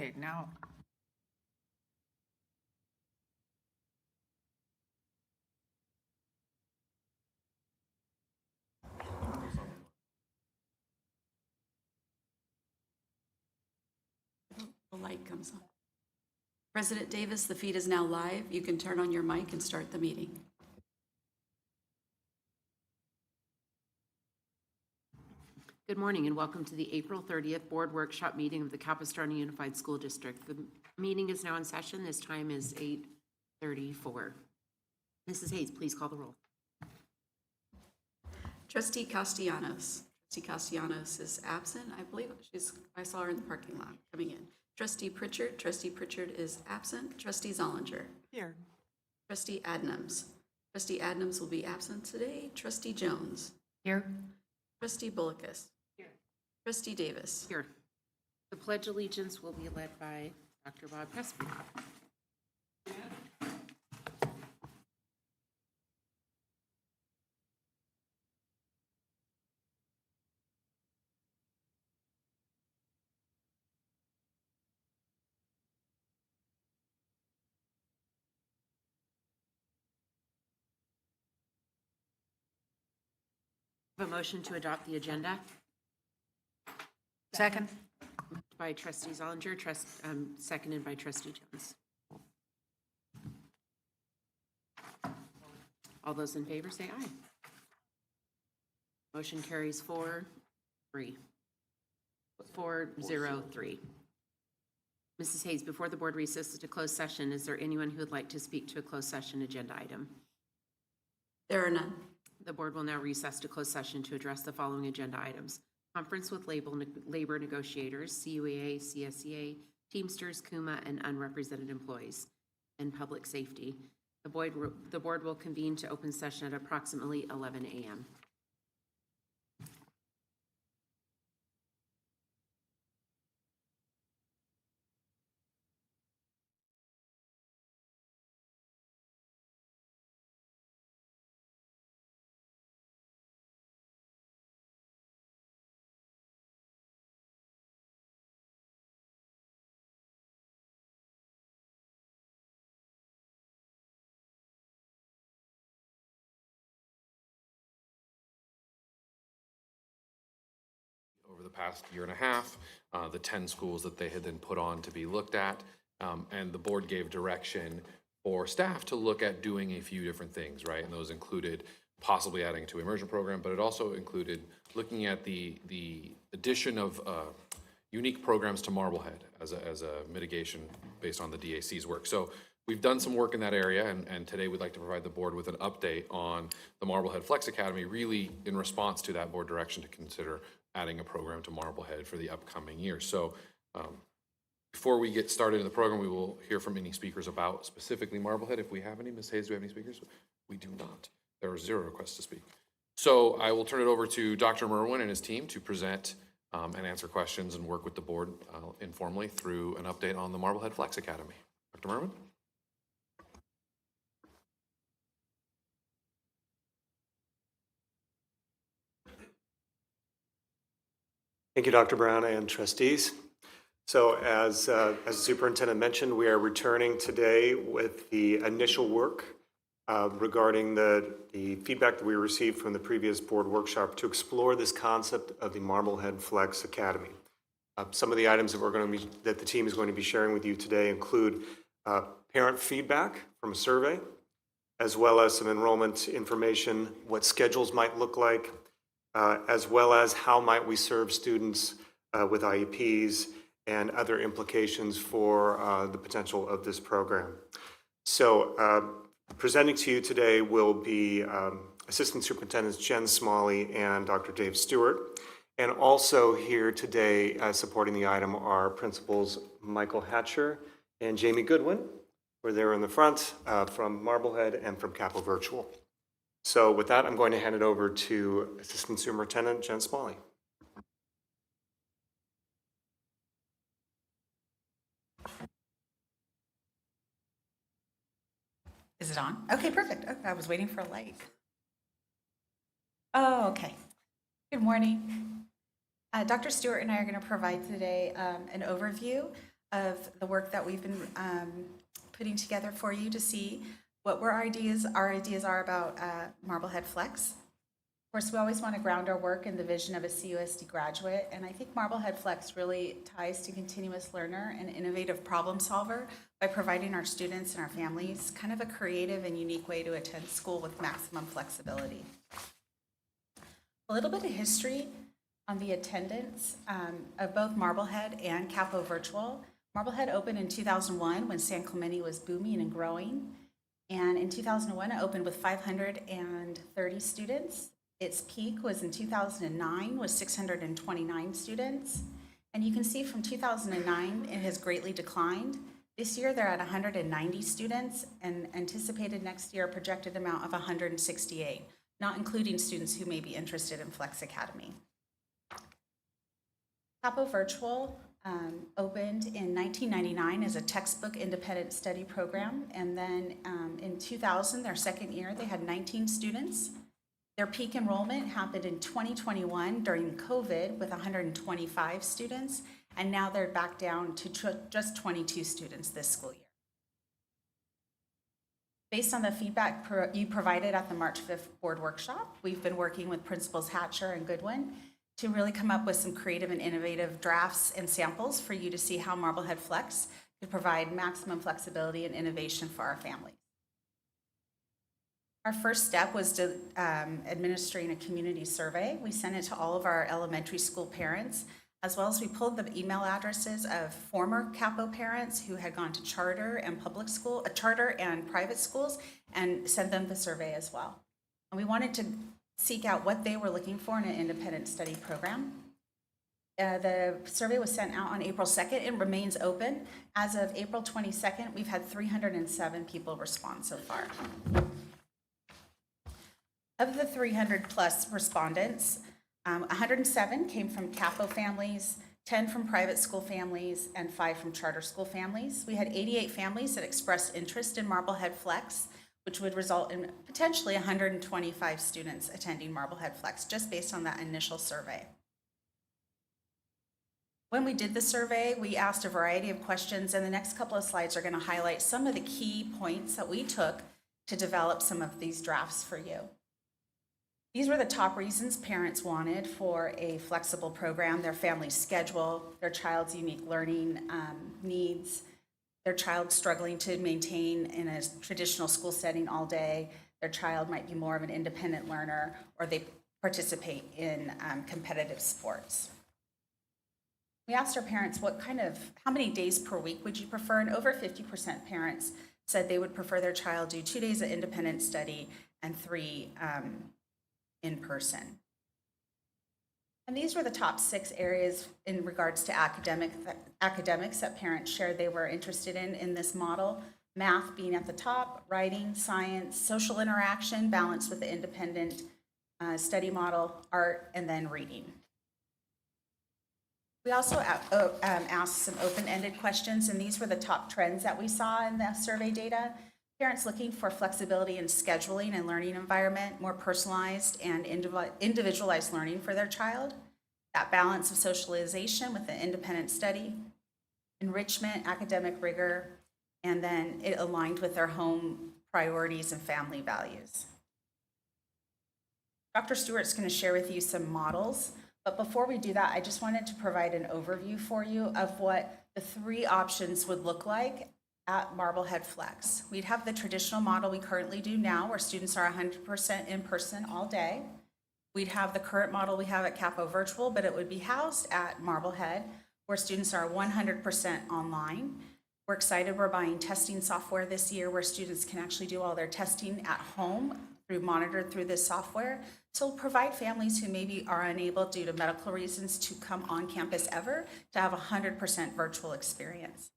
Okay, now. The light comes on. President Davis, the feed is now live. You can turn on your mic and start the meeting. Good morning and welcome to the April 30th Board Workshop Meeting of the Capistrano Unified School District. The meeting is now in session. This time is 8:34. Mrs. Hayes, please call the roll. Trustee Castellanos. Trustee Castellanos is absent. I believe I saw her in the parking lot coming in. Trustee Pritchard. Trustee Pritchard is absent. Trustee Zollinger. Here. Trustee Adnams. Trustee Adnams will be absent today. Trustee Jones. Here. Trustee Bullicus. Here. Trustee Davis. Here. The Pledge of Allegiance will be led by Dr. Bob Presby. A motion to adopt the agenda Second. by Trustee Zollinger, seconded by Trustee Jones. All those in favor say aye. Motion carries 4-3. 4-0-3. Mrs. Hayes, before the board recesses to closed session, is there anyone who would like to speak to a closed session agenda item? There are none. The board will now recess to closed session to address the following agenda items. Conference with labor negotiators, CUAA, CSEA, Teamsters, CUMA, and unrepresented employees, and public safety. The board will convene to open session at approximately 11 a.m. Over the past year and a half, the 10 schools that they had then put on to be looked at, and the board gave direction for staff to look at doing a few different things, right? And those included possibly adding to immersion program, but it also included looking at the addition of unique programs to Marblehead as a mitigation based on the DAC's work. So we've done some work in that area, and today we'd like to provide the board with an update on the Marblehead Flex Academy, really in response to that board direction to consider adding a program to Marblehead for the upcoming year. So before we get started in the program, we will hear from any speakers about specifically Marblehead. If we have any, Ms. Hayes, do we have any speakers? We do not. There are 0 requests to speak. So I will turn it over to Dr. Merwin and his team to present and answer questions and work with the board informally through an update on the Marblehead Flex Academy. Dr. Merwin? Thank you, Dr. Brown and trustees. So as the superintendent mentioned, we are returning today with the initial work regarding the feedback that we received from the previous board workshop to explore this concept of the Marblehead Flex Academy. Some of the items that the team is going to be sharing with you today include parent feedback from a survey, as well as some enrollment information, what schedules might look like, as well as how might we serve students with IEPs and other implications for the potential of this program. So presenting to you today will be Assistant Superintendents Jen Smalley and Dr. Dave Stewart. And also here today supporting the item are Principals Michael Hatcher and Jamie Goodwin, who are there in the front from Marblehead and from Capital Virtual. So with that, I'm going to hand it over to Assistant Superintendent Jen Smalley. Is it on? Okay, perfect. Oh, I was waiting for a light. Oh, okay. Good morning. Dr. Stewart and I are going to provide today an overview of the work that we've been putting together for you to see what our ideas are about Marblehead Flex. Of course, we always want to ground our work in the vision of a CUSD graduate, and I think Marblehead Flex really ties to continuous learner and innovative problem solver by providing our students and our families kind of a creative and unique way to attend school with maximum flexibility. A little bit of history on the attendance of both Marblehead and Capo Virtual. Marblehead opened in 2001 when San Clemente was booming and growing. And in 2001, it opened with 530 students. Its peak was in 2009 with 629 students. And you can see from 2009, it has greatly declined. This year, they're at 190 students and anticipated next year a projected amount of 168, not including students who may be interested in Flex Academy. Capo Virtual opened in 1999 as a textbook independent study program, and then in 2000, their second year, they had 19 students. Their peak enrollment happened in 2021 during COVID with 125 students, and now they're back down to just 22 students this school year. Based on the feedback you provided at the March 5th board workshop, we've been working with Principals Hatcher and Goodwin to really come up with some creative and innovative drafts and samples for you to see how Marblehead Flex could provide maximum flexibility and innovation for our families. Our first step was to administering a community survey. We sent it to all of our elementary school parents, as well as we pulled the email addresses of former Capo parents who had gone to charter and private schools, and sent them the survey as well. And we wanted to seek out what they were looking for in an independent study program. The survey was sent out on April 2nd and remains open. As of April 22nd, we've had 307 people respond so far. Of the 300 plus respondents, 107 came from Capo families, 10 from private school families, and 5 from charter school families. We had 88 families that expressed interest in Marblehead Flex, which would result in potentially 125 students attending Marblehead Flex, just based on that initial survey. When we did the survey, we asked a variety of questions, and the next couple of slides are going to highlight some of the key points that we took to develop some of these drafts for you. These were the top reasons parents wanted for a flexible program: their family's schedule, their child's unique learning needs, their child struggling to maintain in a traditional school setting all day, their child might be more of an independent learner, or they participate in competitive sports. We asked our parents how many days per week would you prefer, and over 50% parents said they would prefer their child do 2 days of independent study and 3 in person. And these were the top 6 areas in regards to academics that parents shared they were interested in this model. Math being at the top, writing, science, social interaction balanced with the independent study model, art, and then reading. We also asked some open-ended questions, and these were the top trends that we saw in the survey data. Parents looking for flexibility in scheduling and learning environment, more personalized and individualized learning for their child, that balance of socialization with the independent study, enrichment, academic rigor, and then it aligned with their home priorities and family values. Dr. Stewart's going to share with you some models, but before we do that, I just wanted to provide an overview for you of what the 3 options would look like at Marblehead Flex. We'd have the traditional model we currently do now, where students are 100% in person all day. We'd have the current model we have at Capo Virtual, but it would be housed at Marblehead, where students are 100% online. We're excited we're buying testing software this year where students can actually do all their testing at home monitored through this software. So we'll provide families who maybe are unable due to medical reasons to come on campus ever to have 100% virtual experience.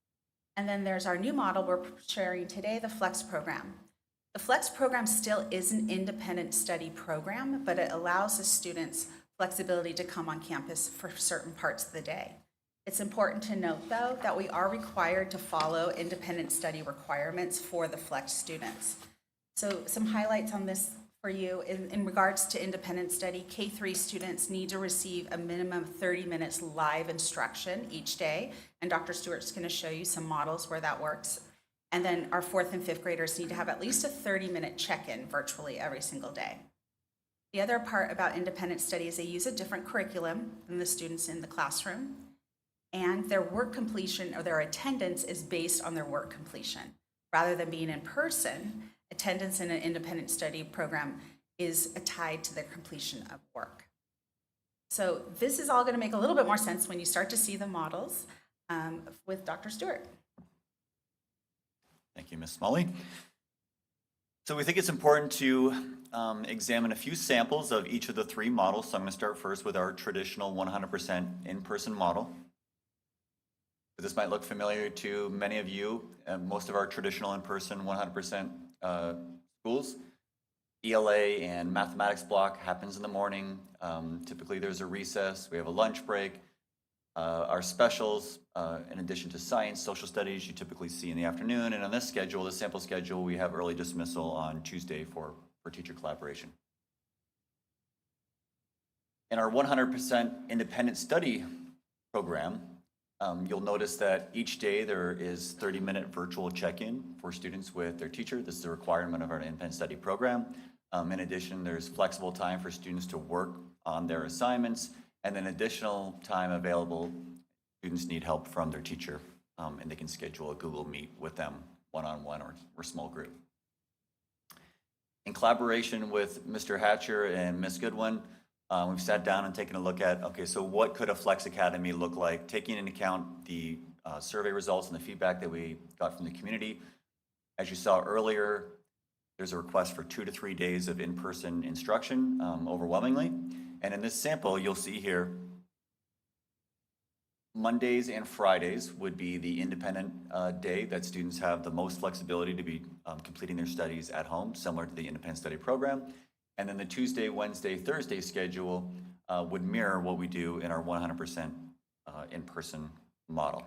And then there's our new model we're sharing today, the Flex program. The Flex program still is an independent study program, but it allows the students flexibility to come on campus for certain parts of the day. It's important to note, though, that we are required to follow independent study requirements for the Flex students. So some highlights on this for you. In regards to independent study, K-3 students need to receive a minimum of 30 minutes live instruction each day, and Dr. Stewart's going to show you some models where that works. And then our 4th and 5th graders need to have at least a 30-minute check-in virtually every single day. The other part about independent study is they use a different curriculum than the students in the classroom, and their work completion or their attendance is based on their work completion. Rather than being in person, attendance in an independent study program is tied to their completion of work. So this is all going to make a little bit more sense when you start to see the models with Dr. Stewart. Thank you, Ms. Smalley. So we think it's important to examine a few samples of each of the 3 models. So I'm going to start first with our traditional 100% in-person model. This might look familiar to many of you. Most of our traditional in-person 100% schools, ELA and mathematics block happens in the morning. Typically there's a recess, we have a lunch break. Our specials, in addition to science, social studies, you typically see in the afternoon. And on this schedule, the sample schedule, we have early dismissal on Tuesday for teacher collaboration. In our 100% independent study program, you'll notice that each day there is 30-minute virtual check-in for students with their teacher. This is a requirement of our independent study program. In addition, there's flexible time for students to work on their assignments, and then additional time available. Students need help from their teacher, and they can schedule a Google Meet with them one-on-one or small group. In collaboration with Mr. Hatcher and Ms. Goodwin, we've sat down and taken a look at, okay, so what could a Flex Academy look like, taking into account the survey results and the feedback that we got from the community. As you saw earlier, there's a request for 2 to 3 days of in-person instruction, overwhelmingly. And in this sample, you'll see here, Mondays and Fridays would be the independent day that students have the most flexibility to be completing their studies at home, similar to the independent study program. And then the Tuesday, Wednesday, Thursday schedule would mirror what we do in our 100% in-person model.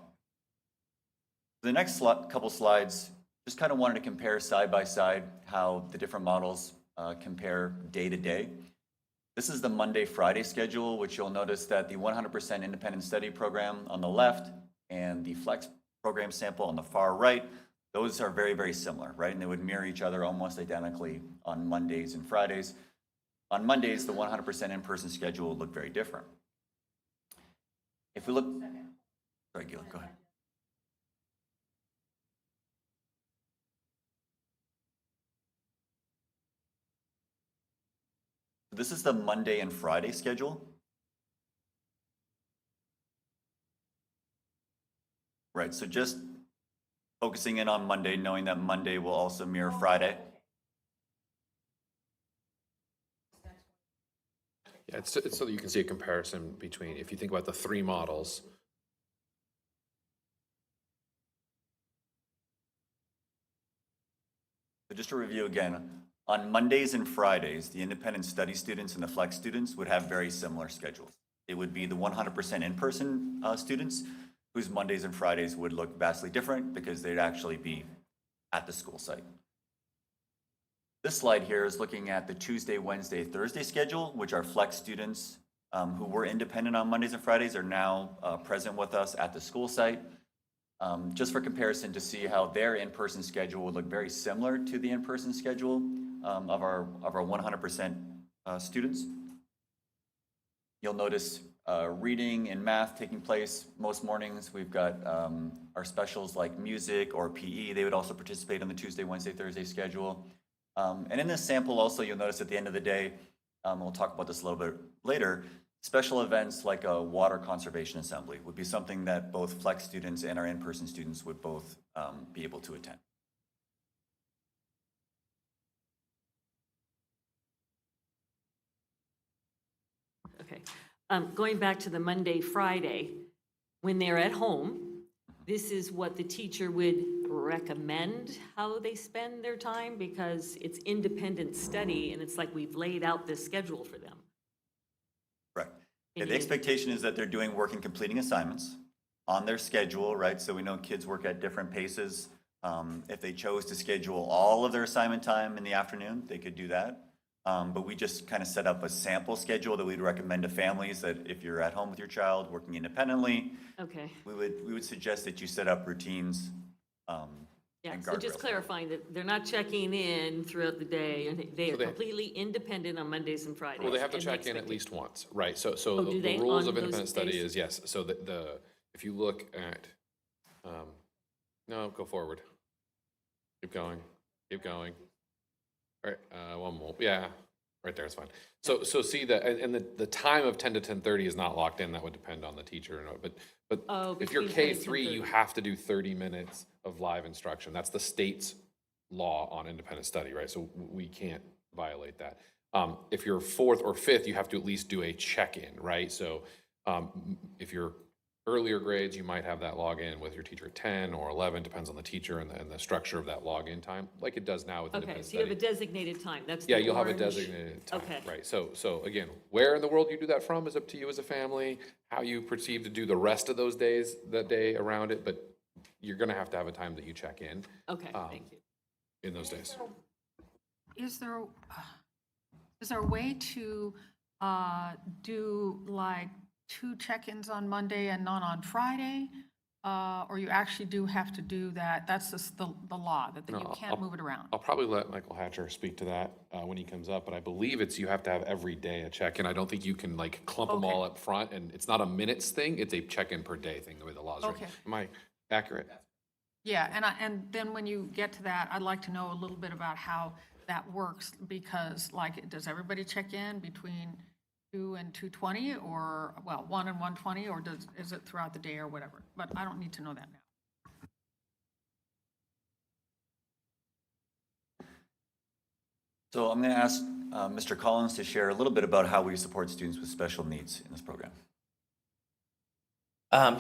The next couple slides, just kind of wanted to compare side by side how the different models compare day to day. This is the Monday-Friday schedule, which you'll notice that the 100% independent study program on the left and the Flex program sample on the far right, those are very, very similar, right? And they would mirror each other almost identically on Mondays and Fridays. On Mondays, the 100% in-person schedule will look very different. If we look, sorry, Gil, go ahead. This is the Monday and Friday schedule. Right, so just focusing in on Monday, knowing that Monday will also mirror Friday. Yeah, it's so that you can see a comparison between, if you think about the 3 models. So just to review again, on Mondays and Fridays, the independent study students and the Flex students would have very similar schedules. It would be the 100% in-person students whose Mondays and Fridays would look vastly different because they'd actually be at the school site. This slide here is looking at the Tuesday, Wednesday, Thursday schedule, which our Flex students who were independent on Mondays and Fridays are now present with us at the school site. Just for comparison to see how their in-person schedule would look very similar to the in-person schedule of our 100% students. You'll notice reading and math taking place most mornings. We've got our specials like music or PE. They would also participate on the Tuesday, Wednesday, Thursday schedule. And in this sample also, you'll notice at the end of the day, we'll talk about this a little bit later, special events like a water conservation assembly would be something that both Flex students and our in-person students would both be able to attend. Okay. Going back to the Monday, Friday, when they're at home, this is what the teacher would recommend how they spend their time because it's independent study and it's like we've laid out this schedule for them. Right. Yeah, the expectation is that they're doing work and completing assignments on their schedule, right? So we know kids work at different paces. If they chose to schedule all of their assignment time in the afternoon, they could do that. But we just kind of set up a sample schedule that we'd recommend to families that if you're at home with your child, working independently, Okay, we would suggest that you set up routines, yeah, and so just guardrails. clarifying that they're not checking in throughout the day, and they are they- completely independent on Mondays and Fridays. Well, they have to and check in at expected- least once, right? So Oh, do the they rules on of those independent study days? is, yes, so if you look at, no, go forward. Keep going, keep going. All right, one more, yeah, right there, it's fine. So see that, and the time of 10 to 10:30 is not locked in, that would depend on the teacher, but Oh, if you're between 10 and K3, you 10:30. have to do 30 minutes of live instruction. That's the state's law on independent study, right? So we can't violate that. If you're fourth or fifth, you have to at least do a check-in, right? So if you're earlier grades, you might have that login with your teacher at 10 or 11, depends on the teacher and the structure of that login time, like it does now with Okay, independent so you have a study. designated time, that's the Yeah, you'll have a orange. designated time, Okay. right? So again, where in the world you do that from is up to you as a family, how you perceive to do the rest of those days, that day around it, but you're gonna have to have a time that you check in Okay, thank you. in those days. Is there, is there a way to do like 2 check-ins on Monday and none on Friday? Or you actually do have to do that? That's just the law, that you No, can't move it around? I'll probably let Michael Hatcher speak to that when he comes up, but I believe you have to have every day a check-in. I don't think you can like clump them Okay. all up front, and it's not a minutes thing, it's a check-in per day thing, the way the law is written. Okay. Am I accurate? Yeah, and then when you get to that, I'd like to know a little bit about how that works, because like, does everybody check in between 2 and 2:20, or, well, 1 and 1:20, or is it throughout the day or whatever? But I don't need to know that now. So I'm going to ask Mr. Collins to share a little bit about how we support students with special needs in this program.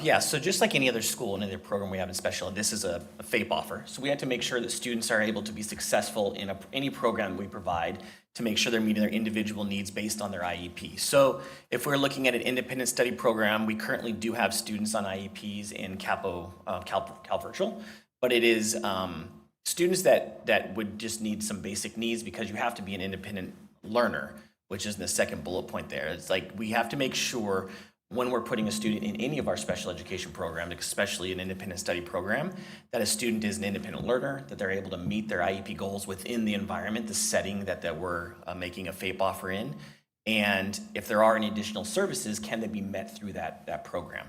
Yeah, so just like any other school and any other program we have in special ed, this is a FAPE offer. So we have to make sure that students are able to be successful in any program we provide to make sure they're meeting their individual needs based on their IEP. So if we're looking at an independent study program, we currently do have students on IEPs in Cal Virtual, but it is students that would just need some basic needs, because you have to be an independent learner, which is the second bullet point there. It's like we have to make sure when we're putting a student in any of our special education programs, especially an independent study program, that a student is an independent learner, that they're able to meet their IEP goals within the environment, the setting that we're making a FAPE offer in. And if there are any additional services, can they be met through that program?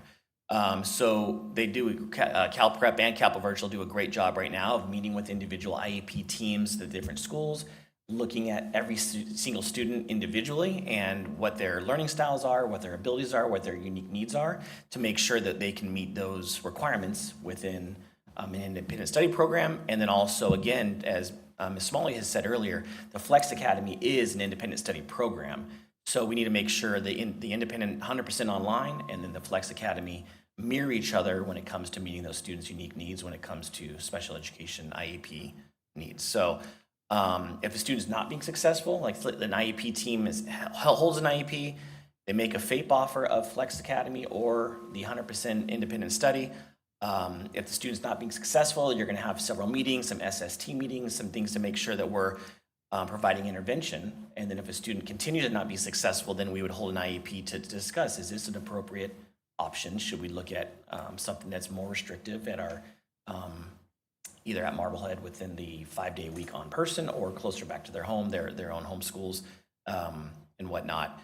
So they do, Cal Prep and Cal Virtual do a great job right now of meeting with individual IEP teams, the different schools, looking at every single student individually and what their learning styles are, what their abilities are, what their unique needs are, to make sure that they can meet those requirements within an independent study program. And then also, again, as Ms. Smalley has said earlier, the Flex Academy is an independent study program. So we need to make sure the independent 100% online and then the Flex Academy mirror each other when it comes to meeting those students' unique needs when it comes to special education IEP needs. So if a student's not being successful, like an IEP team holds an IEP, they make a FAPE offer of Flex Academy or the 100% independent study. If the student's not being successful, you're going to have several meetings, some SST meetings, some things to make sure that we're providing intervention. And then if a student continues to not be successful, then we would hold an IEP to discuss, is this an appropriate option? Should we look at something that's more restrictive at our either at Marblehead within the 5-day week on person, or closer back to their home, their own home schools, and whatnot.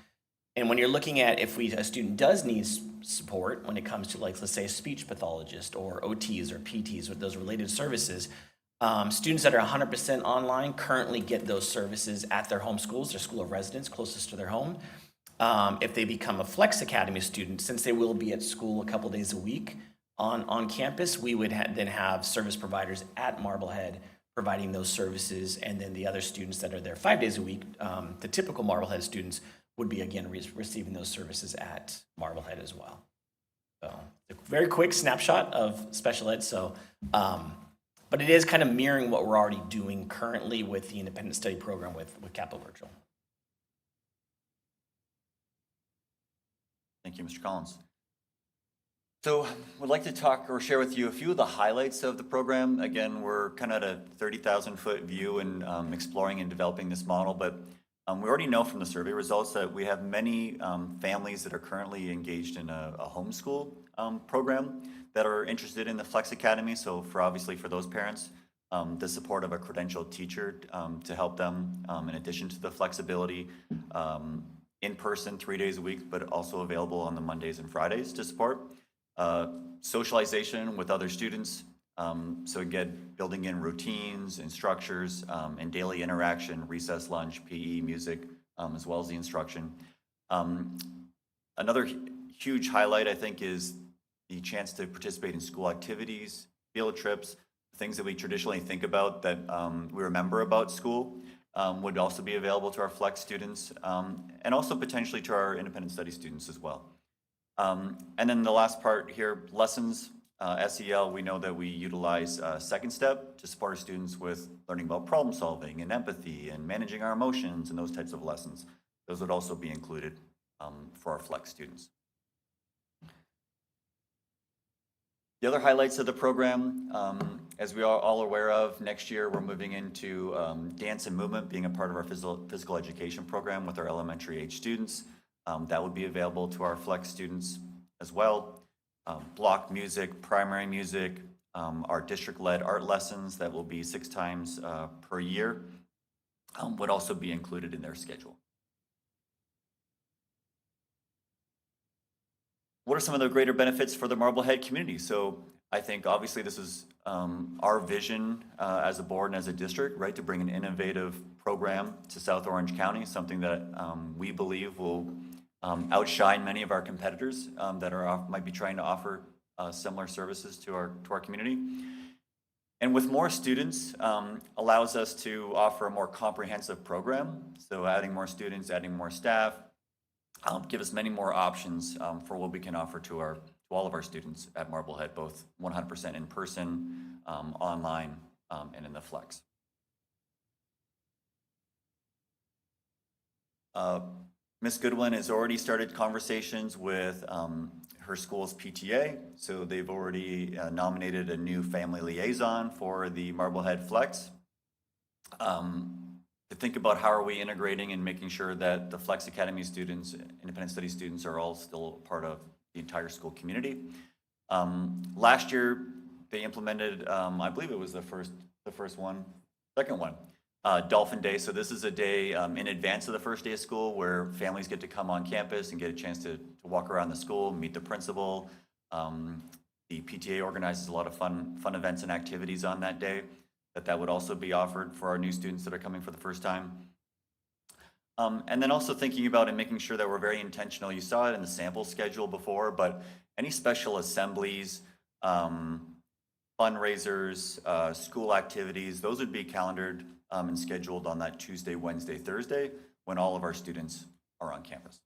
And when you're looking at if a student does need support when it comes to, like, let's say a speech pathologist or OTs or PTs with those related services, students that are 100% online currently get those services at their home schools, their school of residence closest to their home. If they become a Flex Academy student, since they will be at school a couple days a week, on campus, we would then have service providers at Marblehead providing those services, and then the other students that are there 5 days a week, the typical Marblehead students would be, again, receiving those services at Marblehead as well. So a very quick snapshot of special ed. So, but it is kind of mirroring what we're already doing currently with the independent study program with Capital Virtual. Thank you, Mr. Collins. So we'd like to talk or share with you a few of the highlights of the program. Again, we're kind of at a 30,000-foot view and exploring and developing this model, but We already know from the survey results that we have many families that are currently engaged in a homeschool program that are interested in the Flex Academy. So obviously for those parents, the support of a credentialed teacher to help them, in addition to the flexibility, in person 3 days a week, but also available on the Mondays and Fridays to support. Socialization with other students. So again, building in routines and structures and daily interaction, recess, lunch, PE, music, as well as the instruction. Another huge highlight, I think, is the chance to participate in school activities, field trips, things that we traditionally think about that we remember about school would also be available to our Flex students and also potentially to our independent study students as well. And then the last part here, lessons, SEL, we know that we utilize Second Step to support our students with learning about problem solving and empathy and managing our emotions and those types of lessons. Those would also be included for our Flex students. The other highlights of the program, as we are all aware of, next year we're moving into dance and movement being a part of our physical education program with our elementary age students. That would be available to our Flex students as well. Block music, primary music, our district-led art lessons that will be 6 times per year would also be included in their schedule. What are some of the greater benefits for the Marblehead community? So I think obviously this is our vision as a board and as a district, right, to bring an innovative program to South Orange County, something that we believe will outshine many of our competitors that might be trying to offer similar services to our community. And with more students allows us to offer a more comprehensive program. So adding more students, adding more staff, give us many more options for what we can offer to all of our students at Marblehead, both 100% in person, online, and in the Flex. Ms. Goodwin has already started conversations with her school's PTA, so they've already nominated a new family liaison for the Marblehead Flex. To think about how are we integrating and making sure that the Flex Academy students, independent study students, are all still part of the entire school community. Last year, they implemented, I believe it was the second one, Dolphin Day. So this is a day in advance of the first day of school where families get to come on campus and get a chance to walk around the school, meet the principal. The PTA organizes a lot of fun events and activities on that day. That would also be offered for our new students that are coming for the first time. And then also thinking about and making sure that we're very intentional. You saw it in the sample schedule before, but any special assemblies, fundraisers, school activities, those would be calendared and scheduled on that Tuesday, Wednesday, Thursday, when all of our students are on campus.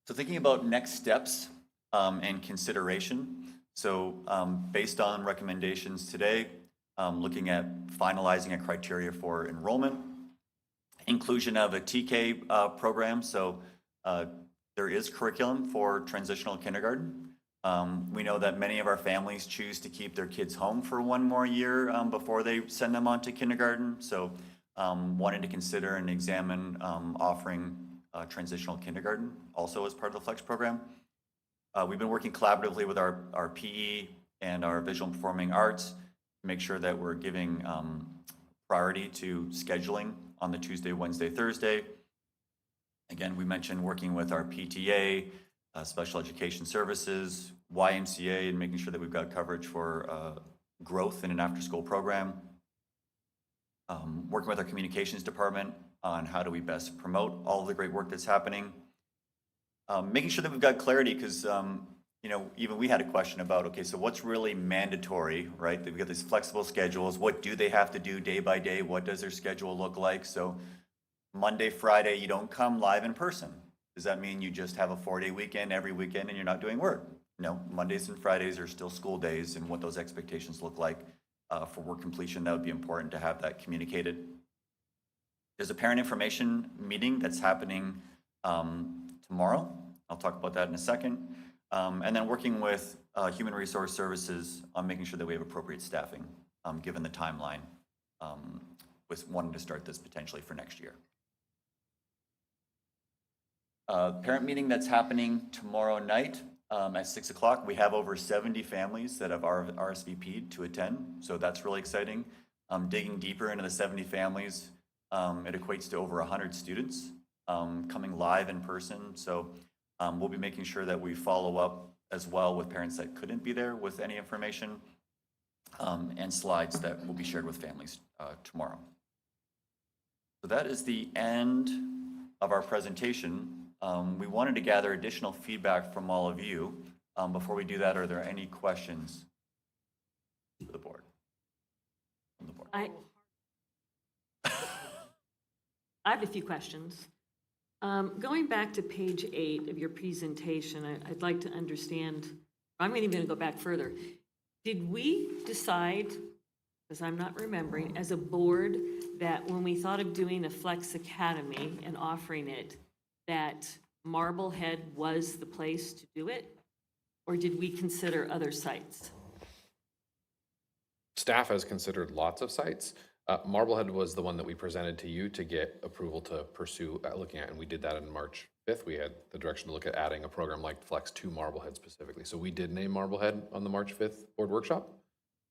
So thinking about next steps and consideration. So based on recommendations today, looking at finalizing a criteria for enrollment, inclusion of a TK program. So there is curriculum for transitional kindergarten. We know that many of our families choose to keep their kids home for one more year before they send them on to kindergarten. So wanting to consider and examine offering transitional kindergarten also as part of the Flex program. We've been working collaboratively with our PE and our visual and performing arts to make sure that we're giving priority to scheduling on the Tuesday, Wednesday, Thursday. Again, we mentioned working with our PTA, special education services, YMCA, and making sure that we've got coverage for growth in an after-school program. Working with our communications department on how do we best promote all of the great work that's happening. Making sure that we've got clarity because, even we had a question about, okay, so what's really mandatory, right? We've got these flexible schedules. What do they have to do day by day? What does their schedule look like? So Monday, Friday, you don't come live in person. Does that mean you just have a 4-day weekend every weekend and you're not doing work? No, Mondays and Fridays are still school days, and what those expectations look like for work completion, that would be important to have that communicated. There's a parent information meeting that's happening tomorrow. I'll talk about that in a second. And then working with Human Resource Services on making sure that we have appropriate staffing, given the timeline with wanting to start this potentially for next year. Parent meeting that's happening tomorrow night at 6 o'clock. We have over 70 families that have RSVP'd to attend, so that's really exciting. Digging deeper into the 70 families, it equates to over 100 students coming live in person. So we'll be making sure that we follow up as well with parents that couldn't be there with any information and slides that will be shared with families tomorrow. So that is the end of our presentation. We wanted to gather additional feedback from all of you. Before we do that, are there any questions for the board? From the board. I have a few questions. Going back to page 8 of your presentation, I'd like to understand, I'm even going to go back further. Did we decide, because I'm not remembering, as a board, that when we thought of doing a Flex Academy and offering it, that Marblehead was the place to do it? Or did we consider other sites? Staff has considered lots of sites. Marblehead was the one that we presented to you to get approval to pursue looking at, and we did that on March 5th. We had the direction to look at adding a program like Flex to Marblehead specifically. So we did name Marblehead on the March 5th board workshop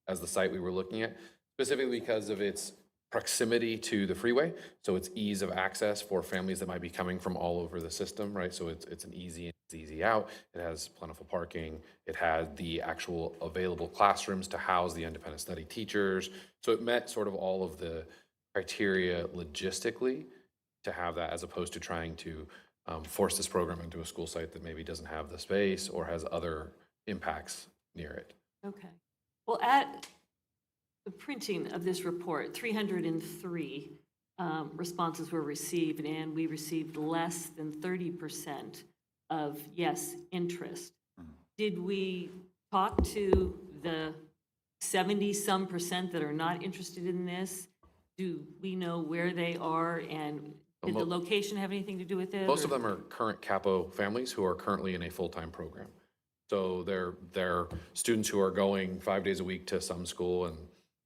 as the site we were looking at, specifically because of its proximity to the freeway. So it's ease of access for families that might be coming from all over the system, right? So it's an easy in, it's easy out. It has plentiful parking. It had the actual available classrooms to house the independent study teachers. So it met sort of all of the criteria logistically to have that, as opposed to trying to force this program into a school site that maybe doesn't have the space or has other impacts near it. Okay. Well, at the printing of this report, 303 responses were received, and we received less than 30% of yes interest. Did we talk to the 70-some percent that are not interested in this? Do we know where they are, and did the location have anything to do with it? Most of them are current Capo families who are currently in a full-time program. So they're students who are going 5 days a week to some school, and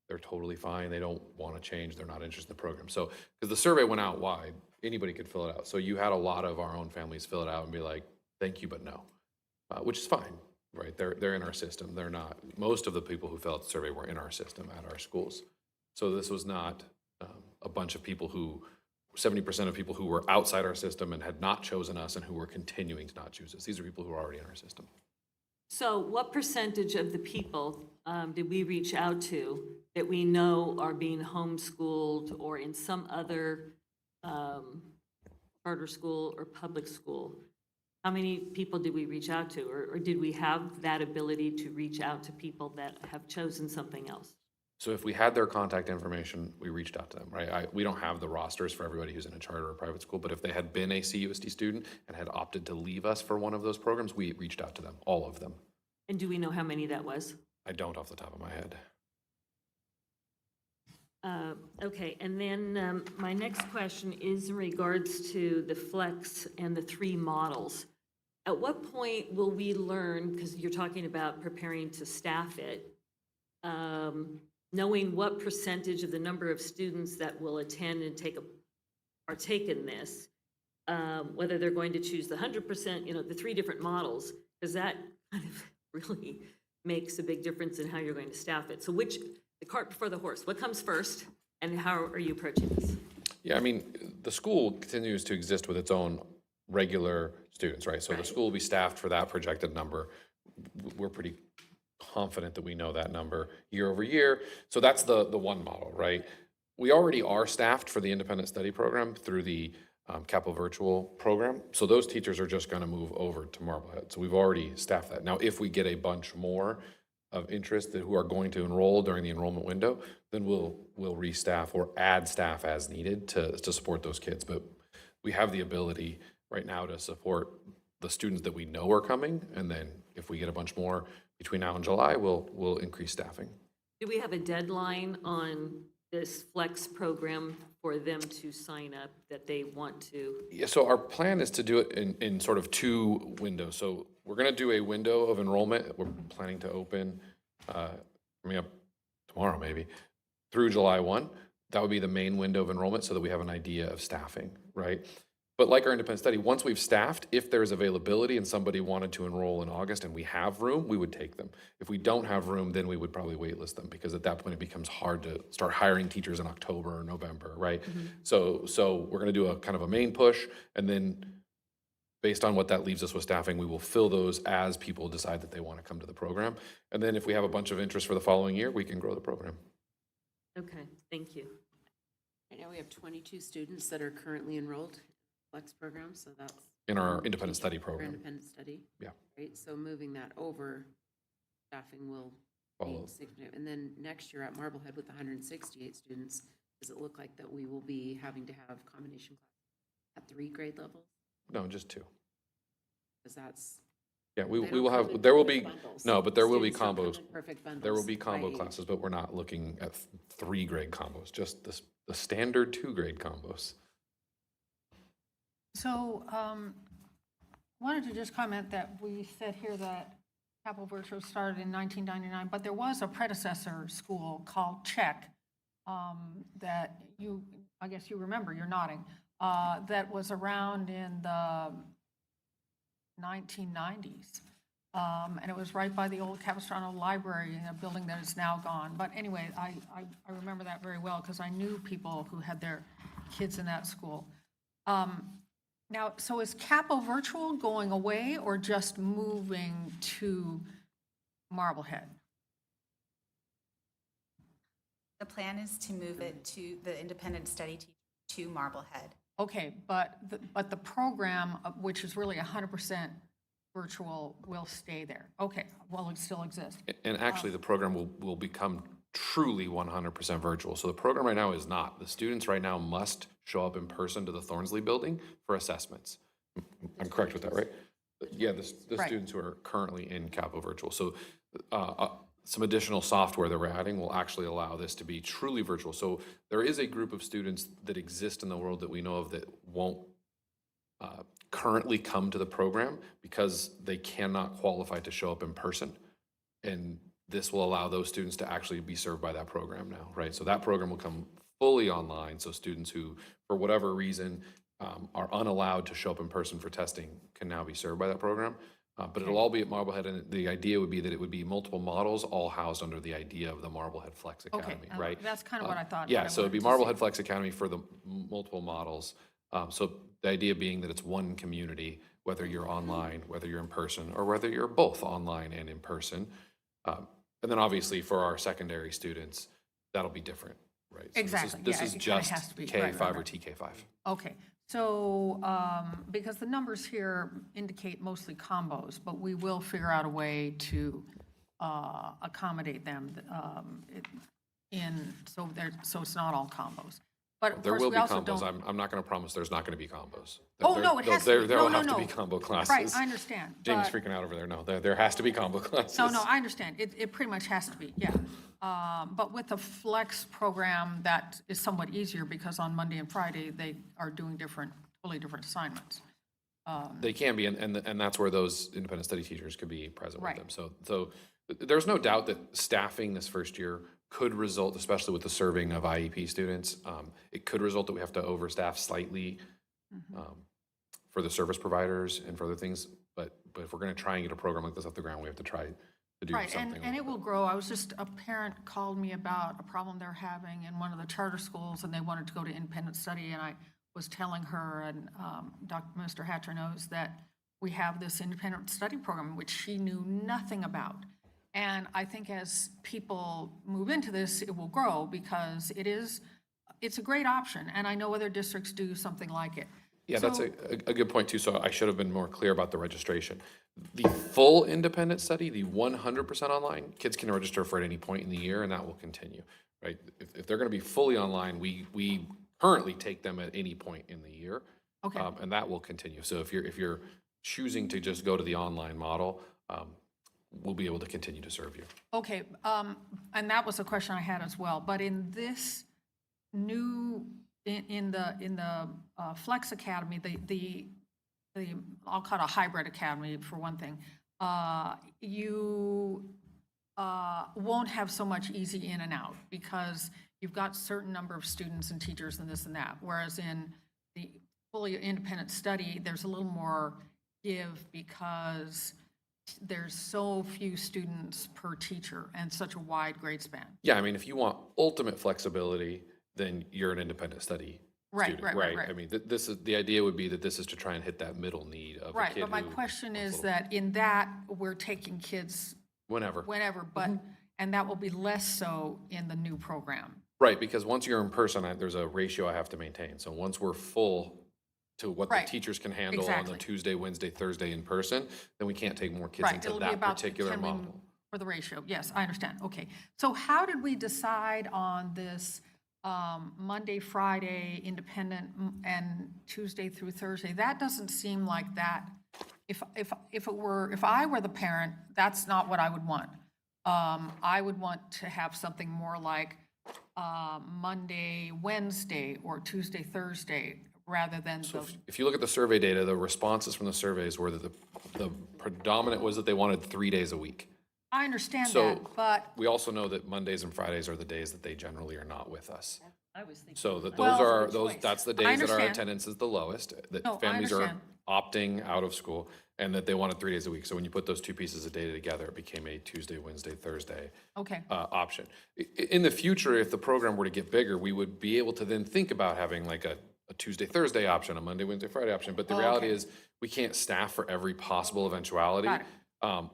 they're totally fine. They don't want to change. They're not interested in the program. So, because the survey went out wide, anybody could fill it out. So you had a lot of our own families fill it out and be like, thank you, but no, which is fine, right? They're in our system. They're not, most of the people who filled out the survey were in our system at our schools. So this was not a bunch of people who, 70% of people who were outside our system and had not chosen us and who were continuing to not choose us. These are people who are already in our system. So what percentage of the people did we reach out to that we know are being homeschooled or in some other charter school or public school? How many people did we reach out to? Or did we have that ability to reach out to people that have chosen something else? So if we had their contact information, we reached out to them, right? We don't have the rosters for everybody who's in a charter or private school, but if they had been a CUSD student and had opted to leave us for one of those programs, we reached out to them, all of them. And do we know how many that was? I don't off the top of my head. Okay, and then my next question is in regards to the Flex and the 3 models. At what point will we learn, because you're talking about preparing to staff it, knowing what percentage of the number of students that will attend and partake in this, whether they're going to choose the 100%, the 3 different models, because that kind of really makes a big difference in how you're going to staff it. So the cart before the horse, what comes first, and how are you approaching this? Yeah, I mean, the school continues to exist with its own regular students, right? So the school will be staffed for that projected number. We're pretty confident that we know that number year over year. So that's the one model, right? We already are staffed for the independent study program through the Capo virtual program. So those teachers are just going to move over to Marblehead. So we've already staffed that. Now, if we get a bunch more of interest who are going to enroll during the enrollment window, then we'll restaff or add staff as needed to support those kids. But we have the ability right now to support the students that we know are coming. And then if we get a bunch more between now and July, we'll increase staffing. Do we have a deadline on this Flex program for them to sign up that they want to? Yeah, so our plan is to do it in sort of 2 windows. So we're going to do a window of enrollment. We're planning to open coming up tomorrow maybe through July 1. That would be the main window of enrollment so that we have an idea of staffing, right? But like our independent study, once we've staffed, if there's availability and somebody wanted to enroll in August and we have room, we would take them. If we don't have room, then we would probably waitlist them because at that point it becomes hard to start hiring teachers in October or November, right? So we're gonna do a kind of a main push, and then based on what that leaves us with staffing, we will fill those as people decide that they want to come to the program. And then if we have a bunch of interest for the following year, we can grow the program. Okay, thank you. Right now, we have 22 students that are currently enrolled in the Flex program, so that's. In our independent study Our program. independent study. Yeah. Right, so moving that over, staffing will Follow. be significant. And then next year at Marblehead with 168 students, does it look like that we will be having to have combination classes at 3 grade levels? No, just 2. Because that's. Yeah, they we don't will come have, in there will perfect be, bundles. no, but there will be Students don't come combos. in perfect bundles. There will be combo by age. classes, but we're not looking at 3 grade combos, just the standard 2 grade combos. So, wanted to just comment that we said here that Capital Virtual started in 1999, but there was a predecessor school called Czech that you, I guess you remember, you're nodding, that was around in the 1990s. And it was right by the old Capistrano Library in a building that is now gone. But anyway, I remember that very well because I knew people who had their kids in that school. Now, so is Capo Virtual going away or just moving to Marblehead? The plan is to move it to the independent study teacher to Marblehead. Okay, but the program, which is really 100% virtual, will stay there. Okay, well, it still exists. And actually, the program will become truly 100% virtual. So the program right now is not. The students right now must show up in person to the Thornsley building for assessments. I'm correct with that, right? Yeah, the Right. students who are currently in Capo Virtual. So some additional software that we're adding will actually allow this to be truly virtual. So there is a group of students that exist in the world that we know of that won't currently come to the program because they cannot qualify to show up in person. And this will allow those students to actually be served by that program now, right? So that program will come fully online. So students who, for whatever reason, are unallowed to show up in person for testing can now be served by that program. But it'll all be at Marblehead, and the idea would be that it would be multiple models, all housed under the idea of the Marblehead Flex Okay, Academy, right? that's kind of what I thought. Yeah, but I so it'd be wanted to see- Marblehead Flex Academy for the multiple models. So the idea being that it's one community, whether you're online, whether you're in person, or whether you're both online and in person. And then obviously for our secondary students, that'll be different, right? So Exactly, This yeah, is it kinda just has to be. Right, K5 right, or right. TK5. Okay, so, because the numbers here indicate mostly combos, but we will figure out a way to accommodate them so it's not all combos. But of There course, will we be also combos. don't. I'm not going to promise there's not going to be combos. Oh, There- no, it there- has to be. There No, will no, have to no. be combo classes. Right, I understand. Jamie's but- freaking out over there. No, there has to be combo classes. No, I understand. It pretty much has to be, yeah. But with the flex program, that is somewhat easier because on Monday and Friday, they are doing totally different assignments. They can be, and that's where those independent study teachers could be present with Right. them. So there's no doubt that staffing this first year could result, especially with the serving of IEP students, it could result that we have to overstaff slightly Mm-hmm. for the service providers and for other things. But if we're going to try and get a program like this off the ground, we have to try to do Right, something. and it will grow. A parent called me about a problem they're having in one of the charter schools, and they wanted to go to independent study, and I was telling her, and Mr. Hatcher knows, that we have this independent study program, which she knew nothing about. And I think as people move into this, it will grow because it's a great option, and I know other districts do something like it. Yeah, that's So- a good point too. So I should have been more clear about the registration. The full independent study, the 100% online, kids can register for at any point in the year, and that will continue, right? If they're going to be fully online, we currently take them at any point in the year. Okay. And that will continue. So if you're choosing to just go to the online model, we'll be able to continue to serve you. Okay, and that was a question I had as well, but in this new, in the Flex Academy, the I'll call it a hybrid academy for one thing, you won't have so much easy in and out because you've got certain number of students and teachers and this and that. Whereas in the fully independent study, there's a little more give because there's so few students per teacher and such a wide grade span. Yeah, I mean, if you want ultimate flexibility, then you're an independent study Right, student, right, right, right. I mean, this is, the idea would be that this is to try and hit that middle need of a Right, kid but my who question wants a is little- that in that, we're taking kids Whenever. whenever, but, and that will be less so in the new program. Right, because once you're in person, there's a ratio I have to maintain. So once we're full to what the Right, teachers can handle on exactly. the Tuesday, Wednesday, Thursday in person, then we can't take more kids Right, into it'll be that about, particular can we, model. for the ratio, yes, I understand, okay. So how did we decide on this Monday, Friday, independent, and Tuesday through Thursday? That doesn't seem like that, if I were the parent, that's not what I would want. I would want to have something more like Monday, Wednesday, or Tuesday, Thursday, rather than the, If you look at the survey data, the responses from the surveys were that the predominant was that they wanted 3 days a week. I understand So- that, but, We also know that Mondays and Fridays are the days that they generally are not with us. I was thinking. So that Well, those are, choice. that's the I days that our understand. attendance is the lowest, that No, I families are understand. opting out of school, and that they wanted 3 days a week. So when you put those two pieces of data together, it became a Tuesday, Wednesday, Thursday okay, option. In the future, if the program were to get bigger, we would be able to then think about having like a Tuesday, Thursday option, a Monday, Wednesday, Friday option. But the Oh, reality okay. is, we can't staff for every possible eventuality. Got it.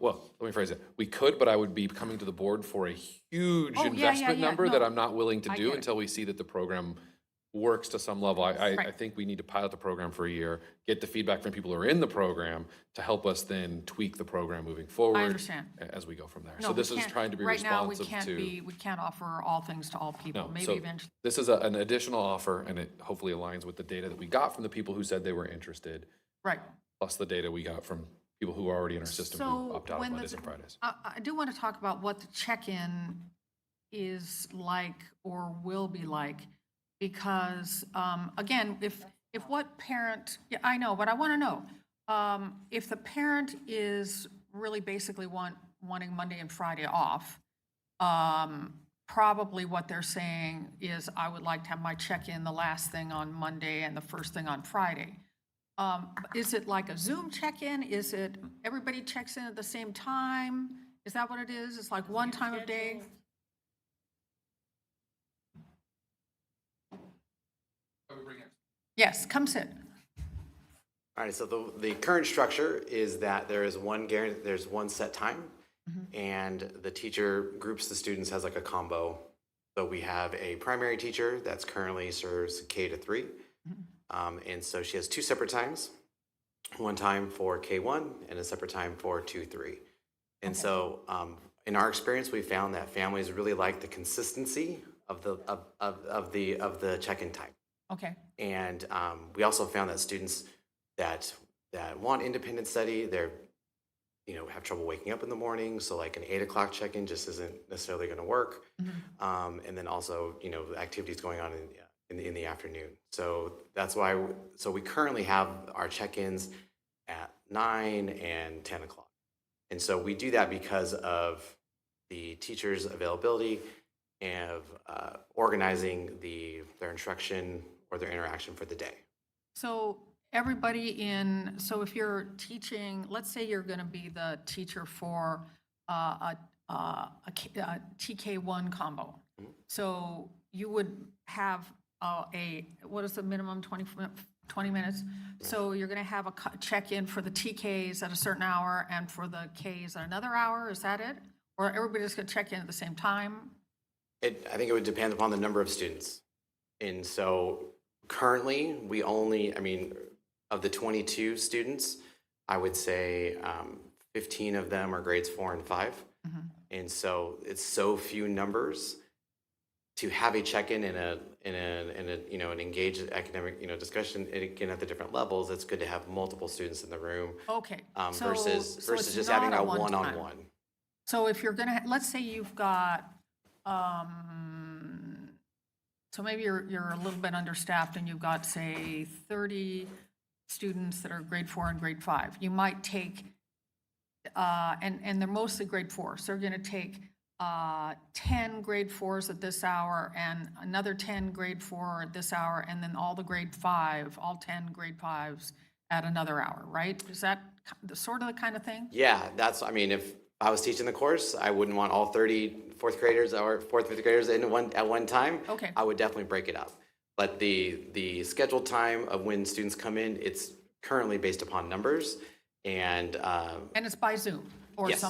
Well, let me phrase it. We could, but I would be coming to the board for a huge Oh, yeah, investment yeah, number that no. I'm not willing to I do get it. until we see that the program works to some level. I Right. think we need to pilot the program for a year, get the feedback from people who are in the program to help us then tweak the program moving forward. understand. As we go from there. no, So we this is can't- trying to be right now, responsive to. we can't offer all things to all people, No, maybe so eventually. this is an additional offer, and it hopefully aligns with the data that we got from the people who said they were interested, Right. plus the data we got from people who are already in our system who So opt out of when Mondays the- and Fridays. I do want to talk about what the check-in is like or will be like, because, again, if what parent, yeah, I know, but I want to know, if the parent is really basically wanting Monday and Friday off, probably what they're saying is, I would like to have my check-in the last thing on Monday and the first thing on Friday. Is it like a Zoom check-in? Is it everybody checks in at the same time? Is that what it is? It's like one time of day? Yes, come sit. All right, so the current structure is that there is there's one set time, and the teacher groups the students as like a combo. So we have a primary teacher that's currently serves K to 3, and so she has two separate times, one time for K1 and a separate time for 2-3. And so in our experience, we found that families really like the consistency of the check-in time. Okay, And we also found that students that want independent study, they're have trouble waking up in the morning. So like an 8 o'clock check-in just isn't necessarily going to work. And then also the activities going on in the afternoon. So that's why. So we currently have our check-ins at 9 and 10 o'clock. And so we do that because of the teachers' availability and of organizing their instruction or their interaction for the day. so so if you're teaching, let's say you're going to be the teacher for a TK1 combo. So you would have what is the minimum, 20 minutes? So you're going to have a check-in for the TKs at a certain hour and for the Ks at another hour, is that it? Or everybody's going to check in at the same time? I think it would depend upon the number of students. And so currently, of the 22 students, I would say 15 of them are grades 4 and 5. And so it's so few numbers to have a check-in in an engaged academic discussion. And again, at the different levels, it's good to have multiple students in the room Okay. versus it's just not having a one-time. one-on-one. So if you're gonna, let's say you've got, so maybe you're a little bit understaffed and you've got, say, 30 students that are grade 4 and grade 5. You might take, and they're mostly grade 4, so you're gonna take 10 grade 4s at this hour and another 10 grade 4 at this hour, and then all 10 grade 5s at another hour, right? Is that sort of the kind of thing? Yeah, I mean, if I was teaching the course, I wouldn't want all 30 fourth graders or fourth, fifth graders at one time. Okay. I would definitely break it up. But the scheduled time of when students come in, it's currently based upon numbers, and And it's by Zoom or Yes.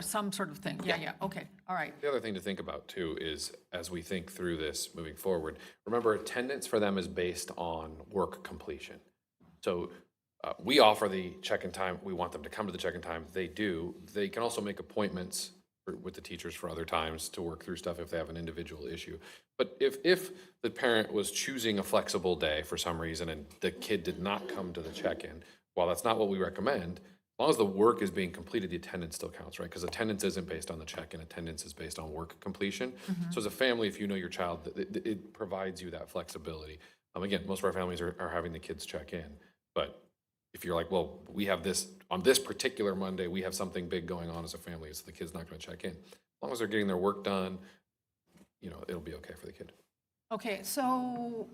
some sort of thing? Yeah, okay, all right. The other thing to think about too is, as we think through this moving forward, remember attendance for them is based on work completion. So we offer the check-in time. We want them to come to the check-in time. They do. They can also make appointments with the teachers for other times to work through stuff if they have an individual issue. But if the parent was choosing a flexible day for some reason and the kid did not come to the check-in, while that's not what we recommend, as long as the work is being completed, the attendance still counts, right? Because attendance isn't based on the check-in, attendance is based on work completion. So as a family, if you know your child, it provides you that flexibility. Again, most of our families are having the kids check in, but if you're like, well, we have this, on this particular Monday, we have something big going on as a family, so the kid's not gonna check in. As long as they're getting their work done, it'll be okay for the kid. Okay, so,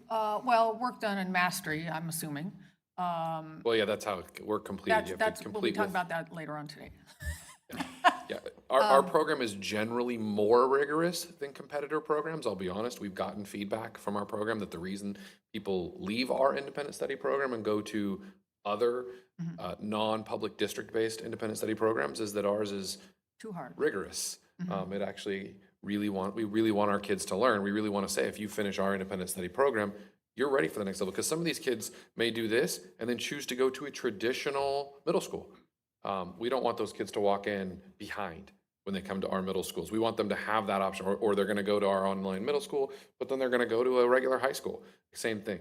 work done in mastery, I'm assuming. Well, yeah, that's how work completed. You have to We'll be complete talking with. about that later on today. Yeah, our program is generally more rigorous than competitor programs. I'll be honest, we've gotten feedback from our program that the reason people leave our independent study program and go to other non-public district-based independent study programs is that ours is Too hard. rigorous. It actually we really want our kids to learn. We really want to say, if you finish our independent study program, you're ready for the next level. Because some of these kids may do this and then choose to go to a traditional middle school. We don't want those kids to walk in behind when they come to our middle schools. We want them to have that option, or they're going to go to our online middle school, but then they're going to go to a regular high school. Same thing.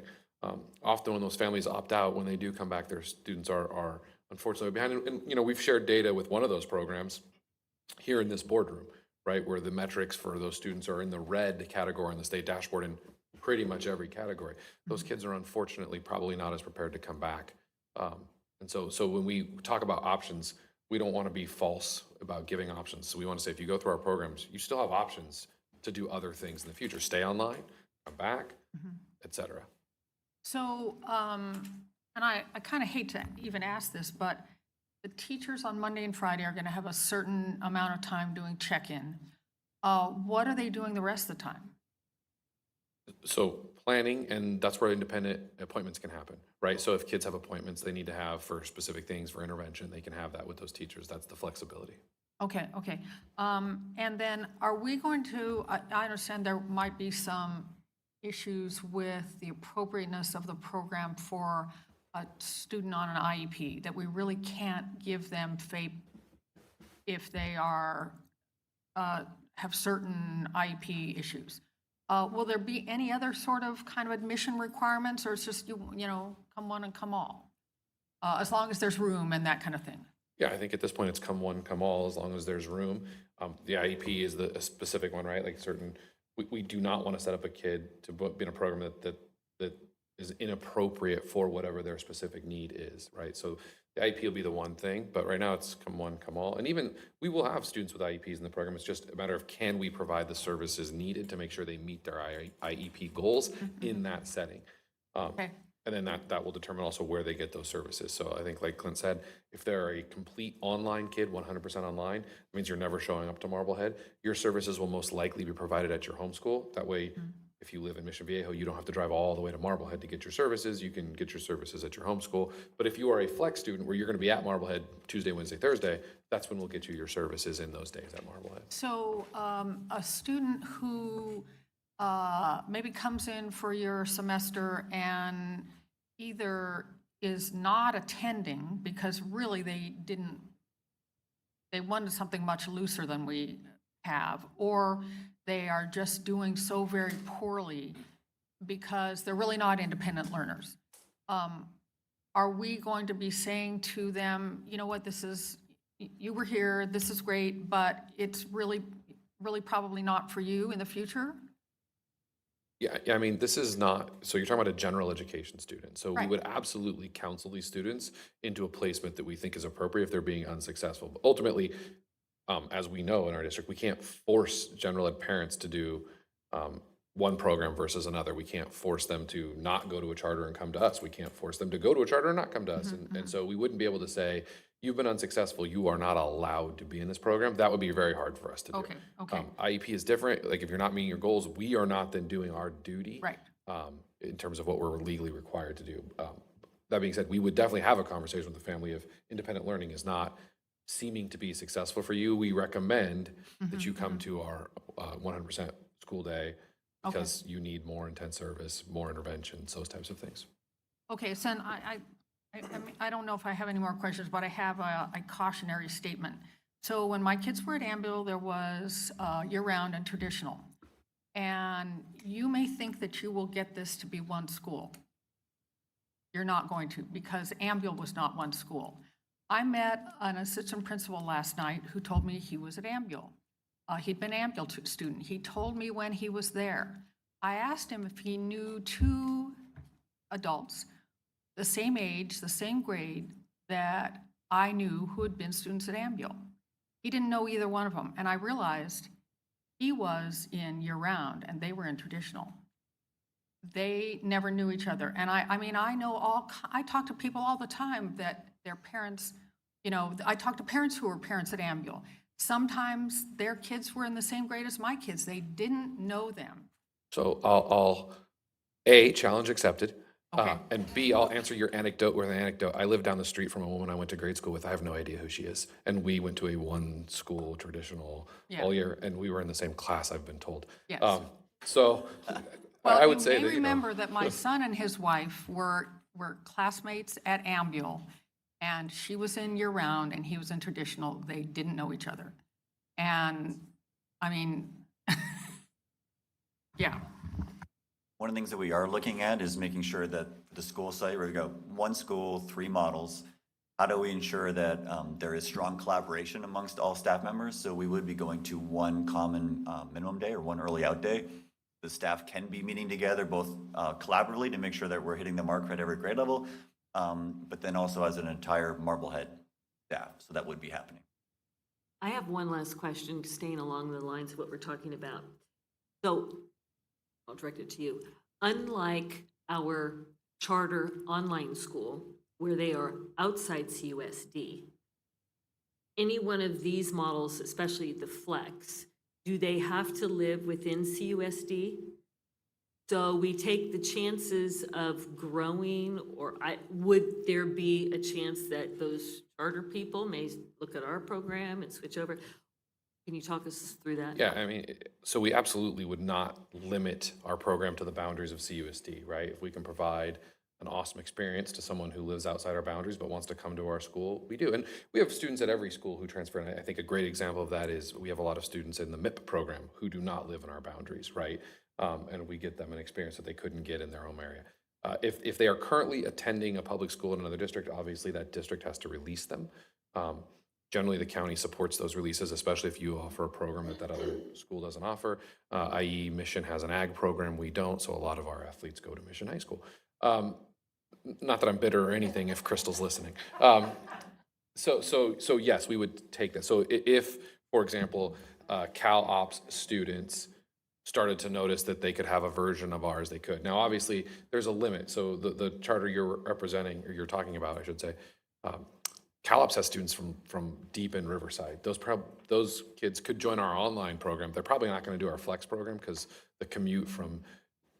Often when those families opt out, when they do come back, their students are unfortunately behind. And we've shared data with one of those programs here in this boardroom, right, where the metrics for those students are in the red category on the state dashboard in pretty much every category. Those kids are unfortunately probably not as prepared to come back. And so when we talk about options, we don't want to be false about giving options. So we want to say, if you go through our programs, you still have options to do other things in the future. Stay online, come back, et cetera. So, and I kind of hate to even ask this, but the teachers on Monday and Friday are going to have a certain amount of time doing check-in. What are they doing the rest of the time? So planning, and that's where independent appointments can happen, right? So if kids have appointments they need to have for specific things, for intervention, they can have that with those teachers. That's the flexibility. Okay. And then are we going to, I understand there might be some issues with the appropriateness of the program for a student on an IEP, that we really can't give them FAPE if they are, have certain IEP issues. Will there be any other sort of kind of admission requirements, or it's just, come one and come all? As long as there's room and that kind of thing. Yeah, I think at this point it's come one, come all, as long as there's room. The IEP is a specific one, right? Like we do not want to set up a kid to be in a program that is inappropriate for whatever their specific need is, right? So the IEP will be the one thing, but right now it's come one, come all. And even we will have students with IEPs in the program. It's just a matter of, can we provide the services needed to make sure they meet their IEP goals in that setting? Okay. And then that will determine also where they get those services. So I think, like Clint said, if they're a complete online kid, 100% online, it means you're never showing up to Marblehead. Your services will most likely be provided at your home school. That way, if you live in Mission Viejo, you don't have to drive all the way to Marblehead to get your services. You can get your services at your home school. But if you are a flex student where you're going to be at Marblehead Tuesday, Wednesday, Thursday, that's when we'll get you your services in those days at Marblehead. So a student who maybe comes in for your semester and either is not attending because really they wanted something much looser than we have, or they are just doing so very poorly because they're really not independent learners. Are we going to be saying to them, you know what, you were here, this is great, but it's really probably not for you in the future? Yeah, I mean, this is not, so you're talking about a general education student. So we Right. would absolutely counsel these students into a placement that we think is appropriate if they're being unsuccessful. But ultimately, as we know in our district, we can't force general ed parents to do one program versus another. We can't force them to not go to a charter and come to us. We can't force them to go to a charter and not come to us. And so we wouldn't be able to say, you've been unsuccessful, you are not allowed to be in this program. That would be very hard for us to do. Okay. IEP is different. Like if you're not meeting your goals, we are not then doing our duty. Right. In terms of what we're legally required to do. That being said, we would definitely have a conversation with the family if independent learning is not seeming to be successful for you. We recommend that you come to our 100% school day because you need more intense service, more interventions, those types of things. Okay, Sen, I don't know if I have any more questions, but I have a cautionary statement. So when my kids were at Ambul, there was year-round and traditional. And you may think that you will get this to be one school. You're not going to, because Ambul was not one school. I met an assistant principal last night who told me he was at Ambul. He'd been an Ambul student. He told me when he was there. I asked him if he knew two adults, the same age, the same grade, that I knew who had been students at Ambul. He didn't know either one of them, and I realized he was in year-round and they were in traditional. They never knew each other. And I talk to people all the time that their parents, I talk to parents who were parents at Ambul. Sometimes their kids were in the same grade as my kids. They didn't know them. So I'll A, challenge accepted. Okay. And B, I'll answer your anecdote with an anecdote. I live down the street from a woman I went to grade school with. I have no idea who she is. And we went to a one school traditional all year, and we were in the same class, I've been told. Yes. So Well, I would say you may that, remember that my son and his wife were classmates at Ambul, and she was in year-round and he was in traditional. They didn't know each other. And, yeah. One of the things that we are looking at is making sure that for the school site, we're going to go one school, 3 models. How do we ensure that there is strong collaboration amongst all staff members? So we would be going to one common minimum day or one early out day. The staff can be meeting together both collaboratively to make sure that we're hitting the mark at every grade level, but then also as an entire Marblehead staff. So that would be happening. I have one last question, staying along the lines of what we're talking about. So I'll direct it to you. Unlike our charter online school, where they are outside CUSD, any one of these models, especially the flex, do they have to live within CUSD? So we take the chances of growing, or would there be a chance that those charter people may look at our program and switch over? Can you talk us through that? Yeah, so we absolutely would not limit our program to the boundaries of CUSD, right? If we can provide an awesome experience to someone who lives outside our boundaries but wants to come to our school, we do. And we have students at every school who transfer, and I think a great example of that is we have a lot of students in the MIP program who do not live in our boundaries, right? And we get them an experience that they couldn't get in their home area. If they are currently attending a public school in another district, obviously that district has to release them. Generally, the county supports those releases, especially if you offer a program that other school doesn't offer, i.e. Mission has an ag program, we don't, so a lot of our athletes go to Mission High School. Not that I'm bitter or anything if Crystal's listening. So yes, we would take that. So if, for example, Cal Ops students started to notice that they could have a version of ours, they could. Now, obviously, there's a limit. So the charter you're representing, or you're talking about, I should say, Cal Ops has students from deep in Riverside. Those kids could join our online program. They're probably not going to do our flex program because the commute from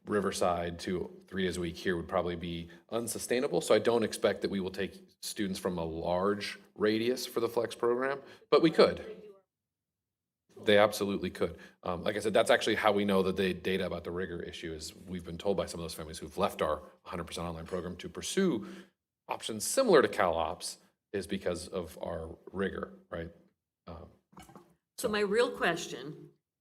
Riverside to 3 days a week here would probably be unsustainable. So I don't expect that we will take students from a large radius for the flex program, but we could. They absolutely could. Like I said, that's actually how we know that the data about the rigor issue is we've been told by some of those families who've left our 100% online program to pursue options similar to Cal Ops is because of our rigor, right? So my real question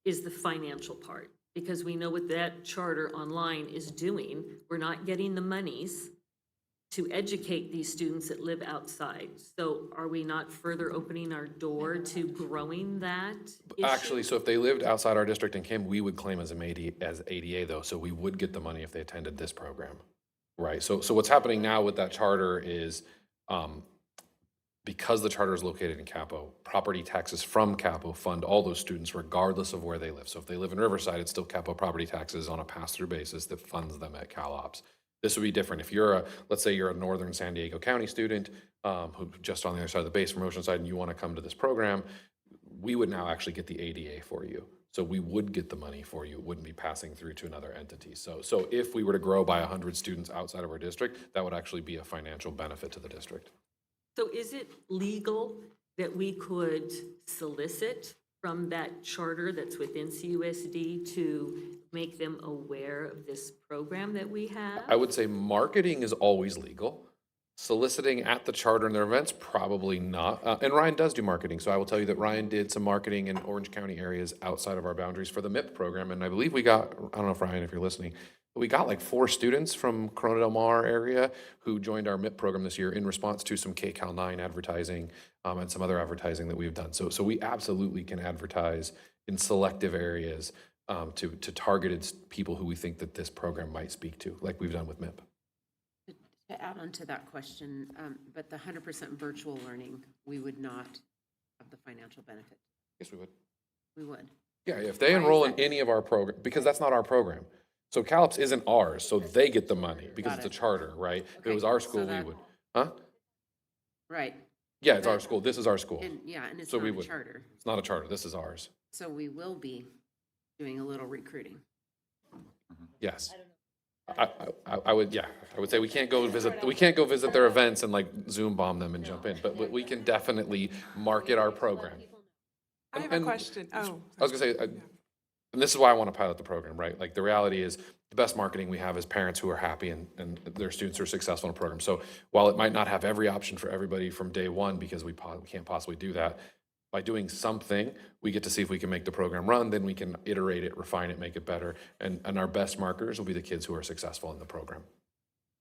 is the financial part, because we know what that charter online is doing. We're not getting the monies to educate these students that live outside. So are we not further opening our door to growing that issue? Actually, so if they lived outside our district and came, we would claim as ADA though, so we would get the money if they attended this program, right? So what's happening now with that charter is because the charter is located in Capo, property taxes from Capo fund all those students regardless of where they live. So if they live in Riverside, it's still Capo property taxes on a pass-through basis that funds them at Cal Ops. This would be different. If you're let's say you're a northern San Diego County student who just on the other side of the base from Oceanside and you want to come to this program, we would now actually get the ADA for you. So we would get the money for you. It wouldn't be passing through to another entity. So if we were to grow by 100 students outside of our district, that would actually be a financial benefit to the district. So is it legal that we could solicit from that charter that's within CUSD to make them aware of this program that we have? I would say marketing is always legal. Soliciting at the charter and their events, probably not. And Ryan does do marketing, so I will tell you that Ryan did some marketing in Orange County areas outside of our boundaries for the MIP program, and I believe we got, I don't know if Ryan, if you're listening, but we got like 4 students from Corona Del Mar area who joined our MIP program this year in response to some KCAL 9 advertising and some other advertising that we've done. So we absolutely can advertise in selective areas to targeted people who we think that this program might speak to, like we've done with MIP. To add on to that question, but the 100% virtual learning, we would not have the financial benefit. Yes, we would. We would. Yeah, if they enroll in any of our program, because that's not our program. So CalOps isn't ours, so they get the money because it's a charter, right? If it was our school, we would. Huh? Right. Yeah, it's our school. This is our school. And yeah, and it's So not we a would. charter. It's not a charter. This is ours. So we will be doing a little recruiting. Yes. I would, yeah, I would say we can't go visit their events and like Zoom bomb them and jump in, but we can definitely market our program. I have a question. Oh, I was gonna say, and this is why I want to pilot the program, right? Like the reality is the best marketing we have is parents who are happy and their students are successful in a program. So while it might not have every option for everybody from day one, because we can't possibly do that, by doing something, we get to see if we can make the program run, then we can iterate it, refine it, make it better. And our best marketers will be the kids who are successful in the program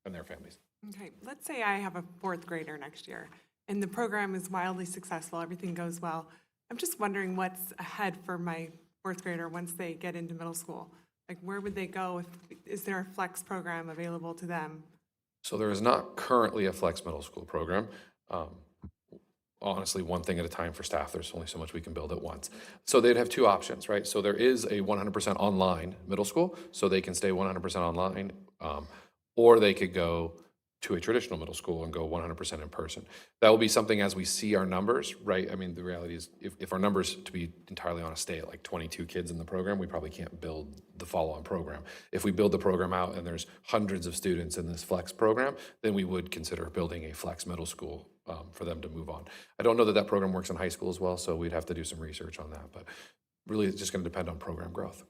and their families. okay. Let's say I have a 4th grader next year and the program is wildly successful, everything goes well. I'm just wondering what's ahead for my 4th grader once they get into middle school. Like where would they go? Is there a flex program available to them? So there is not currently a flex middle school program. Honestly, one thing at a time for staff. There's only so much we can build at once. So they'd have 2 options, right? So there is a 100% online middle school, so they can stay 100% online, or they could go to a traditional middle school and go 100% in person. That will be something as we see our numbers, right? I mean, the reality is if our numbers, to be entirely honest, stay at like 22 kids in the program, we probably can't build the follow-on program. If we build the program out and there's hundreds of students in this flex program, then we would consider building a flex middle school for them to move on. I don't know that program works in high school as well, so we'd have to do some research on that, but really it's just going to depend on program growth.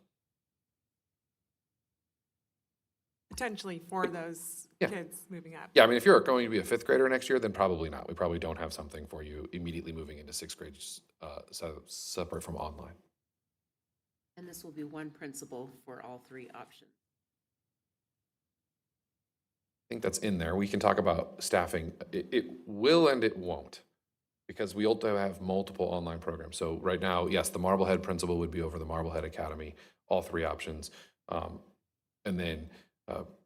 Potentially for those Yeah. kids moving up. Yeah, I mean, if you're going to be a 5th grader next year, then probably not. We probably don't have something for you immediately moving into 6th grade, separate from online. And this will be one principal for all 3 options. I think that's in there. We can talk about staffing. It will and it won't, because we also have multiple online programs. So right now, yes, the Marblehead principal would be over the Marblehead Academy, all 3 options. And then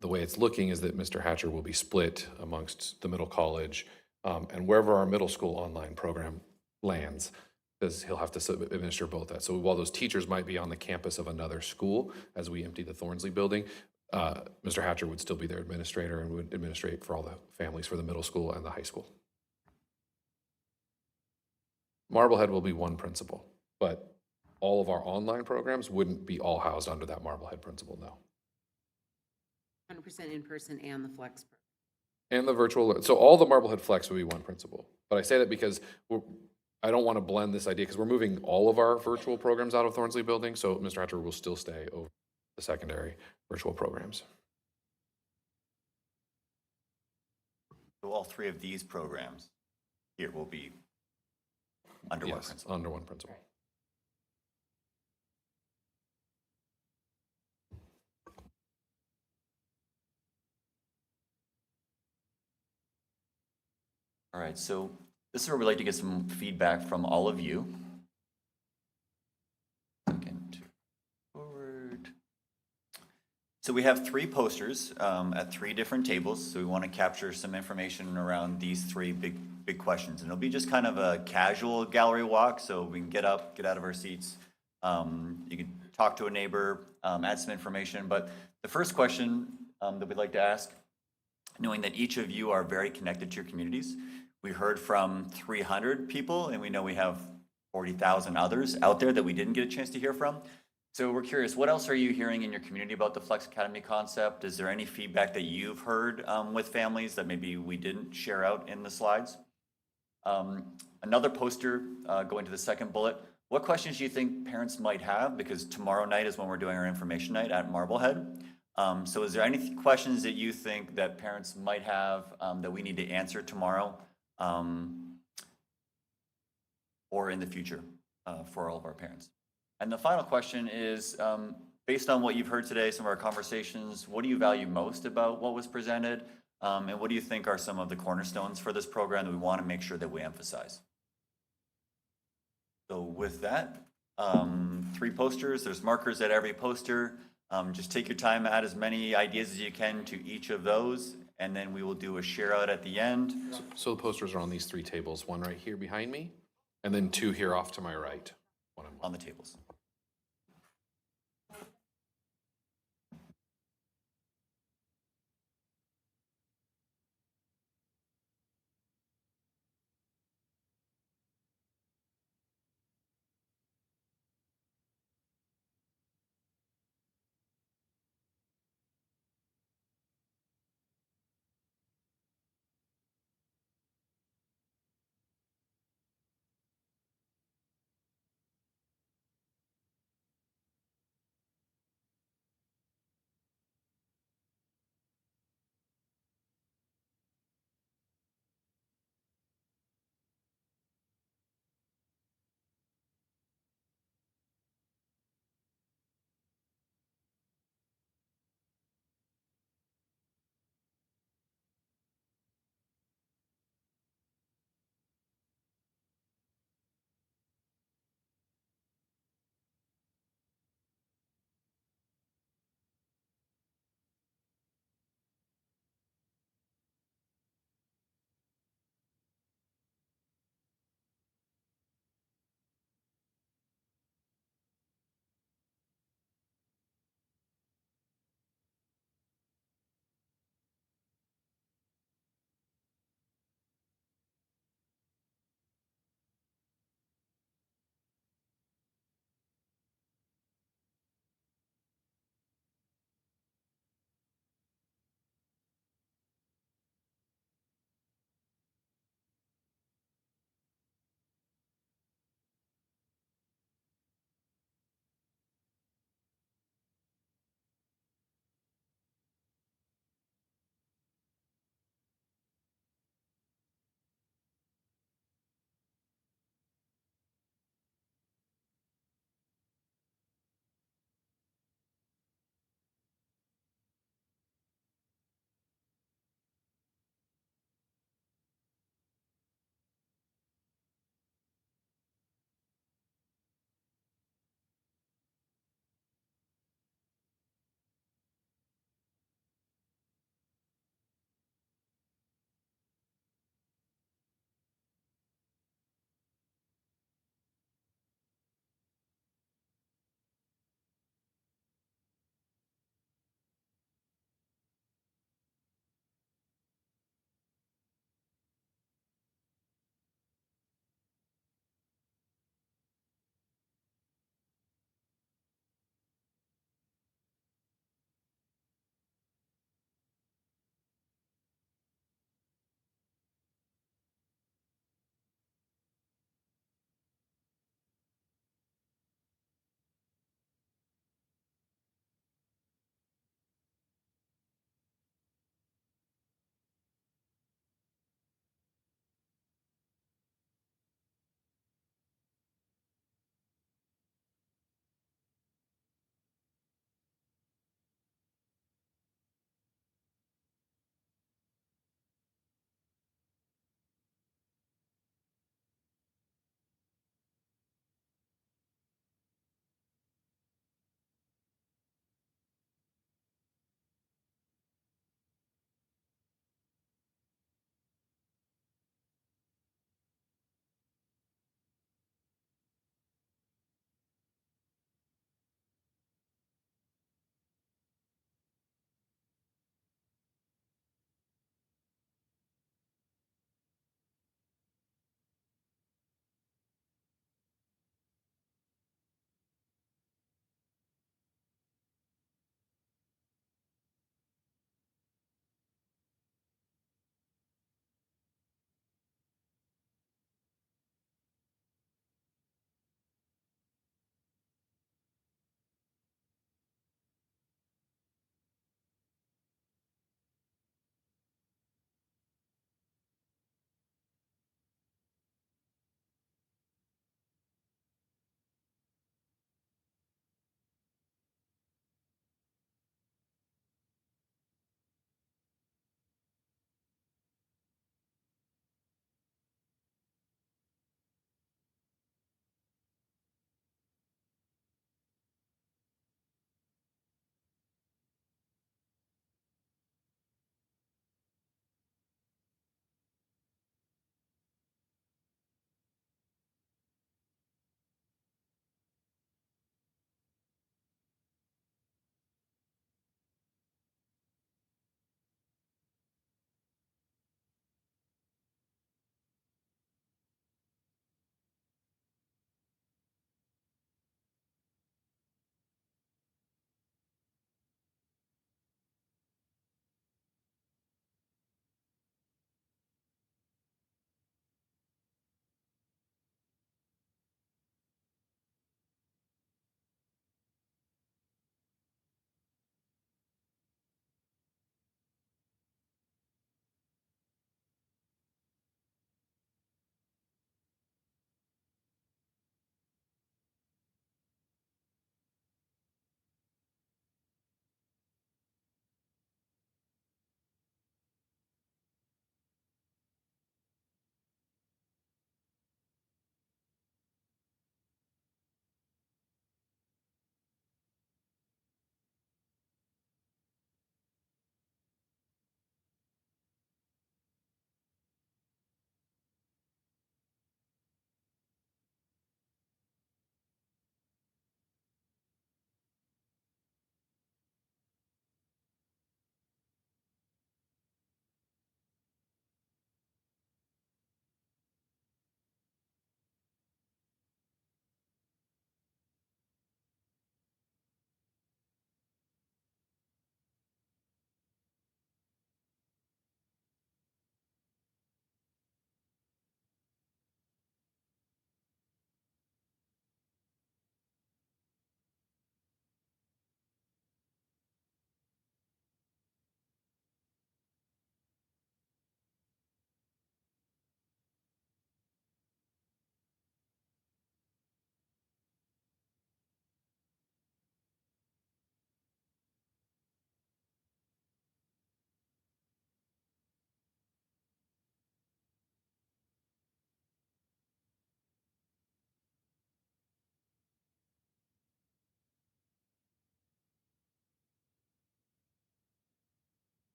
the way it's looking is that Mr. Hatcher will be split amongst the middle college and wherever our middle school online program lands, because he'll have to administer both that. So while those teachers might be on the campus of another school as we empty the Thornsley building, Mr. Hatcher would still be their administrator and would administrate for all the families for the middle school and the high school. Marblehead will be one principal, but all of our online programs wouldn't be all housed under that Marblehead principal, no. 100% in person and the flex. And the virtual, so all the Marblehead Flex would be one principal. But I say that because I don't want to blend this idea, because we're moving all of our virtual programs out of Thornsley building, so Mr. Hatcher will still stay over the secondary virtual programs. So all 3 of these programs here will be under one Yes, principal. under one principal. All right, so this is where we'd like to get some feedback from all of you. Second, forward. So we have 3 posters at 3 different tables, so we want to capture some information around these 3 big big questions. And it'll be just kind of a casual gallery walk, so we can get up, get out of our seats. You can talk to a neighbor, add some information. But the first question that we'd like to ask, knowing that each of you are very connected to your communities, we heard from 300 people, and we know we have 40,000 others out there that we didn't get a chance to hear from. So we're curious, what else are you hearing in your community about the Flex Academy concept? Is there any feedback that you've heard with families that maybe we didn't share out in the slides? Another poster, going to the second bullet, what questions do you think parents might have? Because tomorrow night is when we're doing our information night at Marblehead. So is there any questions that you think that parents might have that we need to answer tomorrow or in the future for all of our parents? And the final question is, based on what you've heard today, some of our conversations, what do you value most about what was presented? And what do you think are some of the cornerstones for this program that we want to make sure that we emphasize? So with that, 3 posters, there's markers at every poster. Just take your time, add as many ideas as you can to each of those, and then we will do a share out at the end. So the posters are on these 3 tables, one right here behind me, and then 2 here off to my right. On the tables.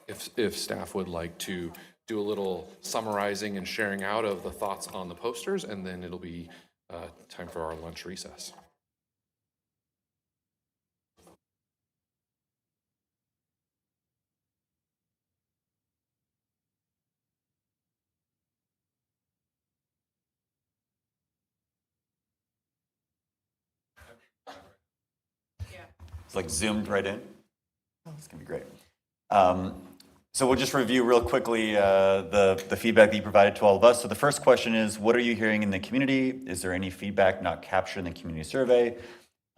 if staff would like to do a little summarizing and sharing out of the thoughts on the posters, and then it'll be time for our lunch recess. It's like zoomed right in. Oh, it's gonna be great. So we'll just review real quickly the feedback that you provided to all of us. So the first question is, what are you hearing in the community? Is there any feedback not captured in the community survey?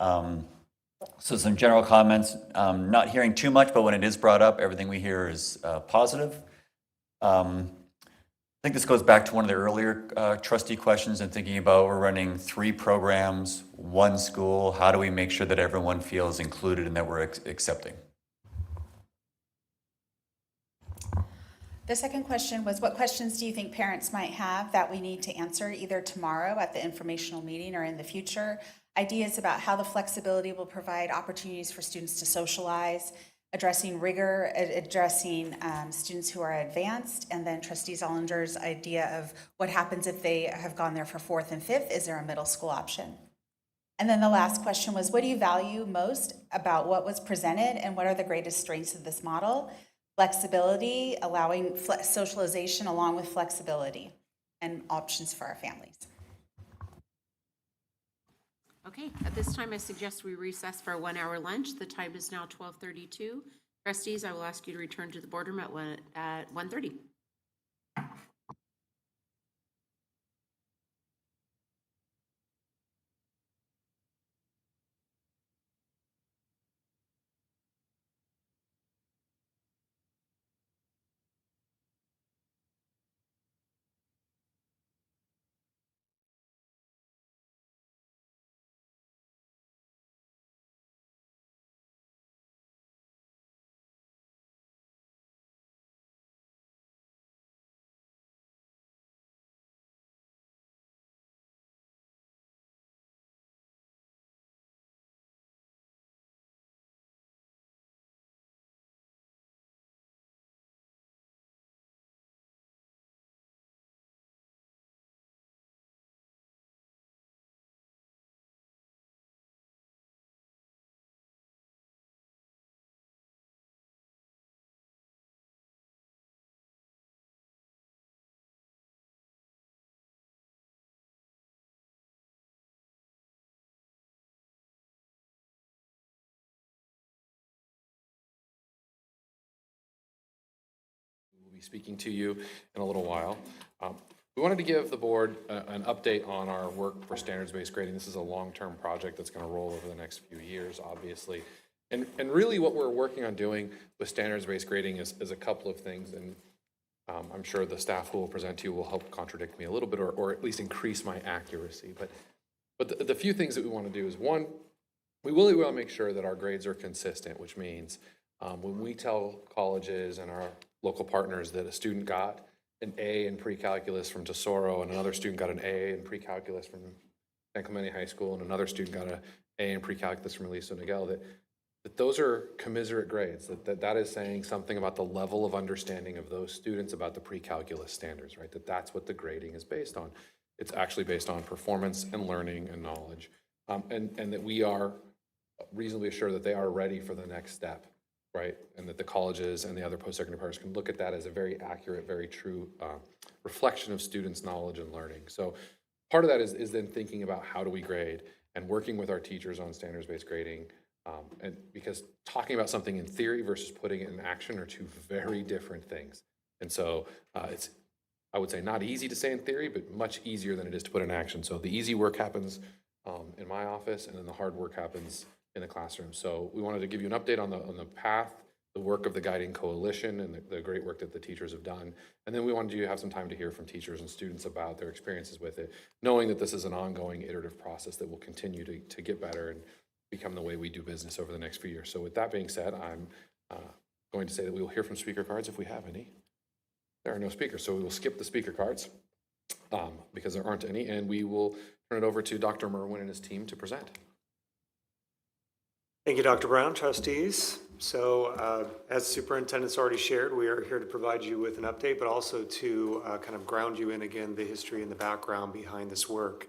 So some general comments, not hearing too much, but when it is brought up, everything we hear is positive. I think this goes back to one of the earlier trustee questions and thinking about we're running 3 programs, 1 school. How do we make sure that everyone feels included and that we're accepting? The second question was, what questions do you think parents might have that we need to answer either tomorrow at the informational meeting or in the future? Ideas about how the flexibility will provide opportunities for students to socialize, addressing rigor, addressing students who are advanced, and then Trustee Zollinger's idea of what happens if they have gone there for 4th and 5th. Is there a middle school option? And then the last question was, what do you value most about what was presented, and what are the greatest strengths of this model? Flexibility, allowing socialization along with flexibility, and options for our families. Okay, at this time, I suggest we recess for a 1-hour lunch. The time is now 12:32. Trustees, I will ask you to return to the boardroom at 1:30. We'll be speaking to you in a little while. We wanted to give the board an update on our work for standards-based grading. This is a long-term project that's going to roll over the next few years, obviously. And really what we're working on doing with standards-based grading is a couple of things, and I'm sure the staff who will present to you will help contradict me a little bit, or at least increase my accuracy. But the few things that we want to do is, one, we really want to make sure that our grades are consistent, which means when we tell colleges and our local partners that a student got an A in pre-calculus from Tesoro and another student got an A in pre-calculus from San Clemente High School and another student got an A in pre-calculus from Aliso Niguel, that those are commiserate grades, that is saying something about the level of understanding of those students about the pre-calculus standards, right? That's what the grading is based on. It's actually based on performance and learning and knowledge, and that we are reasonably assured that they are ready for the next step, right? And that the colleges and the other post-secondary partners can look at that as a very accurate, very true reflection of students' knowledge and learning. So part of that is then thinking about how do we grade and working with our teachers on standards-based grading. And because talking about something in theory versus putting it in action are 2 very different things. And so it's, I would say, not easy to say in theory, but much easier than it is to put in action. So the easy work happens in my office, and then the hard work happens in the classroom. So we wanted to give you an update on the path, the work of the guiding coalition, and the great work that the teachers have done. And then we wanted you to have some time to hear from teachers and students about their experiences with it, knowing that this is an ongoing iterative process that will continue to get better and become the way we do business over the next few years. So with that being said, I'm going to say that we will hear from speaker cards if we have any. There are no speakers, so we will skip the speaker cards because there aren't any, and we will turn it over to Dr. Merwin and his team to present. Thank you, Dr. Brown. Trustees, So as superintendent's already shared, we are here to provide you with an update, but also to kind of ground you in, again, the history and the background behind this work.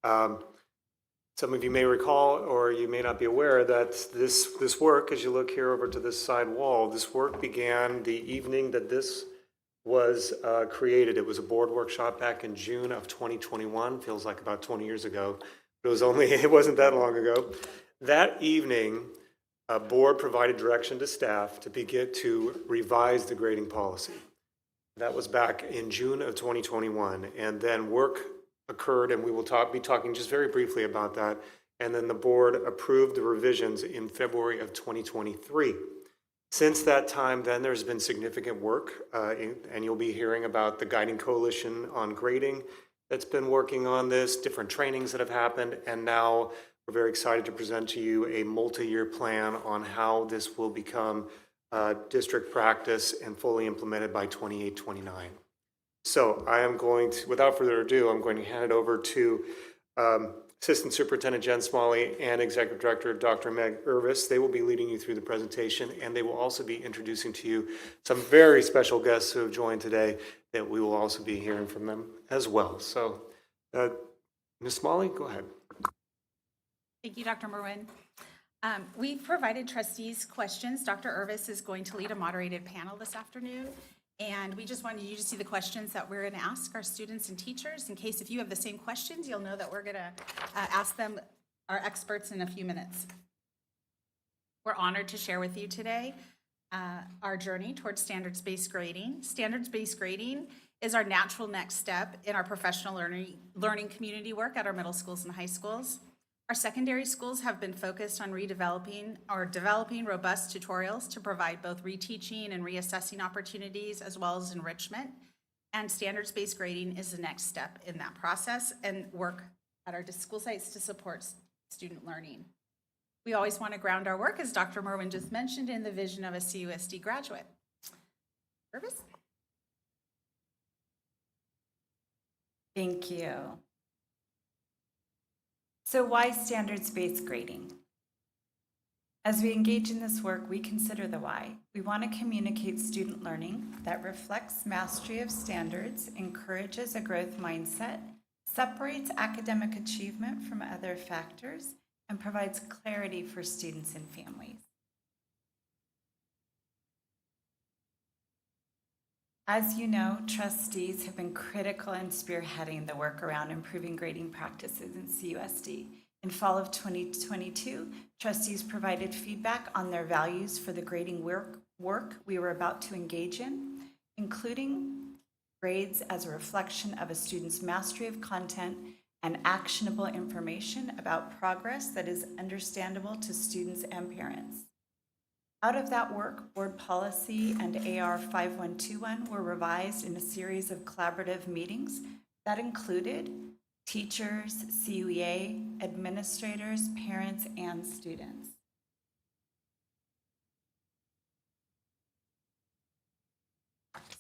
Some of you may recall, or you may not be aware, that this work, as you look here over to this side wall, this work began the evening that this was created. It was a board workshop back in June of 2021, feels like about 20 years ago. It wasn't that long ago. That evening, a board provided direction to staff to begin to revise the grading policy. That was back in June of 2021, and then work occurred, and we will be talking just very briefly about that. And then the board approved the revisions in February of 2023. Since that time, then there's been significant work, and you'll be hearing about the Guiding Coalition on Grading that's been working on this, different trainings that have happened, and now we're very excited to present to you a multi-year plan on how this will become district practice and fully implemented by 28-29. So I am going to, without further ado, I'm going to hand it over to Assistant Superintendent Jen Smalley and Executive Director Dr. Meg Irvis. They will be leading you through the presentation, and they will also be introducing to you some very special guests who have joined today that we will also be hearing from them as well. So Ms. Smalley, go ahead. Thank you, Dr. Merwin. We've provided trustees questions. Dr. Irvis is going to lead a moderated panel this afternoon, and we just wanted you to see the questions that we're going to ask our students and teachers. In case if you have the same questions, you'll know that we're going to ask them, our experts, in a few minutes. We're honored to share with you today our journey towards standards-based grading. Standards-based grading is our natural next step in our professional learning community work at our middle schools and high schools. Our secondary schools have been focused on developing robust tutorials to provide both reteaching and reassessing opportunities as well as enrichment. And standards-based grading is the next step in that process and work at our school sites to support student learning. We always want to ground our work, as Dr. Merwin just mentioned, in the vision of a CUSD graduate. Irvis? Thank you. So why standards-based grading? As we engage in this work, we consider the why. We want to communicate student learning that reflects mastery of standards, encourages a growth mindset, separates academic achievement from other factors, and provides clarity for students and families. As you know, trustees have been critical in spearheading the work around improving grading practices in CUSD. In fall of 2022, trustees provided feedback on their values for the grading work we were about to engage in, including grades as a reflection of a student's mastery of content and actionable information about progress that is understandable to students and parents. Out of that work, board policy and AR 5121 were revised in a series of collaborative meetings that included teachers, CUEA, administrators, parents, and students.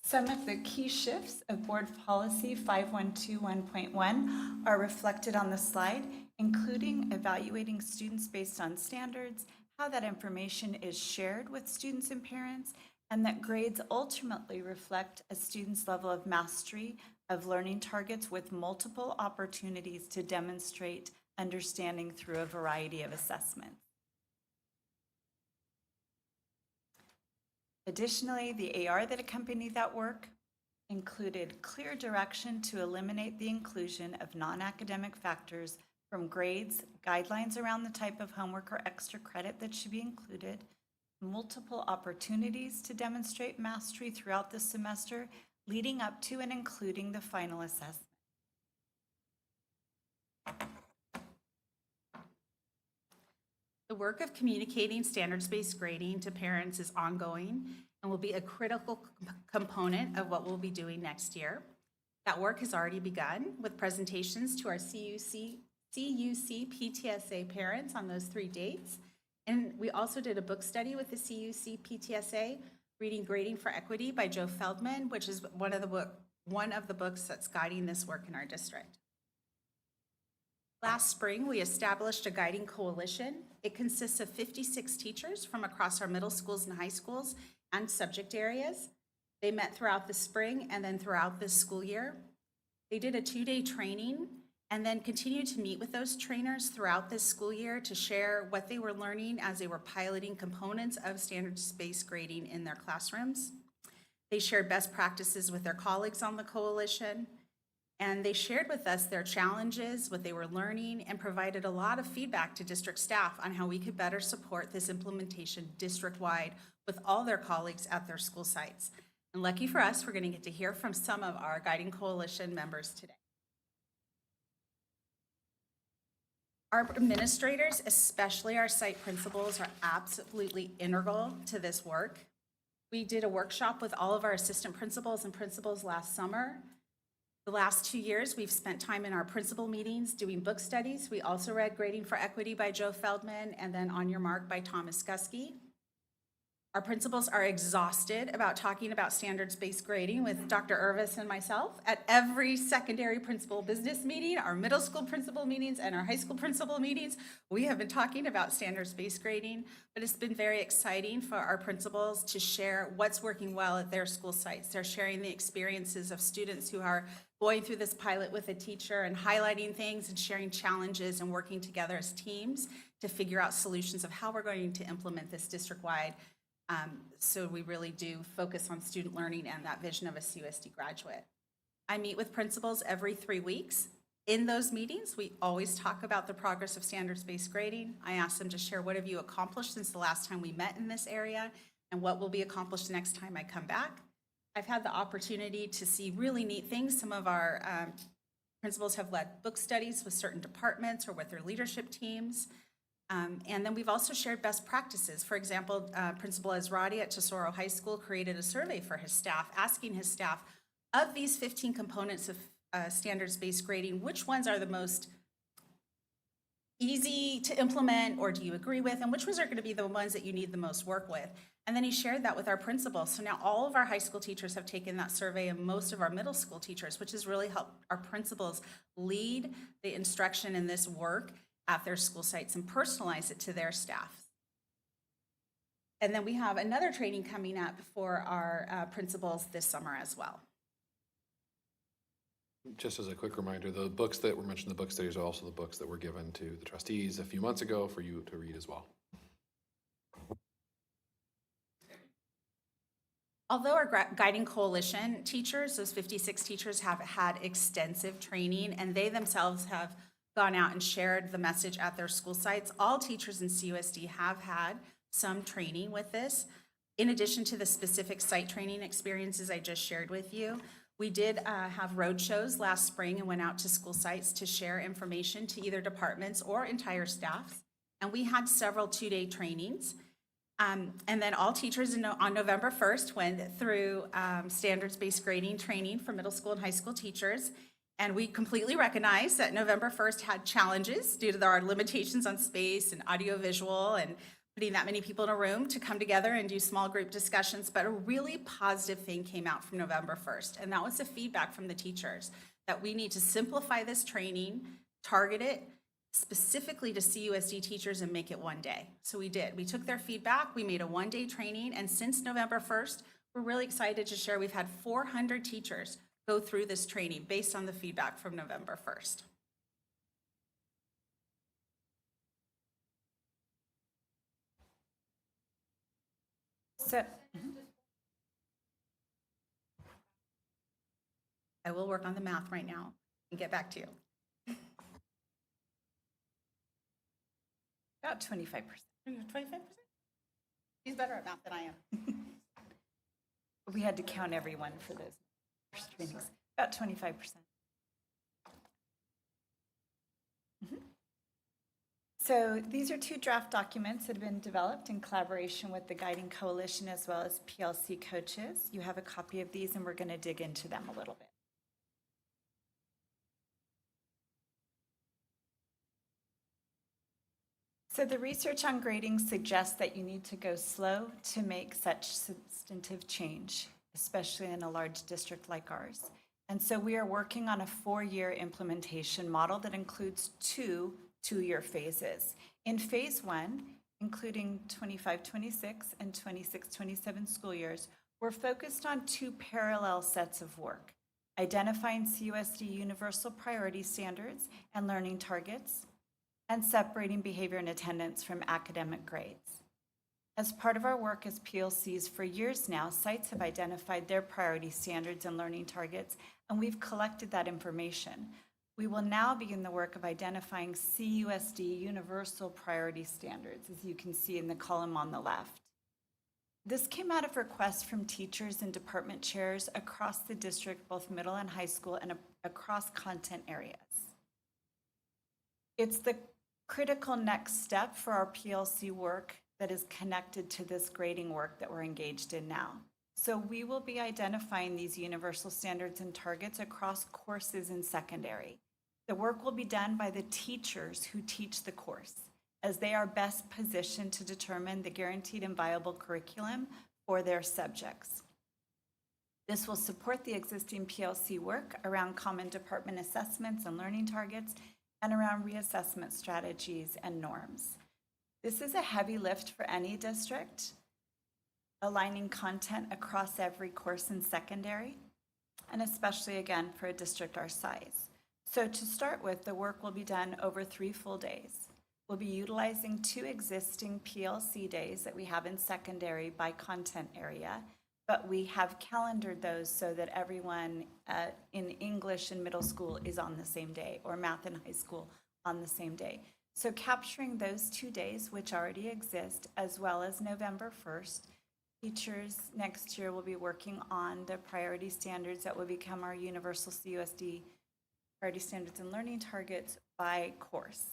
Some of the key shifts of Board Policy 5121.1 are reflected on the slide, including evaluating students based on standards, how that information is shared with students and parents, and that grades ultimately reflect a student's level of mastery of learning targets with multiple opportunities to demonstrate understanding through a variety of assessments. Additionally, the AR that accompanied that work included clear direction to eliminate the inclusion of non-academic factors from grades, guidelines around the type of homework or extra credit that should be included, multiple opportunities to demonstrate mastery throughout the semester, leading up to and including the final assessment. The work of communicating standards-based grading to parents is ongoing and will be a critical component of what we'll be doing next year. That work has already begun with presentations to our CUC PTSA parents on those 3 dates. And we also did a book study with the CUC PTSA, reading Grading for Equity by Joe Feldman, which is one of the books that's guiding this work in our district. Last spring, we established a guiding coalition. It consists of 56 teachers from across our middle schools and high schools and subject areas. They met throughout the spring and then throughout this school year. They did a 2-day training and then continued to meet with those trainers throughout this school year to share what they were learning as they were piloting components of standards-based grading in their classrooms. They shared best practices with their colleagues on the coalition, and they shared with us their challenges, what they were learning, and provided a lot of feedback to district staff on how we could better support this implementation district-wide with all their colleagues at their school sites. And lucky for us, we're going to get to hear from some of our Guiding Coalition members today. Our administrators, especially our site principals, are absolutely integral to this work. We did a workshop with all of our assistant principals and principals last summer. The last 2 years, we've spent time in our principal meetings doing book studies. We also read Grading for Equity by Joe Feldman and then On Your Mark by Thomas Guskey. Our principals are exhausted about talking about standards-based grading with Dr. Irvis and myself at every secondary principal business meeting, our middle school principal meetings, and our high school principal meetings. We have been talking about standards-based grading, but it's been very exciting for our principals to share what's working well at their school sites. They're sharing the experiences of students who are going through this pilot with a teacher and highlighting things and sharing challenges and working together as teams to figure out solutions of how we're going to implement this district-wide. So we really do focus on student learning and that vision of a CUSD graduate. I meet with principals every 3 weeks. In those meetings, we always talk about the progress of standards-based grading. I ask them to share what have you accomplished since the last time we met in this area and what will be accomplished next time I come back. I've had the opportunity to see really neat things. Some of our principals have led book studies with certain departments or with their leadership teams. And then we've also shared best practices. For example, Principal Ezrati at Tesoro High School created a survey for his staff, asking his staff, of these 15 components of standards-based grading, which ones are the most easy to implement or do you agree with, and which ones are going to be the ones that you need the most work with? And then he shared that with our principals. So now all of our high school teachers have taken that survey and most of our middle school teachers, which has really helped our principals lead the instruction in this work at their school sites and personalize it to their staff. And then we have another training coming up for our principals this summer as well. Just as a quick reminder, the books that were mentioned, the book studies are also the books that were given to the trustees a few months ago for you to read as well. Although our Guiding Coalition teachers, those 56 teachers, have had extensive training and they themselves have gone out and shared the message at their school sites, all teachers in CUSD have had some training with this. In addition to the specific site training experiences I just shared with you, we did have road shows last spring and went out to school sites to share information to either departments or entire staffs. And we had several 2-day trainings. And then all teachers on November 1st went through standards-based grading training for middle school and high school teachers. And we completely recognize that November 1st had challenges due to our limitations on space and audiovisual and putting that many people in a room to come together and do small group discussions. But a really positive thing came out from November 1st, and that was the feedback from the teachers that we need to simplify this training, target it specifically to CUSD teachers and make it one day. So we did. We took their feedback, we made a one-day training, and since November 1st, we're really excited to share we've had 400 teachers go through this training based on the feedback from November 1st. So I will work on the math right now and get back to you. About 25%. 25%? He's better at math than I am. We had to count everyone for those first trainings. About 25%. So these are 2 draft documents that have been developed in collaboration with the Guiding Coalition as well as PLC coaches. You have a copy of these and we're going to dig into them a little bit. So the research on grading suggests that you need to go slow to make such substantive change, especially in a large district like ours. And so we are working on a 4-year implementation model that includes 2 2-year phases. In phase 1, including 25-26 and 26-27 school years, we're focused on 2 parallel sets of work: identifying CUSD universal priority standards and learning targets, and separating behavior and attendance from academic grades. As part of our work as PLCs for years now, sites have identified their priority standards and learning targets, and we've collected that information. We will now begin the work of identifying CUSD universal priority standards, as you can see in the column on the left. This came out of requests from teachers and department chairs across the district, both middle and high school, and across content areas. It's the critical next step for our PLC work that is connected to this grading work that we're engaged in now. So we will be identifying these universal standards and targets across courses in secondary. The work will be done by the teachers who teach the course, as they are best positioned to determine the guaranteed and viable curriculum for their subjects. This will support the existing PLC work around common department assessments and learning targets, and around reassessment strategies and norms. This is a heavy lift for any district, aligning content across every course in secondary, and especially again for a district our size. So to start with, the work will be done over 3 full days. We'll be utilizing 2 existing PLC days that we have in secondary by content area, but we have calendared those so that everyone in English in middle school is on the same day, or math in high school on the same day. So capturing those 2 days, which already exist, as well as November 1st, teachers next year will be working on the priority standards that will become our universal CUSD priority standards and learning targets by course.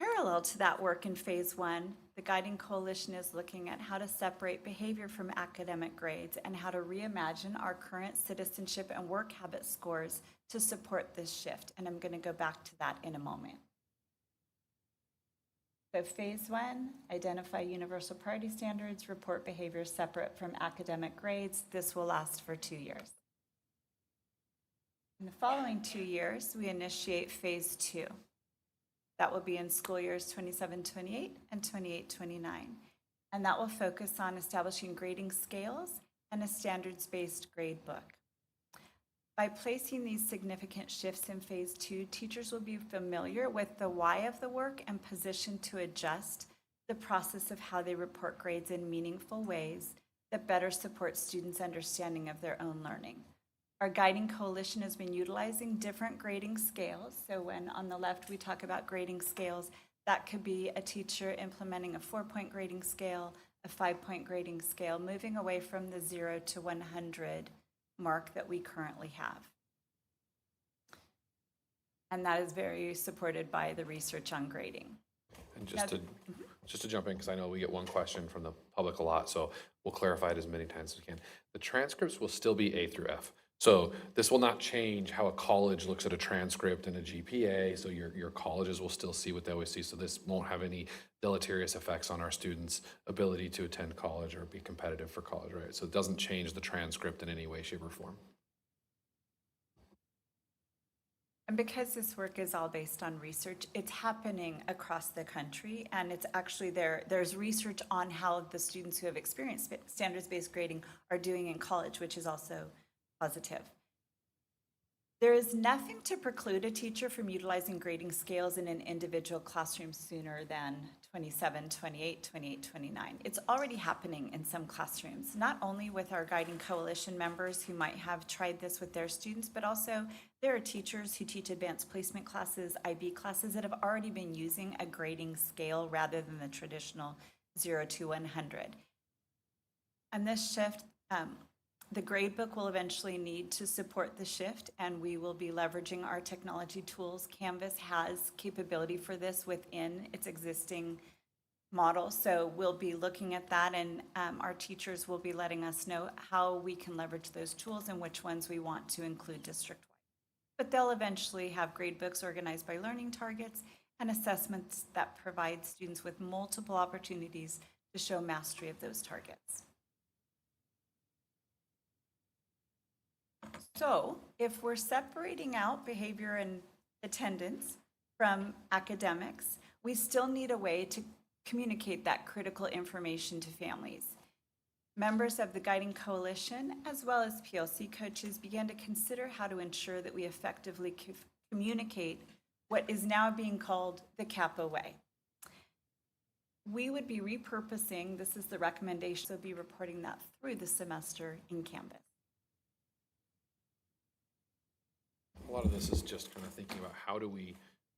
Parallel to that work in phase 1, the Guiding Coalition is looking at how to separate behavior from academic grades and how to reimagine our current citizenship and work habit scores to support this shift. And I'm going to go back to that in a moment. So phase 1, identify universal priority standards, report behavior separate from academic grades. This will last for 2 years. In the following 2 years, we initiate phase 2. That will be in school years 27-28 and 28-29. And that will focus on establishing grading scales and a standards-based grade book. By placing these significant shifts in phase 2, teachers will be familiar with the why of the work and positioned to adjust the process of how they report grades in meaningful ways that better support students' understanding of their own learning. Our Guiding Coalition has been utilizing different grading scales. So when on the left we talk about grading scales, that could be a teacher implementing a 4-point grading scale, a 5-point grading scale, moving away from the 0 to 100 mark that we currently have. And that is very supported by the research on grading. And just to jump in, because I know we get one question from the public a lot, so we'll clarify it as many times as we can. The transcripts will still be A through F. So this will not change how a college looks at a transcript and a GPA, so your colleges will still see what they always see, so this won't have any deleterious effects on our students' ability to attend college or be competitive for college, right? So it doesn't change the transcript in any way, shape, or form. And because this work is all based on research, it's happening across the country, and it's actually there's research on how the students who have experienced standards-based grading are doing in college, which is also positive. There is nothing to preclude a teacher from utilizing grading scales in an individual classroom sooner than 27, 28, 28, 29. It's already happening in some classrooms, not only with our Guiding Coalition members who might have tried this with their students, but also there are teachers who teach advanced placement classes, IB classes, that have already been using a grading scale rather than the traditional 0 to 100. And this shift, the gradebook will eventually need to support the shift, and we will be leveraging our technology tools. Canvas has capability for this within its existing model, so we'll be looking at that, and our teachers will be letting us know how we can leverage those tools and which ones we want to include district-wide. But they'll eventually have gradebooks organized by learning targets and assessments that provide students with multiple opportunities to show mastery of those targets. So if we're separating out behavior and attendance from academics, we still need a way to communicate that critical information to families. Members of the Guiding Coalition, as well as PLC coaches, began to consider how to ensure that we effectively communicate what is now being called the CAPA way. We would be repurposing, this is the recommendation, so be reporting that through the semester in Canvas. A lot of this is just kind of thinking about how do we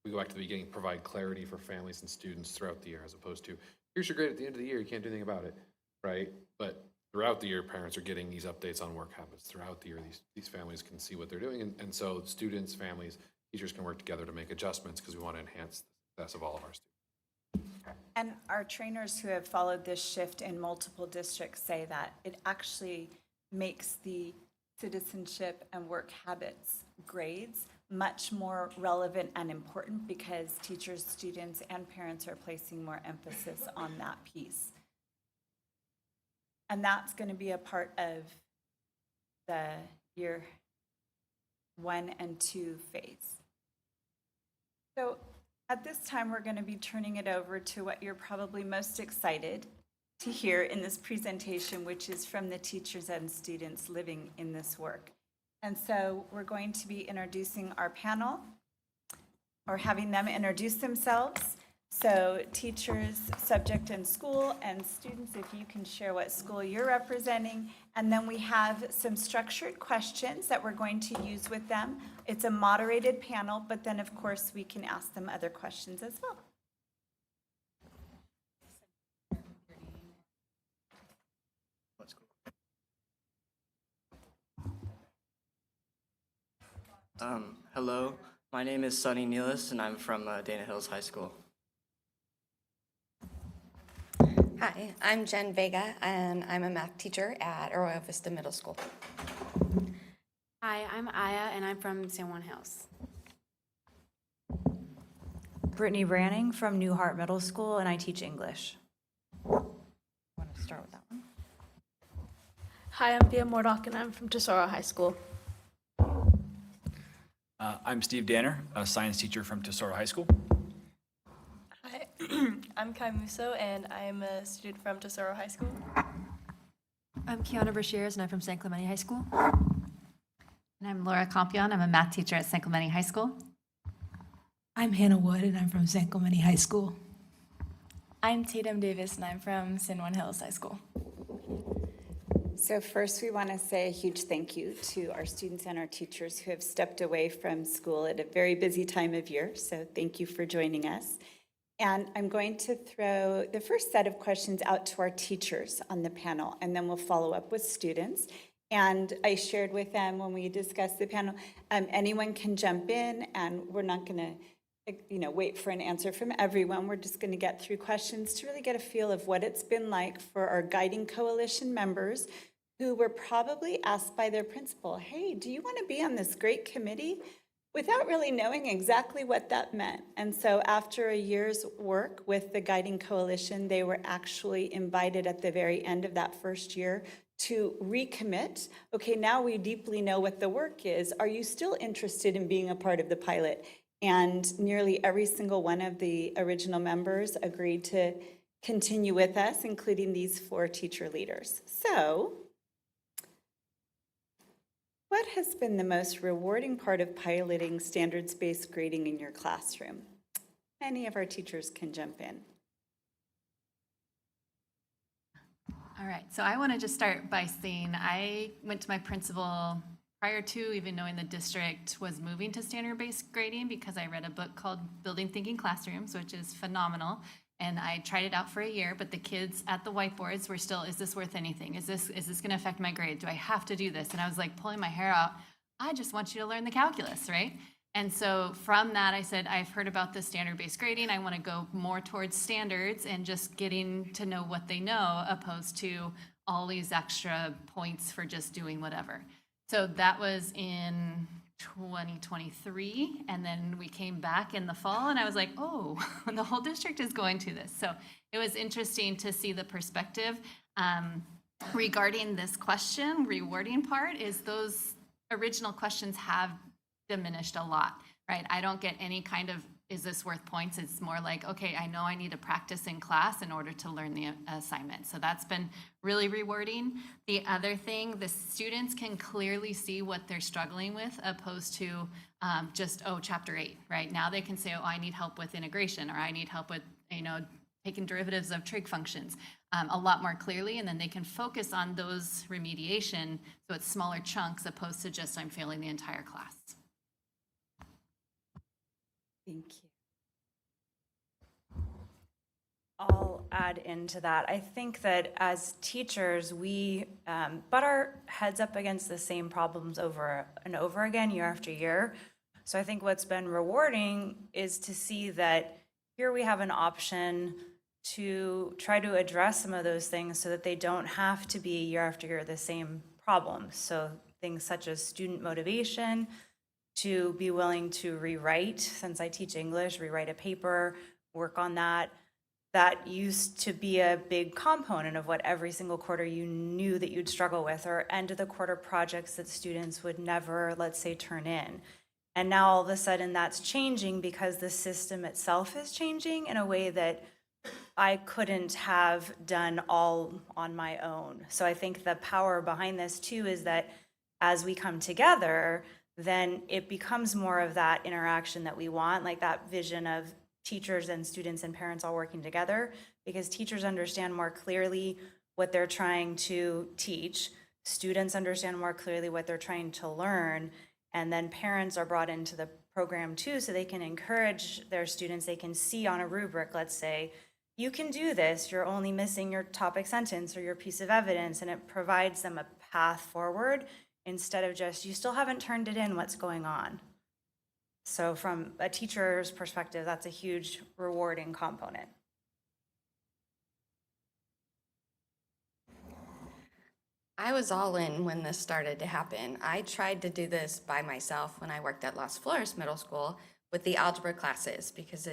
go back to the beginning, provide clarity for families and students throughout the year, as opposed to, here's your grade at the end of the year, you can't do anything about it, right? But throughout the year, parents are getting these updates on work habits. Throughout the year, these families can see what they're doing. And so students, families, teachers can work together to make adjustments because we want to enhance the success of all of our students. And our trainers who have followed this shift in multiple districts say that it actually makes the citizenship and work habits grades much more relevant and important because teachers, students, and parents are placing more emphasis on that piece. And that's going to be a part of the year 1 and 2 phase. So at this time, we're going to be turning it over to what you're probably most excited to hear in this presentation, which is from the teachers and students living in this work. And so we're going to be introducing our panel, or having them introduce themselves. So teachers, subject and school, and students, if you can share what school you're representing. And then we have some structured questions that we're going to use with them. It's a moderated panel, but then of course we can ask them other questions as well. Hello, my name is Sunny Nealis, and I'm from Dana Hills High School. Hi, I'm Jen Vega, and I'm a math teacher at Arroyo Vista Middle School. Hi, I'm Aya, and I'm from San Juan Hills. Brittany Branning from New Hart Middle School, and I teach English. Want to start with that one? Hi, I'm Thea Mordock, and I'm from Tesoro High School. I'm Steve Danner, a science teacher from Tesoro High School. Hi, I'm Kai Musso, and I'm a student from Tesoro High School. I'm Kiana Brashears, and I'm from San Clemente High School. And I'm Laura Compion. I'm a math teacher at San Clemente High School. I'm Hannah Wood, and I'm from San Clemente High School. I'm Tatum Davis, and I'm from San Juan Hills High School. So first, we want to say a huge thank you to our students and our teachers who have stepped away from school at a very busy time of year. So thank you for joining us. And I'm going to throw the first set of questions out to our teachers on the panel, and then we'll follow up with students. And I shared with them when we discussed the panel, anyone can jump in, and we're not going to wait for an answer from everyone. We're just going to get through questions to really get a feel of what it's been like for our Guiding Coalition members who were probably asked by their principal, hey, do you want to be on this great committee? Without really knowing exactly what that meant. And so after a year's work with the Guiding Coalition, they were actually invited at the very end of that first year to recommit. Okay, now we deeply know what the work is. Are you still interested in being a part of the pilot? And nearly every single one of the original members agreed to continue with us, including these 4 teacher leaders. So, what has been the most rewarding part of piloting standards-based grading in your classroom? Many of our teachers can jump in. All right, so I want to just start by saying I went to my principal prior to even knowing the district was moving to standard-based grading because I read a book called Building Thinking Classrooms, which is phenomenal. And I tried it out for a year, but the kids at the whiteboards were still, is this worth anything? Is this going to affect my grade? Do I have to do this? And I was like pulling my hair out. I just want you to learn the calculus, right? And so from that, I said, I've heard about this standard-based grading. I want to go more towards standards and just getting to know what they know, opposed to all these extra points for just doing whatever. So that was in 2023, and then we came back in the fall, and I was like, oh, the whole district is going to this. So it was interesting to see the perspective regarding this question. Rewarding part is those original questions have diminished a lot, right? I don't get any kind of, is this worth points? It's more like, okay, I know I need to practice in class in order to learn the assignment. So that's been really rewarding. The other thing, the students can clearly see what they're struggling with, opposed to just, oh, chapter 8, right? Now they can say, oh, I need help with integration, or I need help with, taking derivatives of trig functions a lot more clearly, and then they can focus on those remediation, so it's smaller chunks opposed to just I'm failing the entire class. Thank you. I'll add into that. I think that as teachers, we butt our heads up against the same problems over and over again, year after year. So I think what's been rewarding is to see that here we have an option to try to address some of those things so that they don't have to be year after year the same problems. So things such as student motivation, to be willing to rewrite, since I teach English, rewrite a paper, work on that. That used to be a big component of what every single quarter you knew that you'd struggle with, or end of the quarter projects that students would never, let's say, turn in. And now all of a sudden that's changing because the system itself is changing in a way that I couldn't have done all on my own. So I think the power behind this too is that as we come together, then it becomes more of that interaction that we want, like that vision of teachers and students and parents all working together, because teachers understand more clearly what they're trying to teach, students understand more clearly what they're trying to learn, and then parents are brought into the program too, so they can encourage their students. They can see on a rubric, let's say, you can do this, you're only missing your topic sentence or your piece of evidence, and it provides them a path forward instead of just, you still haven't turned it in, what's going on? So from a teacher's perspective, that's a huge rewarding component. I was all in when this started to happen. I tried to do this by myself when I worked at Las Flores Middle School with the algebra classes, because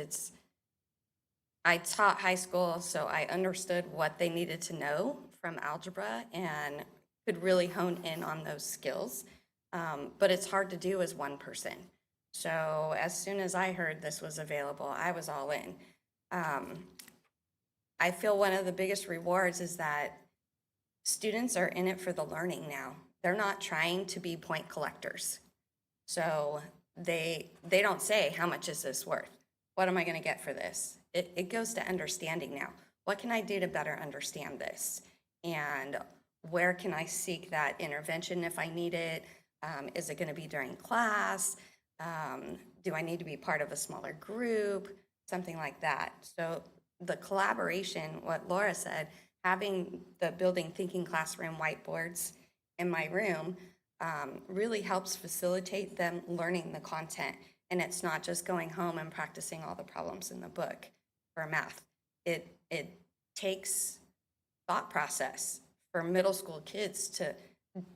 I taught high school, so I understood what they needed to know from algebra and could really hone in on those skills. But it's hard to do as one person. So as soon as I heard this was available, I was all in. I feel one of the biggest rewards is that students are in it for the learning now. They're not trying to be point collectors. So they don't say, how much is this worth? What am I going to get for this? It goes to understanding now. What can I do to better understand this? And where can I seek that intervention if I need it? Is it going to be during class? Do I need to be part of a smaller group? Something like that. So the collaboration, what Laura said, having the building thinking classroom whiteboards in my room really helps facilitate them learning the content. And it's not just going home and practicing all the problems in the book for math. It takes thought process for middle school kids to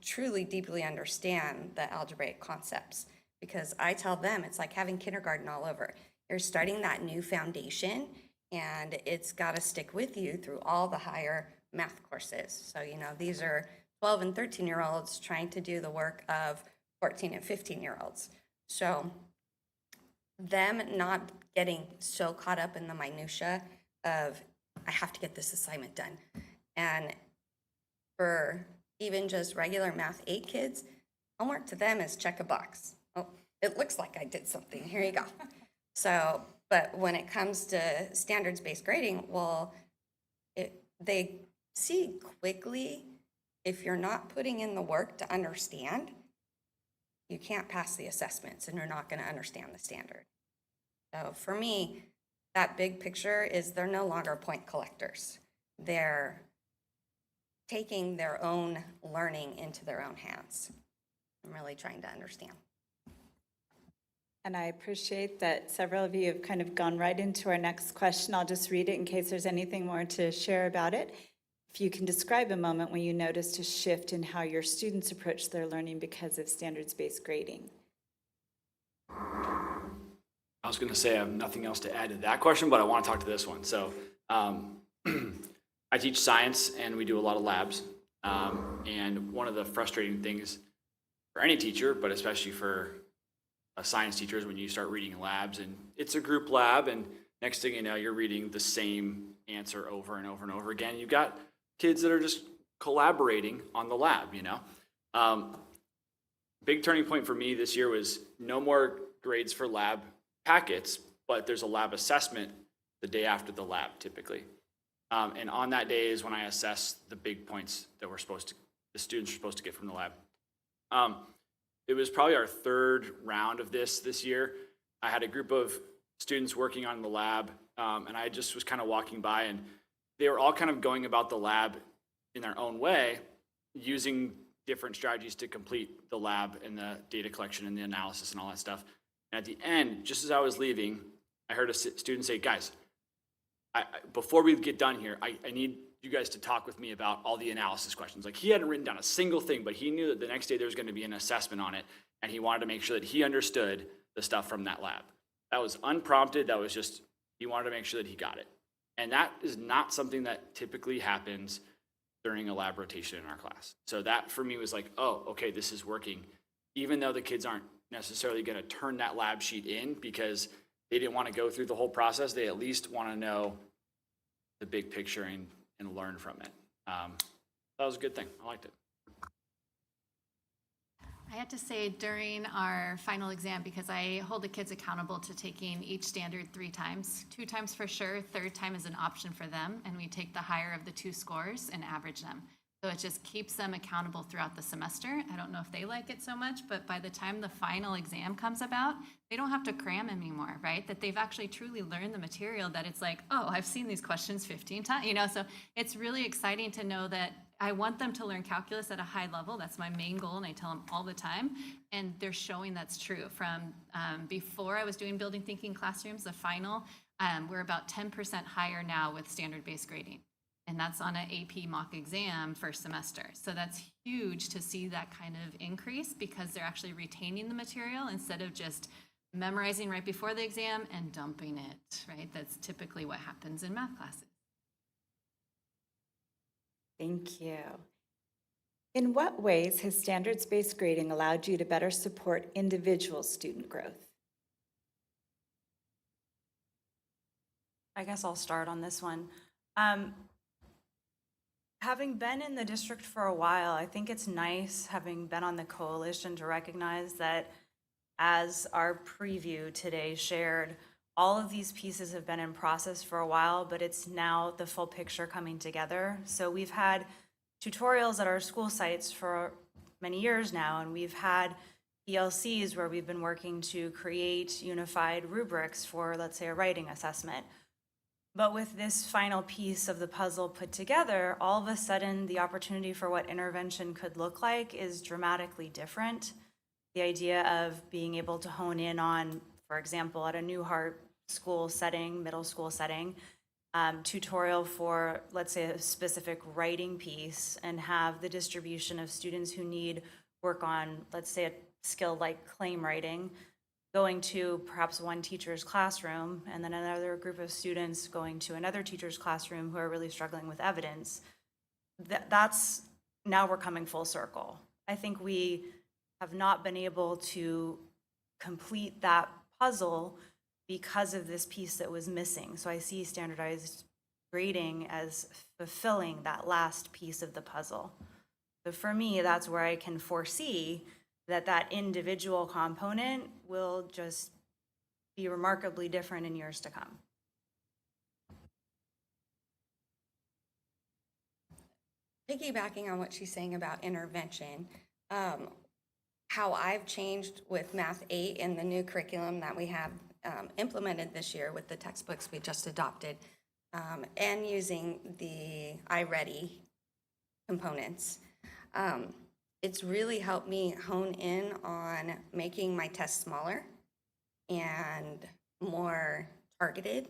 truly deeply understand the algebraic concepts. Because I tell them it's like having kindergarten all over. You're starting that new foundation, and it's got to stick with you through all the higher math courses. So, these are 12 and 13-year-olds trying to do the work of 14 and 15-year-olds. So them not getting so caught up in the minutia of, I have to get this assignment done. And for even just regular math 8 kids, homework to them is check a box. Oh, it looks like I did something. Here you go. So, but when it comes to standards-based grading, well, they see quickly if you're not putting in the work to understand, you can't pass the assessments and you're not going to understand the standard. So for me, that big picture is they're no longer point collectors. They're taking their own learning into their own hands. I'm really trying to understand. And I appreciate that several of you have kind of gone right into our next question. I'll just read it in case there's anything more to share about it. If you can describe a moment when you noticed a shift in how your students approach their learning because of standards-based grading. I was going to say I have nothing else to add to that question, but I want to talk to this one. So I teach science, and we do a lot of labs. And one of the frustrating things for any teacher, but especially for science teachers when you start reading labs and it's a group lab and next thing you know, you're reading the same answer over and over and over again. You've got kids that are just collaborating on the lab, you know. Big turning point for me this year was no more grades for lab packets, but there's a lab assessment the day after the lab typically. And on that day is when I assess the big points that the students are supposed to get from the lab. It was probably our third round of this year. I had a group of students working on the lab, and I just was kind of walking by, and they were all kind of going about the lab in their own way, using different strategies to complete the lab and the data collection and the analysis and all that stuff. And at the end, just as I was leaving, I heard a student say, guys, before we get done here, I need you guys to talk with me about all the analysis questions. Like he hadn't written down a single thing, but he knew that the next day there was going to be an assessment on it, and he wanted to make sure that he understood the stuff from that lab. That was unprompted. That was just, he wanted to make sure that he got it. And that is not something that typically happens during a lab rotation in our class. So that for me was like, oh, okay, this is working. Even though the kids aren't necessarily going to turn that lab sheet in because they didn't want to go through the whole process, they at least want to know the big picture and learn from it. That was a good thing. I liked it. I had to say during our final exam, because I hold the kids accountable to taking each standard 3 times, 2 times for sure, third time is an option for them, and we take the higher of the 2 scores and average them. So it just keeps them accountable throughout the semester. I don't know if they like it so much, but by the time the final exam comes about, they don't have to cram anymore, right? That they've actually truly learned the material, that it's like, oh, I've seen these questions 15 times, you know? So it's really exciting to know that I want them to learn calculus at a high level. That's my main goal, and I tell them all the time. And they're showing that's true. From before I was doing building thinking classrooms, the final, we're about 10% higher now with standard-based grading. And that's on an AP mock exam first semester. So that's huge to see that kind of increase because they're actually retaining the material instead of just memorizing right before the exam and dumping it, right? That's typically what happens in math classes. Thank you. In what ways has standards-based grading allowed you to better support individual student growth? I guess I'll start on this one. Having been in the district for a while, I think it's nice, having been on the coalition, to recognize that, as our preview today shared, all of these pieces have been in process for a while, but it's now the full picture coming together. So we've had tutorials at our school sites for many years now, and we've had ELCs where we've been working to create unified rubrics for, let's say, a writing assessment. But with this final piece of the puzzle put together, all of a sudden the opportunity for what intervention could look like is dramatically different. The idea of being able to hone in on, for example, at a Newhart school setting, middle school setting, tutorial for, let's say, a specific writing piece, and have the distribution of students who need work on, let's say, a skill like claim writing, going to perhaps one teacher's classroom, and then another group of students going to another teacher's classroom who are really struggling with evidence. That's, now we're coming full circle. I think we have not been able to complete that puzzle because of this piece that was missing. So I see standardized grading as fulfilling that last piece of the puzzle. So for me, that's where I can foresee that individual component will just be remarkably different in years to come. Piggybacking on what she's saying about intervention, how I've changed with Math 8 and the new curriculum that we have implemented this year with the textbooks we just adopted, and using the iReady components. It's really helped me hone in on making my tests smaller and more targeted.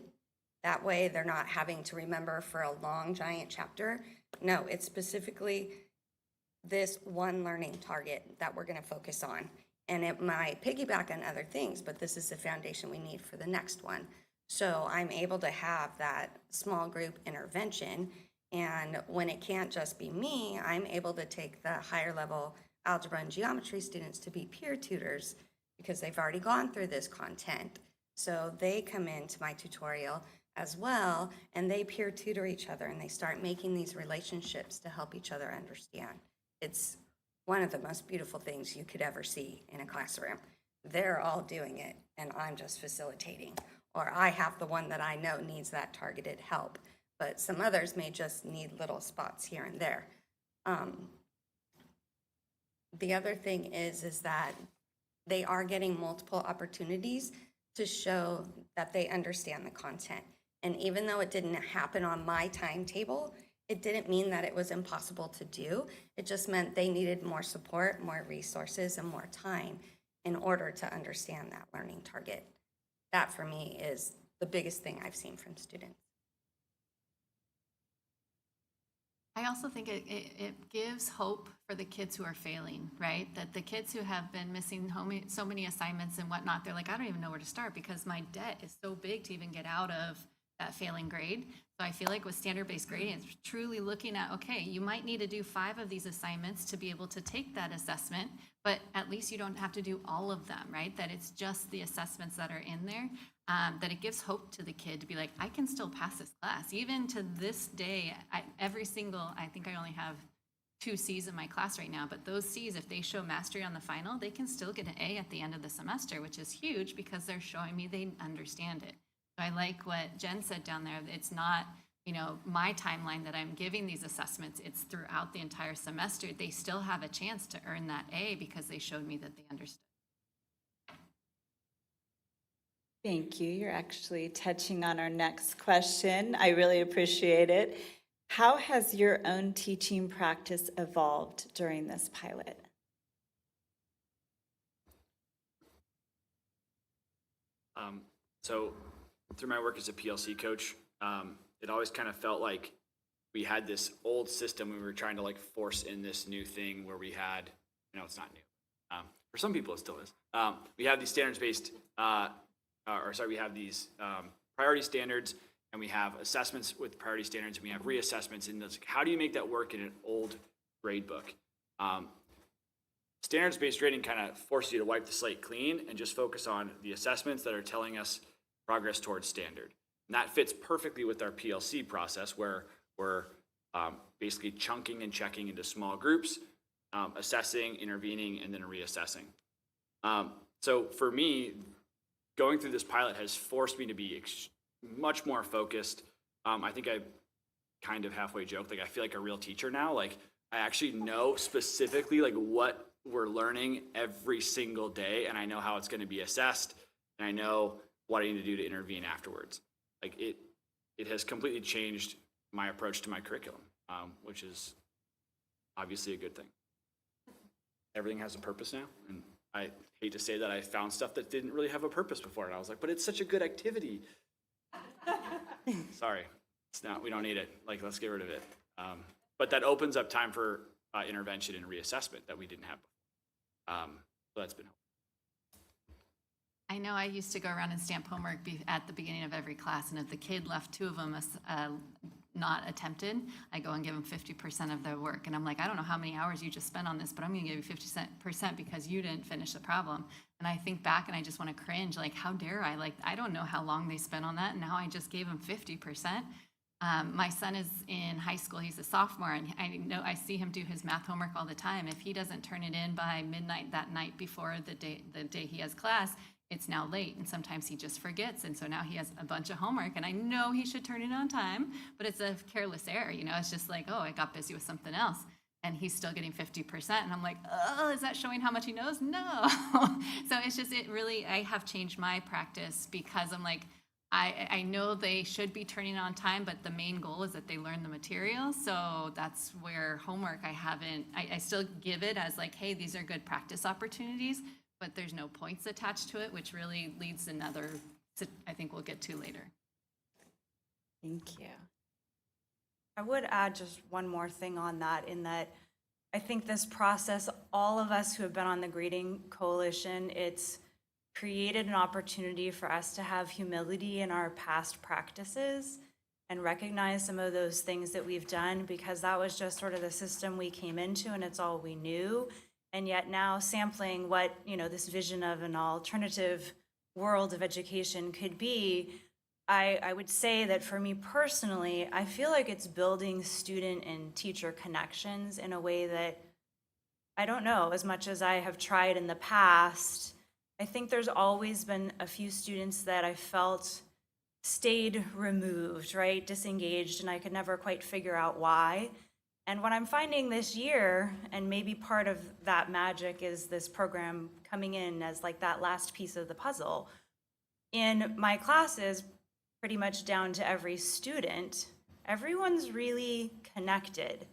That way they're not having to remember for a long, giant chapter. No, it's specifically this one learning target that we're gonna focus on. And it might piggyback on other things, but this is the foundation we need for the next one. So I'm able to have that small group intervention. And when it can't just be me, I'm able to take the higher level algebra and geometry students to be peer tutors because they've already gone through this content. So they come into my tutorial as well, and they peer tutor each other, and they start making these relationships to help each other understand. It's one of the most beautiful things you could ever see in a classroom. They're all doing it, and I'm just facilitating. Or I have the one that I know needs that targeted help, but some others may just need little spots here and there. The other thing is that they are getting multiple opportunities to show that they understand the content. And even though it didn't happen on my timetable, it didn't mean that it was impossible to do. It just meant they needed more support, more resources, and more time in order to understand that learning target. That for me is the biggest thing I've seen from students. I also think it gives hope for the kids who are failing, right? That the kids who have been missing so many assignments and whatnot, they're like, I don't even know where to start because my debt is so big to even get out of that failing grade. So I feel like with standard-based grading, it's truly looking at, okay, you might need to do 5 of these assignments to be able to take that assessment, but at least you don't have to do all of them, right? That it's just the assessments that are in there, that it gives hope to the kid to be like, I can still pass this class. Even to this day, I think I only have 2 C's in my class right now, but those C's, if they show mastery on the final, they can still get an A at the end of the semester, which is huge because they're showing me they understand it. So I like what Jen said down there. It's not, my timeline that I'm giving these assessments. It's throughout the entire semester. They still have a chance to earn that A because they showed me that they understood. Thank you. You're actually touching on our next question. I really appreciate it. How has your own teaching practice evolved during this pilot? So through my work as a PLC coach, it always kind of felt like we had this old system. We were trying to force in this new thing where we had, it's not new. For some people, it still is. We have these standards-based, we have these priority standards, and we have assessments with priority standards, and we have reassessments. And how do you make that work in an old grade book? Standards-based grading kind of forces you to wipe the slate clean and just focus on the assessments that are telling us progress towards standard. And that fits perfectly with our PLC process where we're basically chunking and checking into small groups, assessing, intervening, and then reassessing. So for me, going through this pilot has forced me to be much more focused. I think I kind of halfway joked, I feel like a real teacher now. I actually know specifically what we're learning every single day, and I know how it's going to be assessed, and I know what I need to do to intervene afterwards. It has completely changed my approach to my curriculum, which is obviously a good thing. Everything has a purpose now, and I hate to say that I found stuff that didn't really have a purpose before, and I was like, but it's such a good activity. Sorry, it's not. We don't need it. Let's get rid of it. But that opens up time for intervention and reassessment that we didn't have before. So that's been helpful. I know I used to go around and stamp homework at the beginning of every class, and if the kid left 2 of them not attempted, I go and give them 50% of their work. And I'm like, I don't know how many hours you just spent on this, but I'm going to give you 50% because you didn't finish the problem. And I think back and I just want to cringe, how dare I? I don't know how long they spent on that, and now I just gave them 50%. My son is in high school. He's a sophomore, and I see him do his math homework all the time. If he doesn't turn it in by midnight that night before the day he has class, it's now late, and sometimes he just forgets, and so now he has a bunch of homework, and I know he should turn it on time, but it's a careless error, it's just oh, I got busy with something else, and he's still getting 50%, and I'm like, oh, is that showing how much he knows? No. So it's just, I have changed my practice because I'm like, I know they should be turning on time, but the main goal is that they learn the material, so that's where homework I still give it as hey, these are good practice opportunities, but there's no points attached to it, which really leads another, I think we'll get to later. Thank you. I would add just one more thing on that, in that I think this process, all of us who have been on the Grading Coalition, it's created an opportunity for us to have humility in our past practices and recognize some of those things that we've done, because that was just sort of the system we came into and it's all we knew. And yet now sampling what, this vision of an alternative world of education could be, I would say that for me personally, I feel like it's building student and teacher connections in a way that, I don't know, as much as I have tried in the past, I think there's always been a few students that I felt stayed removed, right, disengaged, and I could never quite figure out why. And what I'm finding this year, and maybe part of that magic is this program coming in as like that last piece of the puzzle, in my classes, pretty much down to every student, everyone's really connected.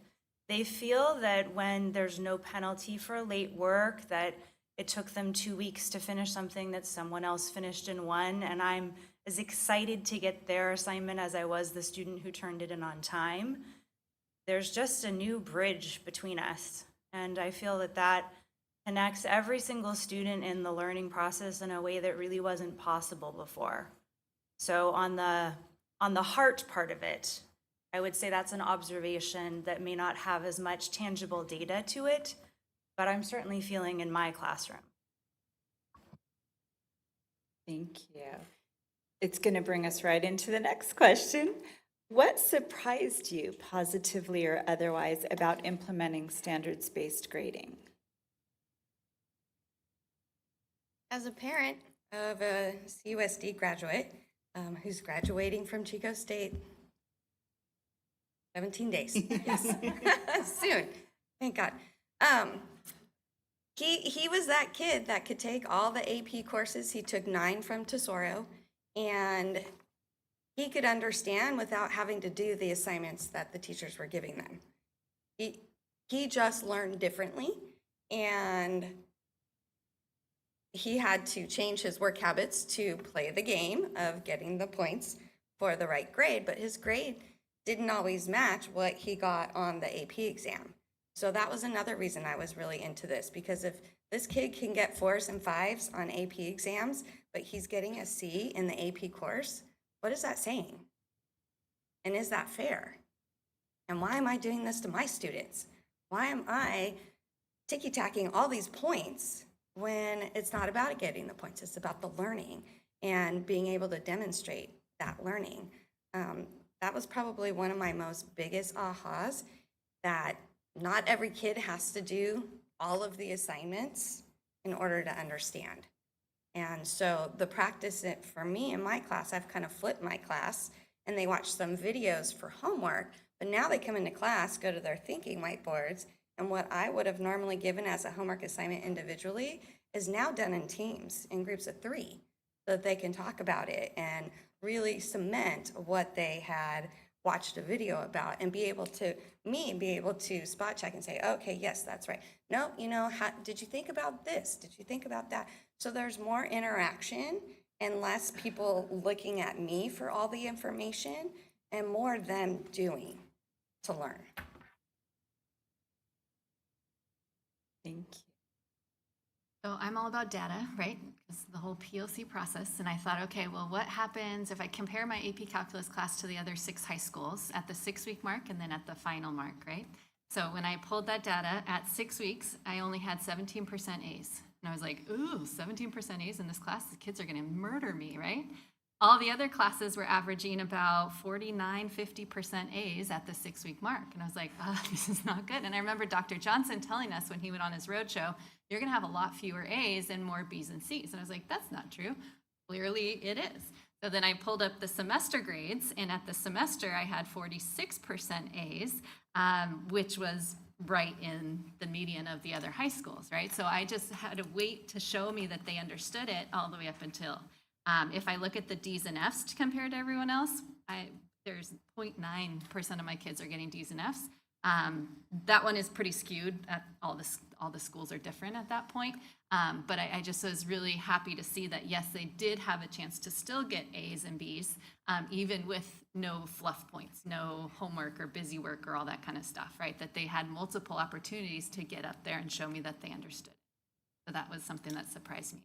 They feel that when there's no penalty for late work, that it took them 2 weeks to finish something that someone else finished in one, and I'm as excited to get their assignment as I was the student who turned it in on time. There's just a new bridge between us, and I feel that that connects every single student in the learning process in a way that really wasn't possible before. So on the heart part of it, I would say that's an observation that may not have as much tangible data to it, but I'm certainly feeling in my classroom. Thank you. It's going to bring us right into the next question. What surprised you, positively or otherwise, about implementing standards-based grading? As a parent of a CUSD graduate who's graduating from Chico State, 17 days, yes, soon, thank God. He was that kid that could take all the AP courses. He took 9 from Tesoro, and he could understand without having to do the assignments that the teachers were giving them. He just learned differently, and he had to change his work habits to play the game of getting the points for the right grade, but his grade didn't always match what he got on the AP exam. So that was another reason I was really into this, because if this kid can get 4s and 5s on AP exams, but he's getting a C in the AP course, what is that saying? And is that fair? And why am I doing this to my students? Why am I ticky-tacking all these points when it's not about getting the points? It's about the learning and being able to demonstrate that learning. That was probably one of my most biggest ahas, that not every kid has to do all of the assignments in order to understand. And so the practice for me in my class, I've kind of flipped my class, and they watch some videos for homework, but now they come into class, go to their thinking whiteboards, and what I would have normally given as a homework assignment individually is now done in teams, in groups of 3, so that they can talk about it and really cement what they had watched a video about, and be able to spot check and say, okay, yes, that's right. No, did you think about this? Did you think about that? So there's more interaction and less people looking at me for all the information, and more them doing to learn. Thank you. So I'm all about data, right? It's the whole PLC process. And I thought, okay, well, what happens if I compare my AP Calculus class to the other 6 high schools at the 6-week mark and then at the final mark, right? So when I pulled that data at 6 weeks, I only had 17% A's. And I was like, ooh, 17% A's in this class? The kids are going to murder me, right? All the other classes were averaging about 49, 50% A's at the 6-week mark. And I was like, oh, this is not good. And I remember Dr. Johnson telling us when he went on his roadshow, you're going to have a lot fewer A's and more B's and C's. And I was like, that's not true. Clearly it is. So then I pulled up the semester grades, and at the semester I had 46% A's, which was right in the median of the other high schools, right? So I just had to wait to show me that they understood it all the way up until, if I look at the D's and F's compared to everyone else, there's 0.9% of my kids are getting D's and F's. That one is pretty skewed. All the schools are different at that point. But I just was really happy to see that, yes, they did have a chance to still get A's and B's, even with no fluff points, no homework or busy work or all that kind of stuff, right? That they had multiple opportunities to get up there and show me that they understood. So that was something that surprised me.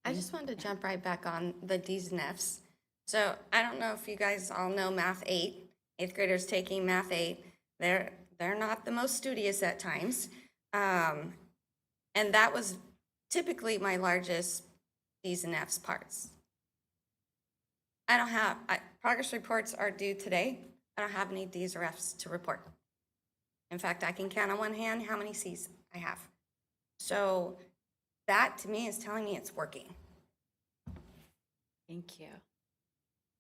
I just wanted to jump right back on the D's and F's. So I don't know if you guys all know Math 8, 8th graders taking Math 8. They're not the most studious at times. And that was typically my largest Ds and Fs parts. I don't have, progress reports are due today. I don't have any Ds or Fs to report. In fact, I can count on one hand how many Cs I have. So that to me is telling me it's working. Thank you.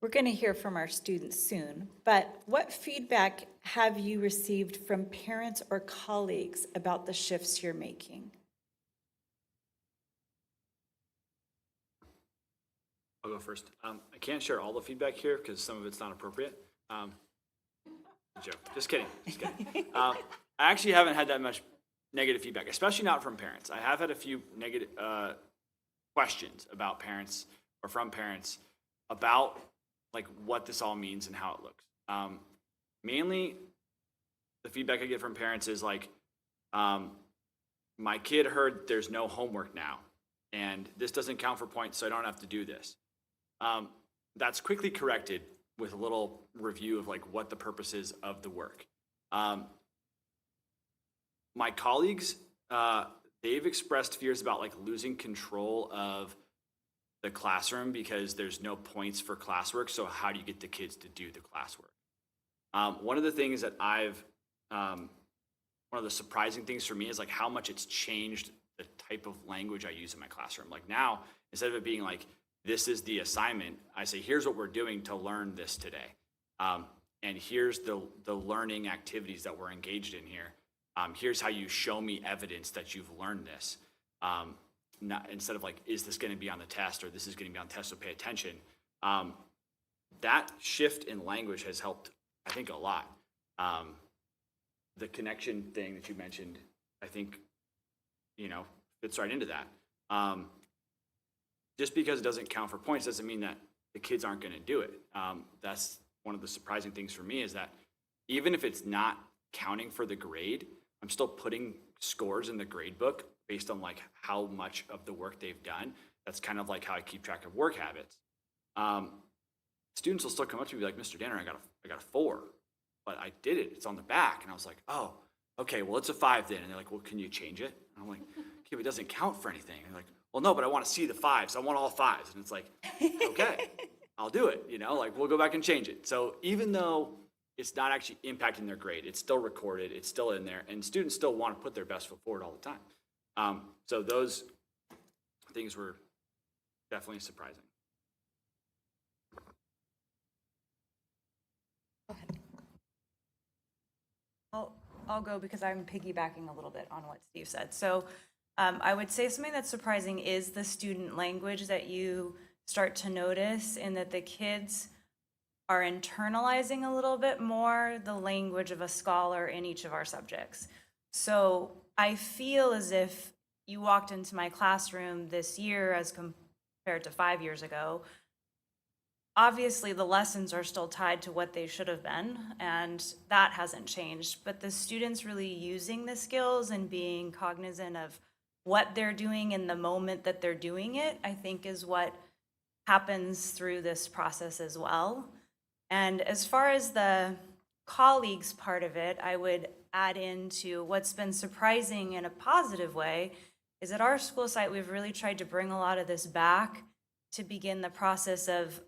We're going to hear from our students soon, but what feedback have you received from parents or colleagues about the shifts you're making? I'll go first. I can't share all the feedback here because some of it's not appropriate. Joke. Just kidding. Just kidding. I actually haven't had that much negative feedback, especially not from parents. I have had a few negative questions about parents or from parents about like what this all means and how it looks. Mainly, the feedback I get from parents is like, my kid heard there's no homework now, and this doesn't count for points, so I don't have to do this. That's quickly corrected with a little review of like what the purpose is of the work. My colleagues, they've expressed fears about like losing control of the classroom because there's no points for classwork. So how do you get the kids to do the classwork? One of the things that one of the surprising things for me is like how much it's changed the type of language I use in my classroom. Like now, instead of it being like, this is the assignment, I say, here's what we're doing to learn this today. And here's the learning activities that we're engaged in here. Here's how you show me evidence that you've learned this. Instead of like, is this going to be on the test or this is going to be on the test, so pay attention. That shift in language has helped, I think, a lot. The connection thing that you mentioned, I think, fits right into that. Just because it doesn't count for points doesn't mean that the kids aren't going to do it. That's one of the surprising things for me is that even if it's not counting for the grade, I'm still putting scores in the grade book based on like how much of the work they've done. That's kind of like how I keep track of work habits. Students will still come up to me like, Mr. Danner, I got a 4, but I did it. It's on the back. And I was like, oh, okay, well, it's a 5 then. And they're like, well, can you change it? And I'm like, okay, but it doesn't count for anything. And they're like, well, no, but I want to see the 5s. I want all 5s. And it's like, okay, I'll do it. Like we'll go back and change it. So even though it's not actually impacting their grade, it's still recorded, it's still in there, and students still want to put their best foot forward all the time. So those things were definitely surprising. I'll go because I'm piggybacking a little bit on what Steve said. So I would say something that's surprising is the student language that you start to notice, in that the kids are internalizing a little bit more the language of a scholar in each of our subjects. So I feel as if you walked into my classroom this year as compared to 5 years ago. Obviously, the lessons are still tied to what they should have been, and that hasn't changed. But the students really using the skills and being cognizant of what they're doing in the moment that they're doing it, I think is what happens through this process as well. And as far as the colleagues part of it, I would add into what's been surprising in a positive way is at our school site, we've really tried to bring a lot of this back to begin the process of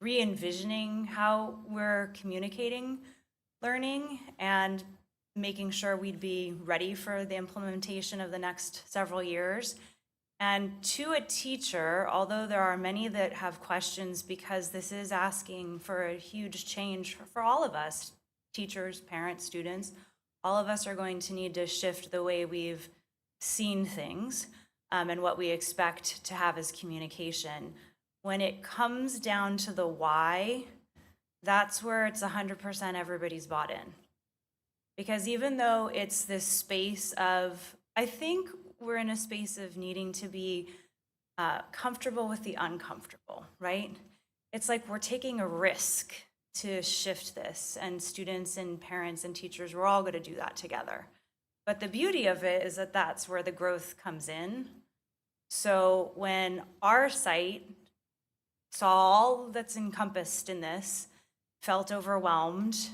re-envisioning how we're communicating learning and making sure we'd be ready for the implementation of the next several years. And to a teacher, although there are many that have questions because this is asking for a huge change for all of us, teachers, parents, students, all of us are going to need to shift the way we've seen things and what we expect to have as communication. When it comes down to the why, that's where it's 100% everybody's bought in. Because even though it's this space of, I think we're in a space of needing to be comfortable with the uncomfortable, right? It's like we're taking a risk to shift this, and students and parents and teachers, we're all going to do that together. But the beauty of it is that that's where the growth comes in. So when our site saw all that's encompassed in this, felt overwhelmed,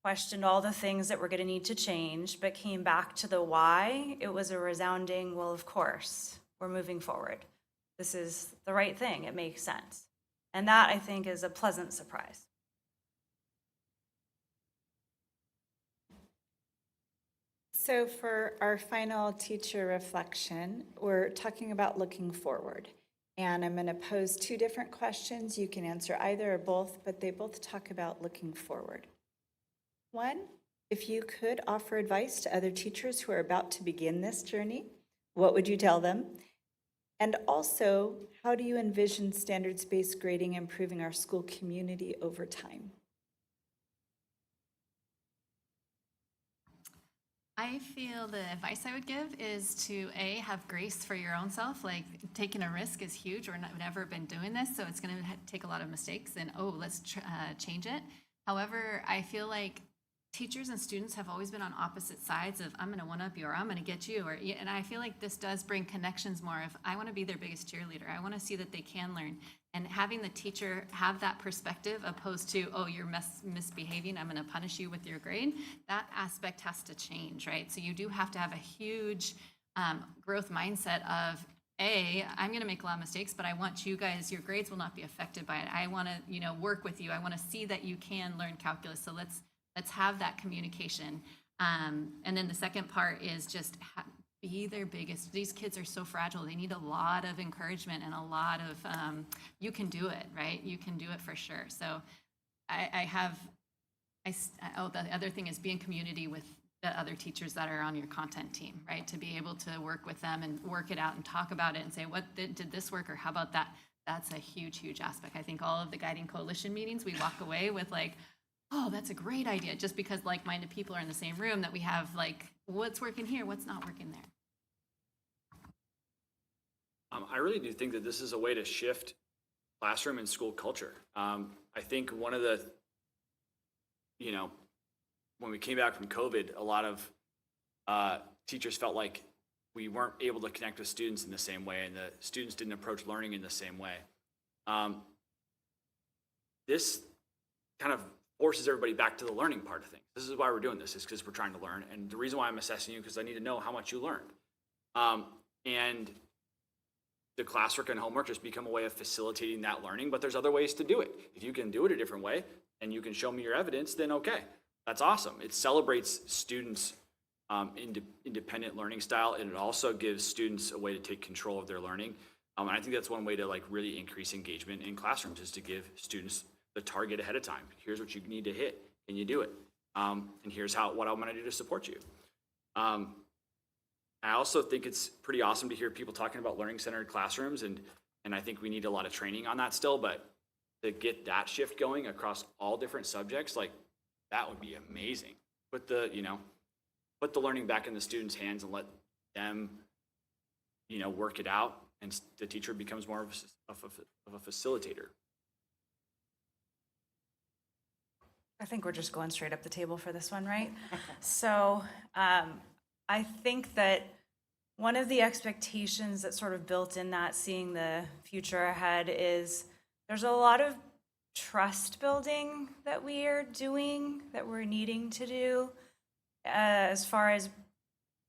questioned all the things that we're going to need to change, but came back to the why, it was a resounding, well, of course, we're moving forward. This is the right thing. It makes sense. And that, I think, is a pleasant surprise. So for our final teacher reflection, we're talking about looking forward. And I'm going to pose two different questions. You can answer either or both, but they both talk about looking forward. One, if you could offer advice to other teachers who are about to begin this journey, what would you tell them? And also, how do you envision standards-based grading improving our school community over time? I feel the advice I would give is to A, have grace for your own self. Like, taking a risk is huge. We've never been doing this, so it's going to take a lot of mistakes, and let's change it. However, I feel like teachers and students have always been on opposite sides of, I'm going to one-up you, or I'm going to get you, and I feel like this does bring connections more. If I want to be their biggest cheerleader, I want to see that they can learn, and having the teacher have that perspective opposed to, oh, you're misbehaving, I'm going to punish you with your grade, that aspect has to change, right? So you do have to have a huge growth mindset of, I'm going to make a lot of mistakes, but I want you guys, your grades will not be affected by it. I want to, work with you. I want to see that you can learn calculus. So let's have that communication. And then the second part is just be their biggest. These kids are so fragile. They need a lot of encouragement and a lot of, you can do it, right? You can do it for sure. So the other thing is be in community with the other teachers that are on your content team, right? To be able to work with them and work it out and talk about it and say, what did this work, or how about that? That's a huge, huge aspect. I think all of the Guiding Coalition meetings, we walk away with like, oh, that's a great idea, just because like-minded people are in the same room, that we have like, what's working here, what's not working there. I really do think that this is a way to shift classroom and school culture. I think one of the, when we came back from COVID, a lot of teachers felt like we weren't able to connect with students in the same way, and the students didn't approach learning in the same way. This kind of forces everybody back to the learning part of things. This is why we're doing this, is because we're trying to learn. And the reason why I'm assessing you, because I need to know how much you learned. And the classwork and homework just become a way of facilitating that learning, but there's other ways to do it. If you can do it a different way and you can show me your evidence, then okay, that's awesome. It celebrates students' independent learning style, and it also gives students a way to take control of their learning. And I think that's one way to like really increase engagement in classrooms, is to give students the target ahead of time. Here's what you need to hit. Can you do it? And here's what I'm going to do to support you. I also think it's pretty awesome to hear people talking about learning-centered classrooms, and I think we need a lot of training on that still, but to get that shift going across all different subjects, like that would be amazing. Put the learning back in the students' hands and let them, work it out, and the teacher becomes more of a facilitator. I think we're just going straight up the table for this one, right? So I think that one of the expectations that's sort of built in that, seeing the future ahead, is there's a lot of trust building that we are doing, that we're needing to do, as far as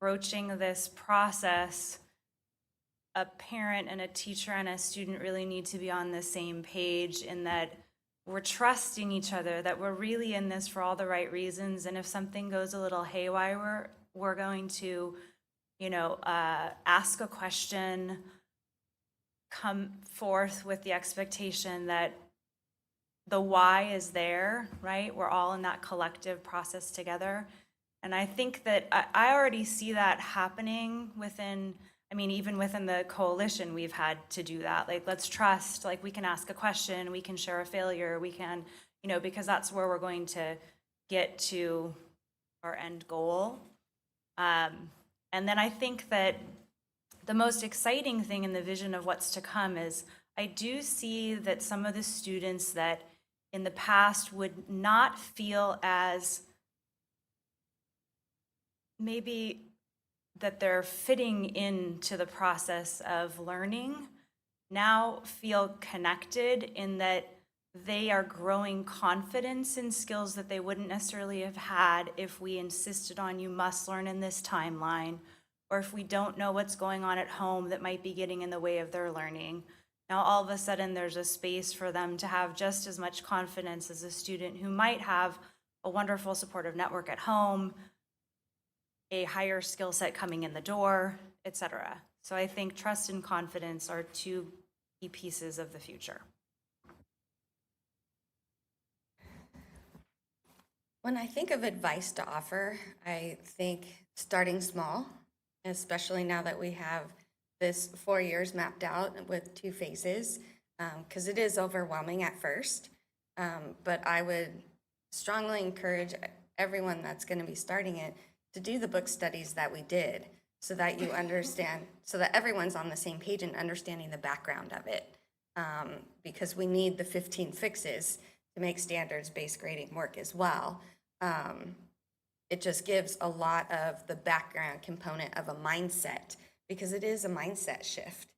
broaching this process. A parent and a teacher and a student really need to be on the same page, in that we're trusting each other, that we're really in this for all the right reasons. And if something goes a little haywire, we're going to, ask a question, come forth with the expectation that the why is there, right? We're all in that collective process together. And I think that I already see that happening within, even within the coalition, we've had to do that. Like, let's trust, like we can ask a question, we can share a failure, we can, because that's where we're going to get to our end goal. And then I think that the most exciting thing in the vision of what's to come is I do see that some of the students that in the past would not feel as maybe that they're fitting into the process of learning now feel connected, in that they are growing confidence in skills that they wouldn't necessarily have had if we insisted on you must learn in this timeline, or if we don't know what's going on at home that might be getting in the way of their learning. Now, all of a sudden, there's a space for them to have just as much confidence as a student who might have a wonderful supportive network at home, a higher skill set coming in the door, et cetera. So I think trust and confidence are two key pieces of the future. When I think of advice to offer, I think starting small, especially now that we have this 4 years mapped out with 2 phases, because it is overwhelming at first. But I would strongly encourage everyone that's going to be starting it to do the book studies that we did, so that you understand, so that everyone's on the same page and understanding the background of it. Because we need the 15 fixes to make standards-based grading work as well. It just gives a lot of the background component of a mindset, because it is a mindset shift.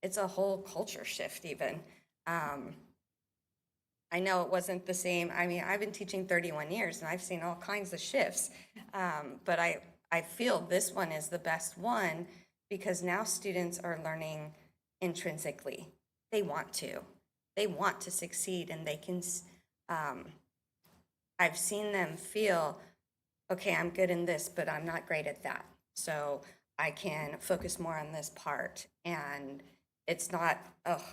It's a whole culture shift even. I know it wasn't the same. I mean, I've been teaching 31 years and I've seen all kinds of shifts. But I feel this one is the best one, because now students are learning intrinsically. They want to. They want to succeed, and they can, I've seen them feel, okay, I'm good in this, but I'm not great at that. So I can focus more on this part. And it's not, oh,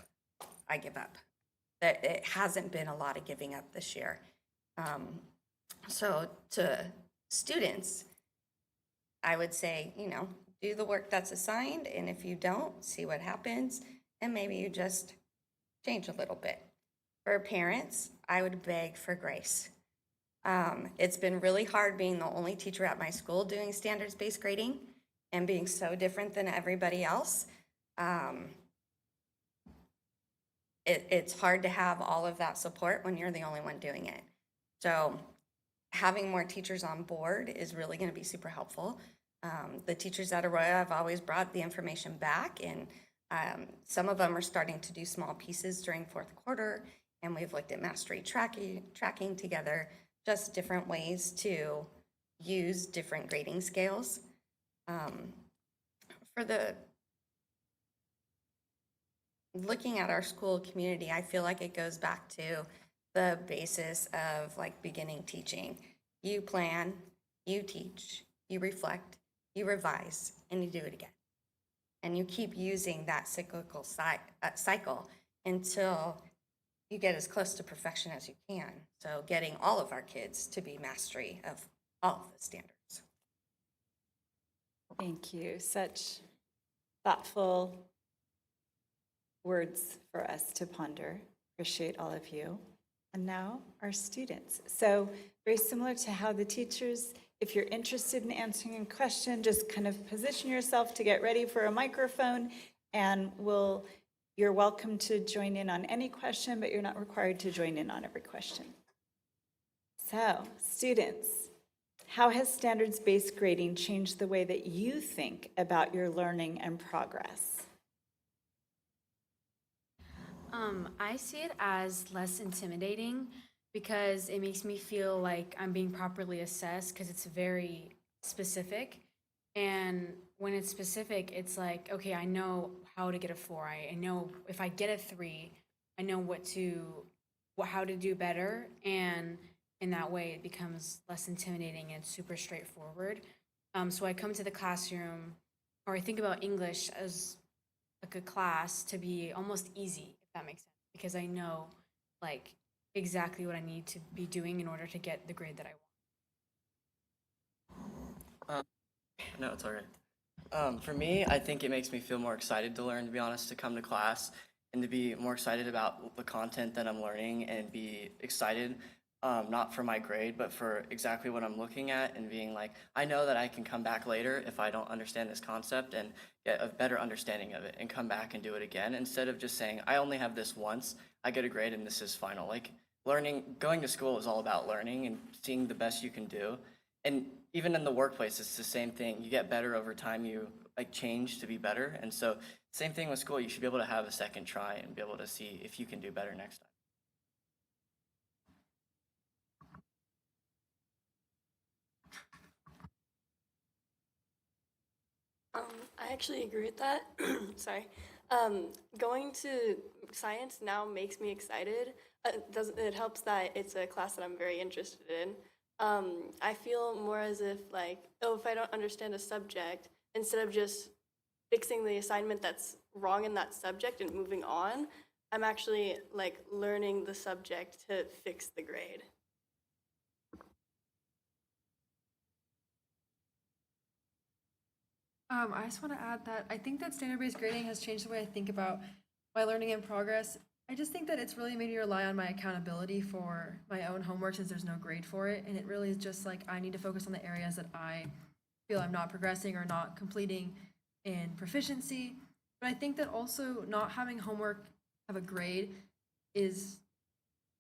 I give up. That it hasn't been a lot of giving up this year. So to students, I would say, you know, do the work that's assigned, and if you don't, see what happens, and maybe you just change a little bit. For parents, I would beg for grace. It's been really hard being the only teacher at my school doing standards-based grading and being so different than everybody else. It's hard to have all of that support when you're the only one doing it. So having more teachers on board is really going to be super helpful. The teachers at Arroyo have always brought the information back, and some of them are starting to do small pieces during 4th quarter, and we've looked at mastery tracking together, just different ways to use different grading scales. For the looking at our school community, I feel like it goes back to the basis of like beginning teaching. You plan, you teach, you reflect, you revise, and you do it again. And you keep using that cyclical cycle until you get as close to perfection as you can. So getting all of our kids to be mastery of all of the standards. Thank you. Such thoughtful words for us to ponder. Appreciate all of you. And now our students. So very similar to how the teachers, if you're interested in answering a question, just kind of position yourself to get ready for a microphone, and you're welcome to join in on any question, but you're not required to join in on every question. So students, how has standards-based grading changed the way that you think about your learning and progress? I see it as less intimidating, because it makes me feel like I'm being properly assessed, because it's very specific. And when it's specific, it's like, okay, I know how to get a 4. I know if I get a 3, I know how to do better. And in that way, it becomes less intimidating and super straightforward. So I come to the classroom, or I think about English as like a class to be almost easy, if that makes sense, because I know like exactly what I need to be doing in order to get the grade that I want. No, it's all right. For me, I think it makes me feel more excited to learn, to be honest, to come to class and to be more excited about the content that I'm learning, and be excited, not for my grade, but for exactly what I'm looking at, and being like, I know that I can come back later if I don't understand this concept and get a better understanding of it, and come back and do it again, instead of just saying, I only have this once, I get a grade and this is final. Like, going to school is all about learning and seeing the best you can do. And even in the workplace, it's the same thing. You get better over time, you like change to be better. And so same thing with school, you should be able to have a second try and be able to see if you can do better next time. I actually agree with that. Sorry. Going to science now makes me excited. It helps that it's a class that I'm very interested in. I feel more as if like, oh, if I don't understand a subject, instead of just fixing the assignment that's wrong in that subject and moving on, I'm actually like learning the subject to fix the grade. I just want to add that I think that standard-based grading has changed the way I think about my learning in progress. I just think that it's really made me rely on my accountability for my own homework since there's no grade for it. And it really is just like I need to focus on the areas that I feel I'm not progressing or not completing in proficiency. But I think that also not having homework have a grade is,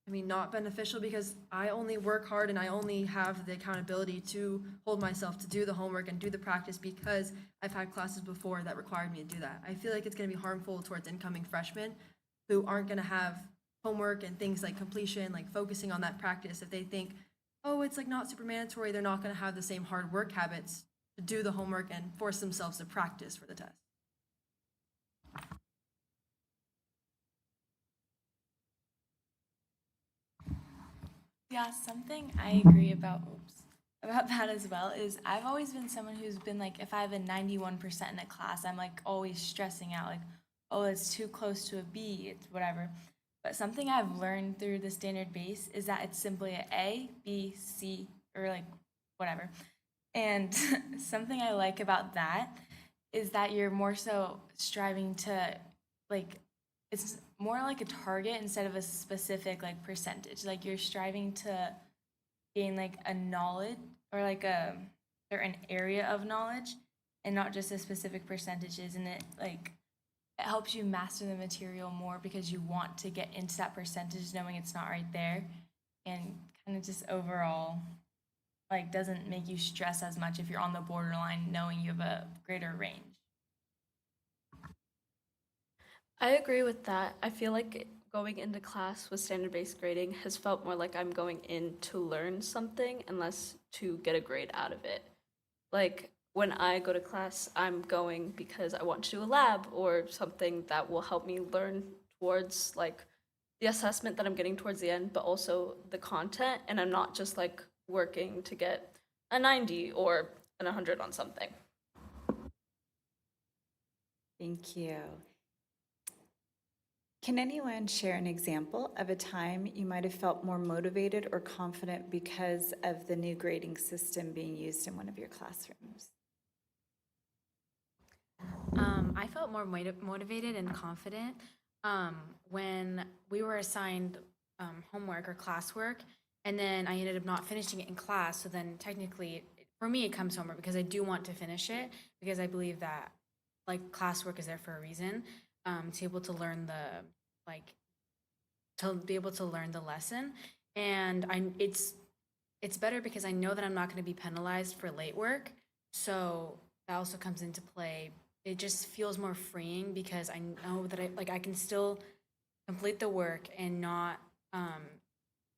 not beneficial because I only work hard and I only have the accountability to hold myself to do the homework and do the practice because I've had classes before that required me to do that. I feel like it's going to be harmful towards incoming freshmen who aren't going to have homework and things like completion, like focusing on that practice. If they think, oh, it's like not super mandatory, they're not going to have the same hard work habits to do the homework and force themselves to practice for the test. Yeah, something I agree about that as well is I've always been someone who's been like, if I have a 91% in a class, I'm like always stressing out, like, oh, it's too close to a B, it's whatever. But something I've learned through the standard base is that it's simply A, B, C, or like whatever. And something I like about that is that you're more so striving to like, it's more like a target instead of a specific like percentage. Like you're striving to gain like a knowledge or like a certain area of knowledge and not just a specific percentages. And it helps you master the material more because you want to get into that percentage knowing it's not right there, and kind of just overall like doesn't make you stress as much if you're on the borderline knowing you have a greater range. I agree with that. I feel like going into class with standard-based grading has felt more like I'm going in to learn something and less to get a grade out of it. Like when I go to class, I'm going because I want to do a lab or something that will help me learn towards like the assessment that I'm getting towards the end, but also the content. And I'm not just like working to get a 90 or an 100 on something. Thank you. Can anyone share an example of a time you might have felt more motivated or confident because of the new grading system being used in one of your classrooms? I felt more motivated and confident when we were assigned homework or classwork, and then I ended up not finishing it in class. So then technically, for me, it comes homework because I do want to finish it because I believe that like classwork is there for a reason. To be able to learn the lesson, and it's better because I know that I'm not going to be penalized for late work, so that also comes into play. It just feels more freeing because I know that I can still complete the work and not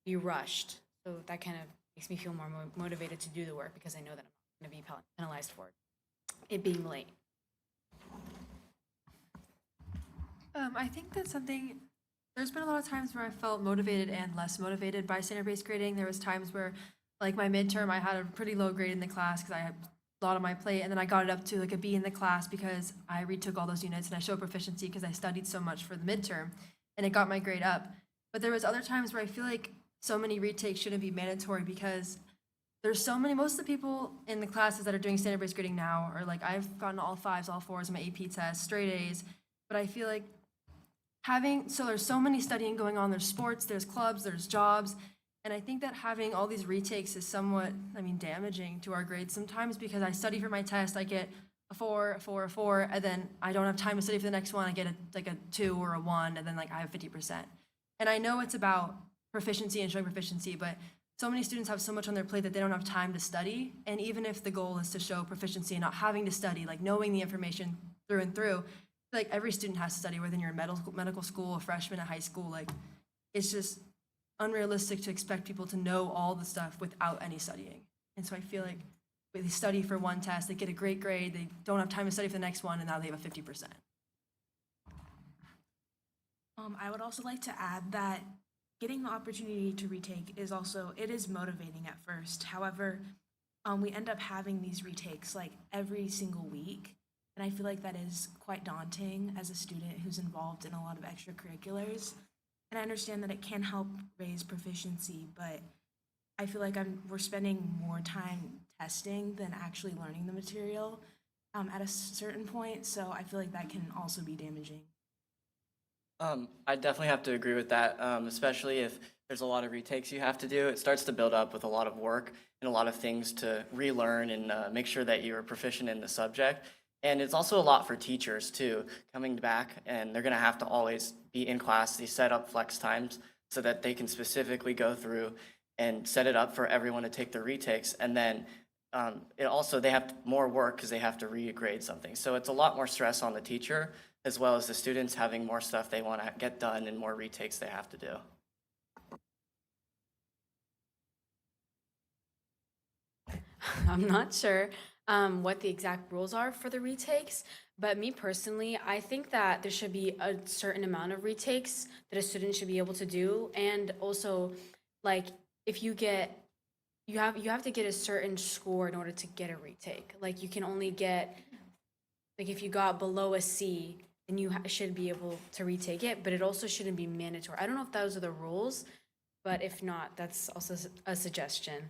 be rushed. So that kind of makes me feel more motivated to do the work because I know that I'm not going to be penalized for it being late. I think that's something, there's been a lot of times where I felt motivated and less motivated by standard-based grading. There was times where, like my midterm, I had a pretty low grade in the class because I had a lot on my plate, and then I got it up to like a B in the class because I retook all those units and I showed proficiency because I studied so much for the midterm, and it got my grade up. But there was other times where I feel like so many retakes shouldn't be mandatory because there's so many, most of the people in the classes that are doing standard-based grading now are like, I've gotten all 5s, all 4s on my AP test, straight A's, but I feel like there's so many studying going on, there's sports, there's clubs, there's jobs, and I think that having all these retakes is somewhat, damaging to our grades sometimes because I study for my test, I get a 4, a 4, a 4, and then I don't have time to study for the next one, I get a 2 or a 1, and then I have 50%. And I know it's about proficiency and showing proficiency, but so many students have so much on their plate that they don't have time to study, and even if the goal is to show proficiency and not having to study, knowing the information through and through, like every student has to study, whether you're in medical school, a freshman at high school, it's just unrealistic to expect people to know all the stuff without any studying. And so I feel like they study for one test, they get a great grade, they don't have time to study for the next one, and now they have a 50%. I would also like to add that getting the opportunity to retake is also, it is motivating at first. However, we end up having these retakes like every single week. And I feel like that is quite daunting as a student who's involved in a lot of extracurriculars. And I understand that it can help raise proficiency, but I feel like we're spending more time testing than actually learning the material at a certain point. So I feel like that can also be damaging. I definitely have to agree with that, especially if there's a lot of retakes you have to do. It starts to build up with a lot of work and a lot of things to relearn and make sure that you're proficient in the subject. And it's also a lot for teachers too, coming back, and they're gonna have to always be in class. They set up flex times so that they can specifically go through and set it up for everyone to take their retakes. And then they have more work because they have to regrade something. So it's a lot more stress on the teacher, as well as the students having more stuff they want to get done and more retakes they have to do. I'm not sure what the exact rules are for the retakes, but me personally, I think that there should be a certain amount of retakes that a student should be able to do. And also, like, if you have to get a certain score in order to get a retake. Like, you can only get, like, if you got below a C, then you should be able to retake it, but it also shouldn't be mandatory. I don't know if those are the rules, but if not, that's also a suggestion.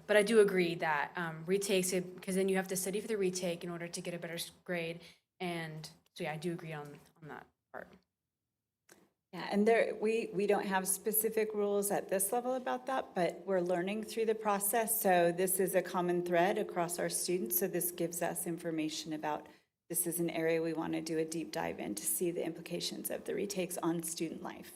But I do agree that retakes, because then you have to study for the retake in order to get a better grade. And so, yeah, I do agree on that part. Yeah, and we don't have specific rules at this level about that, but we're learning through the process. So this is a common thread across our students. So this gives us information about this is an area we want to do a deep dive in to see the implications of the retakes on student life.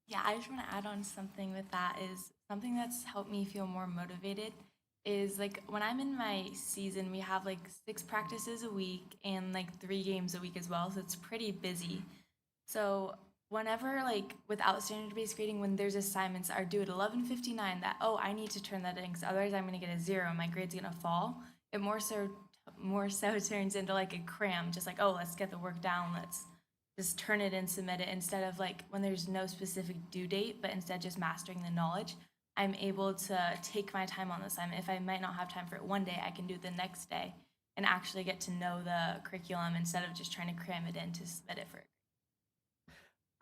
Yeah, I just want to add on something with that is something that's helped me feel more motivated is like when I'm in my season, we have like 6 practices a week and like 3 games a week as well. So it's pretty busy. So whenever like without standard-based grading, when there's assignments are due at 11:59 that, oh, I need to turn that in because otherwise I'm going to get a 0 and my grade's going to fall. It more so turns into like a cram, just like, oh, let's get the work down. Let's just turn it and submit it instead of like when there's no specific due date, but instead just mastering the knowledge. I'm able to take my time on the assignment. If I might not have time for it one day, I can do it the next day and actually get to know the curriculum instead of just trying to cram it in to submit it for it.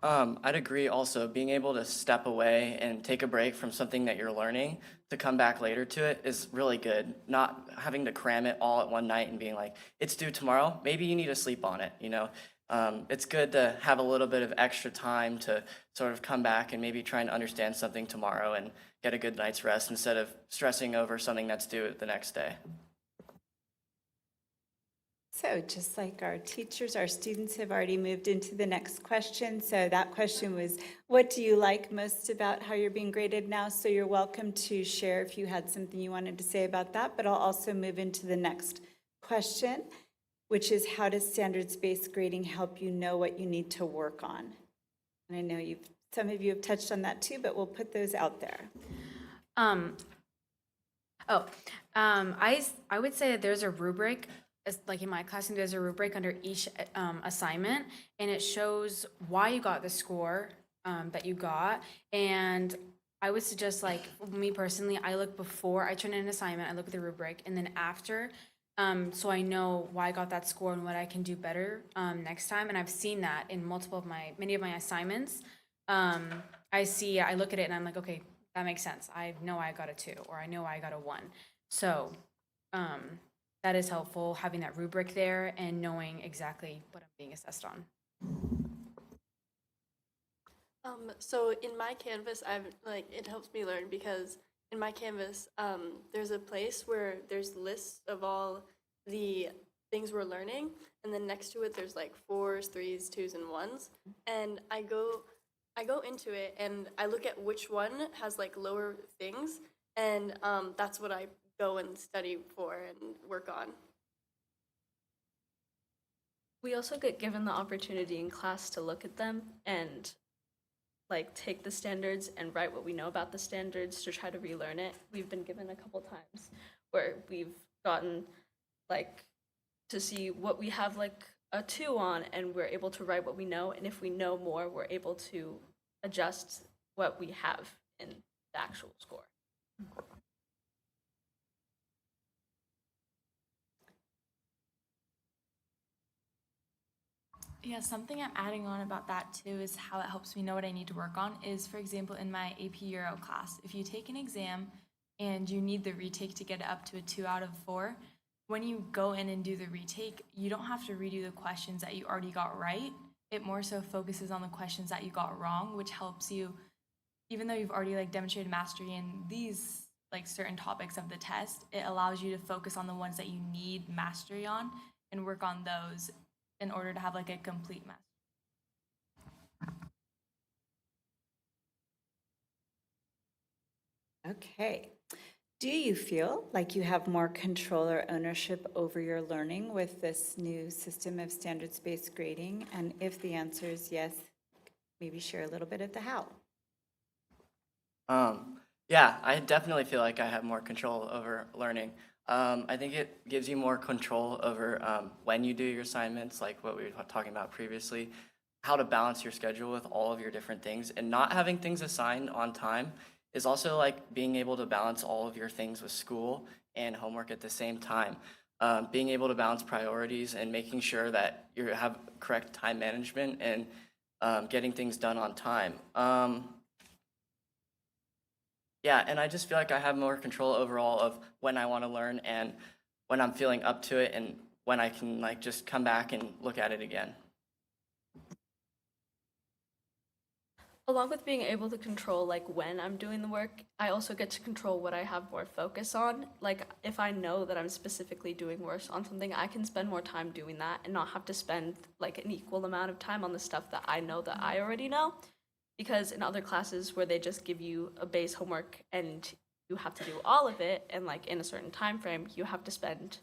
I'd agree also, being able to step away and take a break from something that you're learning to come back later to it is really good. Not having to cram it all at one night and being like, it's due tomorrow, maybe you need to sleep on it, you know? It's good to have a little bit of extra time to sort of come back and maybe try and understand something tomorrow and get a good night's rest instead of stressing over something that's due the next day. So just like our teachers, our students have already moved into the next question. So that question was, what do you like most about how you're being graded now? So you're welcome to share if you had something you wanted to say about that, but I'll also move into the next question, which is how does standards-based grading help you know what you need to work on? And I know some of you have touched on that too, but we'll put those out there. I would say that there's a rubric, like in my classroom, there's a rubric under each assignment, and it shows why you got the score that you got. And I would suggest, like, me personally, I look before I turn in an assignment, I look at the rubric, and then after, so I know why I got that score and what I can do better next time. And I've seen that in many of my assignments. I look at it and I'm like, okay, that makes sense. I know I got a 2 or I know I got a 1. So that is helpful, having that rubric there and knowing exactly what I'm being assessed on. So in my Canvas, it helps me learn because in my Canvas, there's a place where there's lists of all the things we're learning, and then next to it there's like 4s, 3s, 2s, and 1s, and I go into it and I look at which one has like lower things, and that's what I go and study for and work on. We also get given the opportunity in class to look at them and like take the standards and write what we know about the standards to try to relearn it. We've been given a couple times where we've gotten like to see what we have like a 2 on, and we're able to write what we know, and if we know more, we're able to adjust what we have in the actual score. Yeah, something I'm adding on about that too is how it helps me know what I need to work on is, for example, in my AP Euro class, if you take an exam and you need the retake to get it up to a 2 out of 4, when you go in and do the retake, you don't have to redo the questions that you already got right. It more so focuses on the questions that you got wrong, which helps you, even though you've already like demonstrated mastery in these like certain topics of the test, it allows you to focus on the ones that you need mastery on and work on those in order to have like a complete mastery. Okay. Do you feel like you have more control or ownership over your learning with this new system of standards-based grading? And if the answer is yes, maybe share a little bit of the how. Yeah, I definitely feel like I have more control over learning. I think it gives you more control over when you do your assignments, like what we were talking about previously, how to balance your schedule with all of your different things, and not having things assigned on time is also like being able to balance all of your things with school and homework at the same time. Being able to balance priorities and making sure that you have correct time management and getting things done on time. Yeah, and I just feel like I have more control overall of when I want to learn and when I'm feeling up to it and when I can like just come back and look at it again. Along with being able to control like when I'm doing the work, I also get to control what I have more focus on. Like if I know that I'm specifically doing worse on something, I can spend more time doing that and not have to spend like an equal amount of time on the stuff that I know that I already know. Because in other classes where they just give you a base homework and you have to do all of it, and like in a certain time frame, you have to spend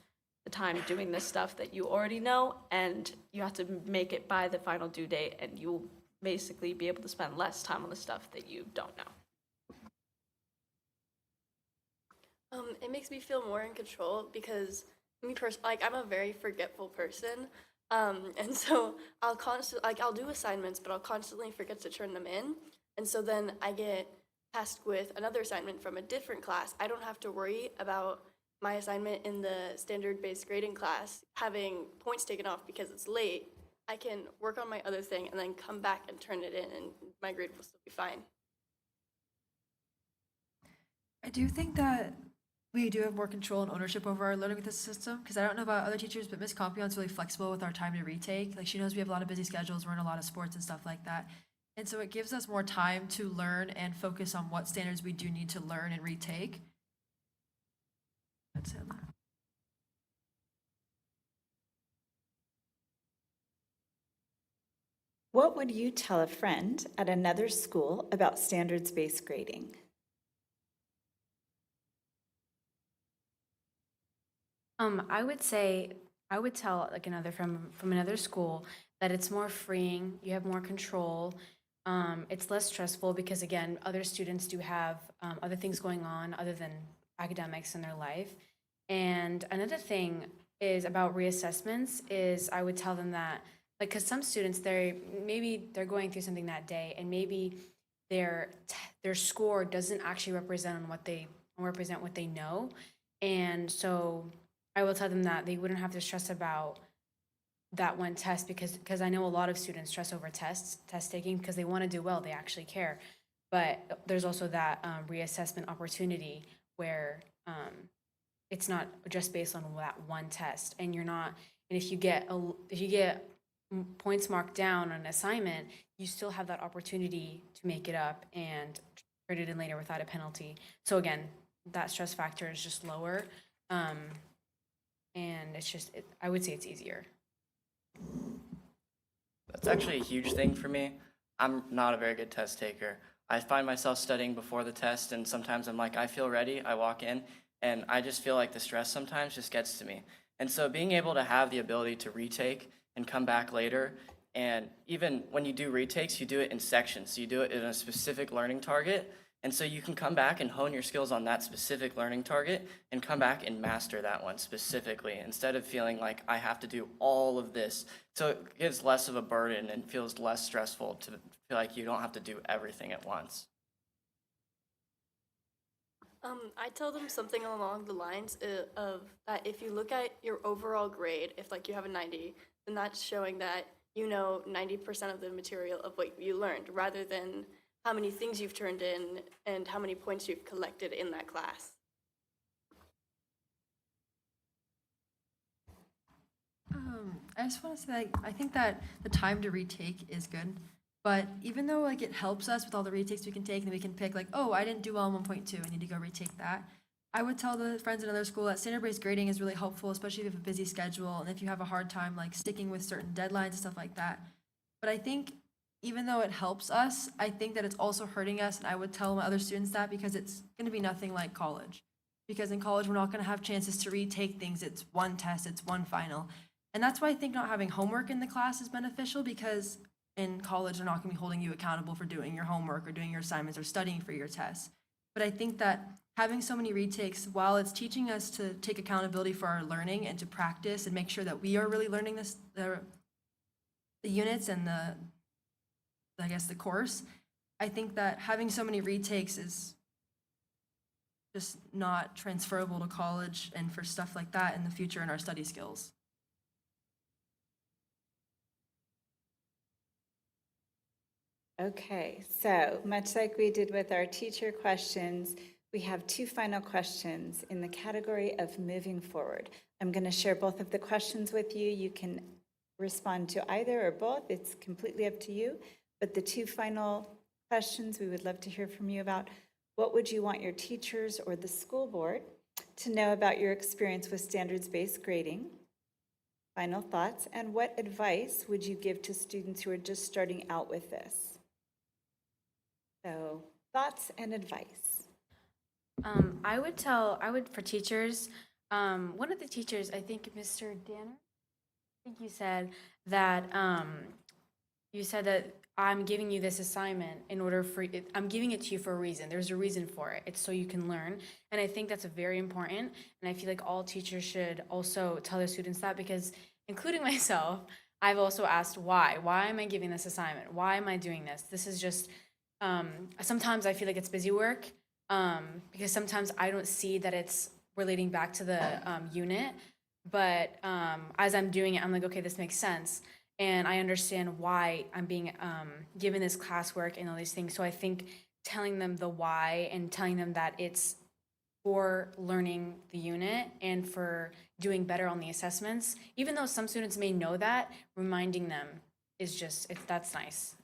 the time doing this stuff that you already know, and you have to make it by the final due date, and you'll basically be able to spend less time on the stuff that you don't know. It makes me feel more in control because me like I'm a very forgetful person. And so I'll do assignments, but I'll constantly forget to turn them in. And so then I get tasked with another assignment from a different class. I don't have to worry about my assignment in the standard-based grading class having points taken off because it's late. I can work on my other thing and then come back and turn it in, and my grade will still be fine. I do think that we do have more control and ownership over our learning with this system, because I don't know about other teachers, but Ms. Compion's really flexible with our time to retake. Like she knows we have a lot of busy schedules, we're in a lot of sports and stuff like that. And so it gives us more time to learn and focus on what standards we do need to learn and retake. That's it. What would you tell a friend at another school about standards-based grading? I would tell like another from another school that it's more freeing, you have more control, it's less stressful because again, other students do have other things going on other than academics in their life. And another thing is about reassessments is I would tell them that like because some students they're going through something that day and maybe their score doesn't actually represent what they know, and so I will tell them that they wouldn't have to stress about that one test because I know a lot of students stress over test taking because they want to do well, they actually care. But there's also that reassessment opportunity where it's not just based on that one test, and if you get points marked down on an assignment, you still have that opportunity to make it up and turn it in later without a penalty. So again, that stress factor is just lower. And it's just, I would say it's easier. That's actually a huge thing for me. I'm not a very good test taker. I find myself studying before the test, and sometimes I'm like, I feel ready. I walk in, and I just feel like the stress sometimes just gets to me. And so being able to have the ability to retake and come back later And even when you do retakes, you do it in sections. So you do it in a specific learning target. And so you can come back and hone your skills on that specific learning target and come back and master that one specifically instead of feeling like I have to do all of this. So it gives less of a burden and feels less stressful to feel like you don't have to do everything at once. I tell them something along the lines of that if you look at your overall grade, if like you have a 90, then that's showing that you know 90% of the material of what you learned, rather than how many things you've turned in and how many points you've collected in that class. I just want to say, like, I think that the time to retake is good, but even though like it helps us with all the retakes we can take, and we can pick like, oh, I didn't do well in 1.2, I need to go retake that. I would tell the friends in another school that standard-based grading is really helpful, especially if you have a busy schedule and if you have a hard time like sticking with certain deadlines and stuff like that. But I think even though it helps us, I think that it's also hurting us, and I would tell my other students that because it's going to be nothing like college. Because in college, we're not going to have chances to retake things. It's one test, it's one final. And that's why I think not having homework in the class is beneficial, because in college, they're not going to be holding you accountable for doing your homework or doing your assignments or studying for your tests. But I think that having so many retakes, while it's teaching us to take accountability for our learning and to practice and make sure that we are really learning this, the units and the course, I think that having so many retakes is just not transferable to college and for stuff like that in the future in our study skills. Okay, so much like we did with our teacher questions, we have two final questions in the category of moving forward. I'm going to share both of the questions with you. You can respond to either or both. It's completely up to you. But the two final questions we would love to hear from you about: what would you want your teachers or the school board to know about your experience with standards-based grading? Final thoughts. And what advice would you give to students who are just starting out with this? So, thoughts and advice. For teachers, one of the teachers, I think Mr. Danner, I think you said that I'm giving you this assignment I'm giving it to you for a reason. There's a reason for it. It's so you can learn. And I think that's very important. And I feel like all teachers should also tell their students that, because including myself, I've also asked why. Why am I giving this assignment? Why am I doing this? This is just, sometimes I feel like it's busy work, because sometimes I don't see that it's relating back to the unit. But as I'm doing it, I'm like, okay, this makes sense. And I understand why I'm being given this classwork and all these things. So I think telling them the why and telling them that it's for learning the unit and for doing better on the assessments, even though some students may know that, reminding them is just, that's nice.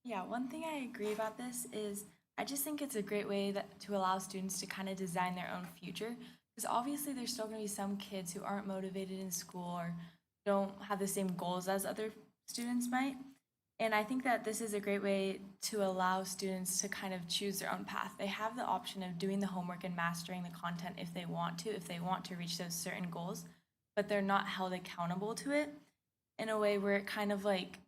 Yeah, one thing I agree about this is I just think it's a great way to allow students to kind of design their own future. Because obviously there's still going to be some kids who aren't motivated in school or don't have the same goals as other students might. And I think that this is a great way to allow students to kind of choose their own path. They have the option of doing the homework and mastering the content if they want to reach those certain goals, but they're not held accountable to it in a way where it kind of like,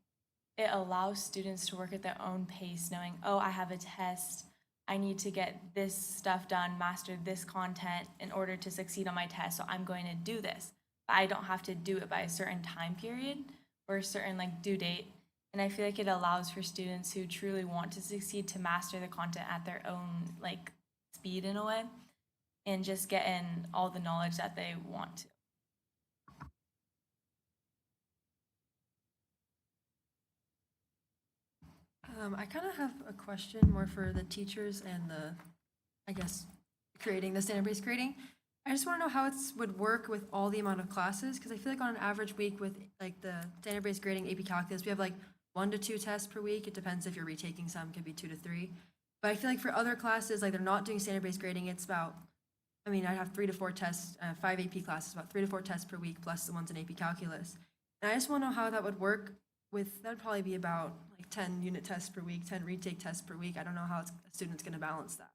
it allows students to work at their own pace, knowing, oh, I have a test, I need to get this stuff done, master this content in order to succeed on my test, so I'm going to do this. But I don't have to do it by a certain time period or a certain like due date. And I feel like it allows for students who truly want to succeed to master the content at their own like speed in a way, and just get in all the knowledge that they want to. I kind of have a question more for the teachers and creating the standard-based grading. I just want to know how it would work with all the amount of classes, because I feel like on an average week with like the standard-based grading AP Calculus, we have like 1 to 2 tests per week. It depends if you're retaking some, it could be 2 to 3. But I feel like for other classes, like they're not doing standard-based grading, it's about, I have 3 to 4 tests, 5 AP classes, about 3 to 4 tests per week, plus the ones in AP Calculus. And I just want to know how that would work that'd probably be about like 10 unit tests per week, 10 retake tests per week. I don't know how a student's going to balance that.